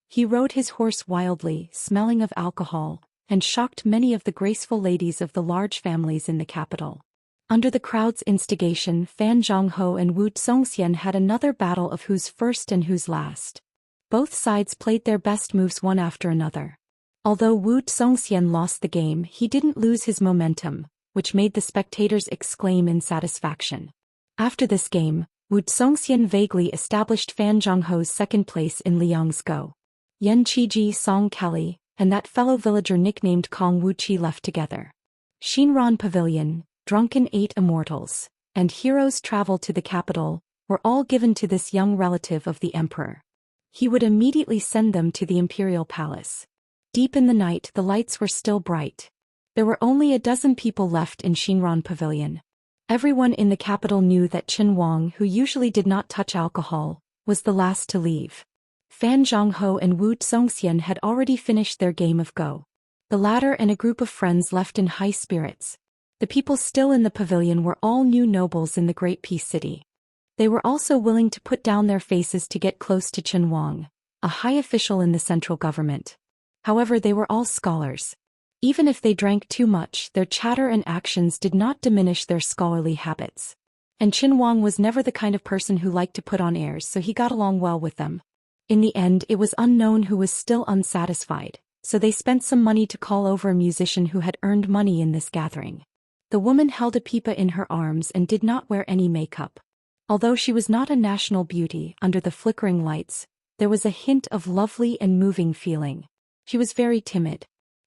He rode his horse wildly, smelling of alcohol, and shocked many of the graceful ladies of the large families in the capital. Under the crowd's instigation, Fan Zhongho and Wu Zhongxian had another battle of who's first and who's last. Both sides played their best moves one after another. Although Wu Zhongxian lost the game, he didn't lose his momentum, which made the spectators exclaim in satisfaction. After this game, Wu Zhongxian vaguely established Fan Zhongho's second place in Liang's Go. Yan Qiji, Song Kelly, and that fellow villager nicknamed Kong Wuqi left together. Xinran Pavilion, Drunken 8 Immortals, and Heroes Travel to the Capital were all given to this young relative of the emperor. He would immediately send them to the imperial palace. Deep in the night the lights were still bright. There were only a dozen people left in Xinran Pavilion. Everyone in the capital knew that Chen Wang, who usually did not touch alcohol, was the last to leave. Fan Zhongho and Wu Zhongxian had already finished their game of Go. The latter and a group of friends left in high spirits. The people still in the pavilion were all new nobles in the Great Peace City. They were also willing to put down their faces to get close to Chen Wang, a high official in the central government. However, they were all scholars. Even if they drank too much, their chatter and actions did not diminish their scholarly habits. And Chen Wang was never the kind of person who liked to put on airs, so he got along well with them. In the end, it was unknown who was still unsatisfied, so they spent some money to call over a musician who had earned money in this gathering. The woman held a pipa in her arms and did not wear any makeup. Although she was not a national beauty, under the flickering lights, there was a hint of lovely and moving feeling. She was very timid.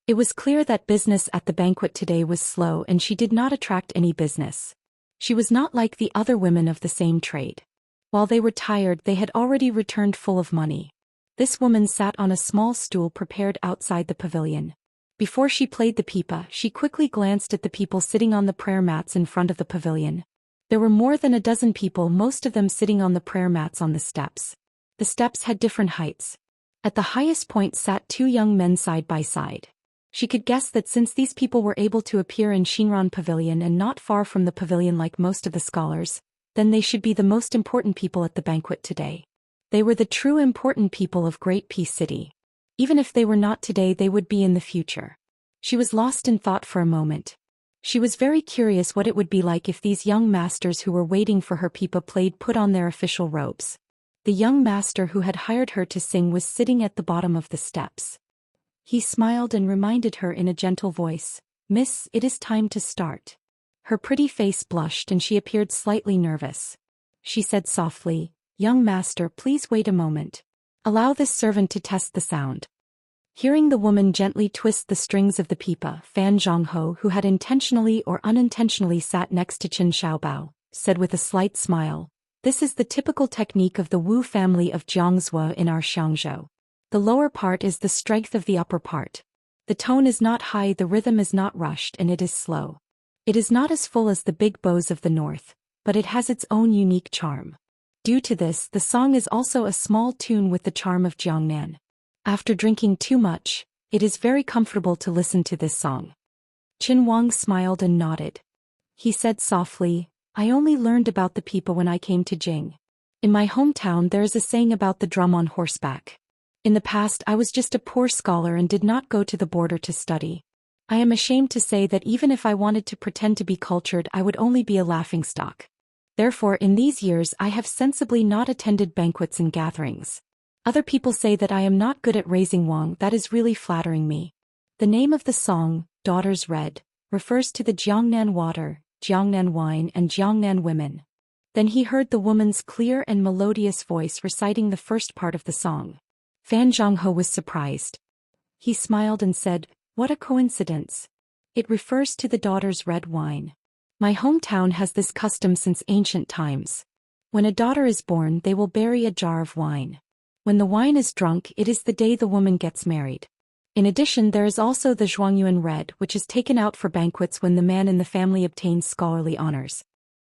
It was clear that business at the banquet today was slow and she did not attract any business. She was not like the other women of the same trade. While they were tired, they had already returned full of money. This woman sat on a small stool prepared outside the pavilion. Before she played the pipa, she quickly glanced at the people sitting on the prayer mats in front of the pavilion. There were more than a dozen people, most of them sitting on the prayer mats on the steps. The steps had different heights. At the highest point sat two young men side by side. She could guess that since these people were able to appear in Xinran Pavilion and not far from the pavilion like most of the scholars, then they should be the most important people at the banquet today. They were the true important people of Great Peace City. Even if they were not today, they would be in the future. She was lost in thought for a moment. She was very curious what it would be like if these young masters who were waiting for her pipa put on their official robes. The young master who had hired her to sing was sitting at the bottom of the steps. He smiled and reminded her in a gentle voice, "Miss, it is time to start." Her pretty face blushed and she appeared slightly nervous. She said softly, "Young master, please wait a moment. Allow this servant to test the sound." Hearing the woman gently twist the strings of the pipa, Fan Zhongho, who had intentionally or unintentionally sat next to Chen Xiaobao, said with a slight smile, "This is the typical technique of the Wu family of Jiangzhou in our Xianxia. The lower part is the strength of the upper part. The tone is not high, the rhythm is not rushed, and it is slow. It is not as full as the big bows of the north, but it has its own unique charm. Due to this, the song is also a small tune with the charm of Jiangnan. After drinking too much, it is very comfortable to listen to this song." Chen Wang smiled and nodded. He said softly, "I only learned about the pipa when I came to Jing. In my hometown there is a saying about the drum on horseback. In the past I was just a poor scholar and did not go to the border to study. I am ashamed to say that even if I wanted to pretend to be cultured, I would only be a laughingstock. Therefore in these years I have sensibly not attended banquets and gatherings. Other people say that I am not good at raising wang, that is really flattering me." The name of the song, Daughters Red, refers to the Jiangnan water, Jiangnan wine and Jiangnan women. Then he heard the woman's clear and melodious voice reciting the first part of the song. Fan Zhongho was surprised. He smiled and said, "What a coincidence. It refers to the daughter's red wine. My hometown has this custom since ancient times. When a daughter is born, they will bury a jar of wine. When the wine is drunk, it is the day the woman gets married. In addition, there is also the Zhuangyuan red, which is taken out for banquets when the man in the family obtains scholarly honors.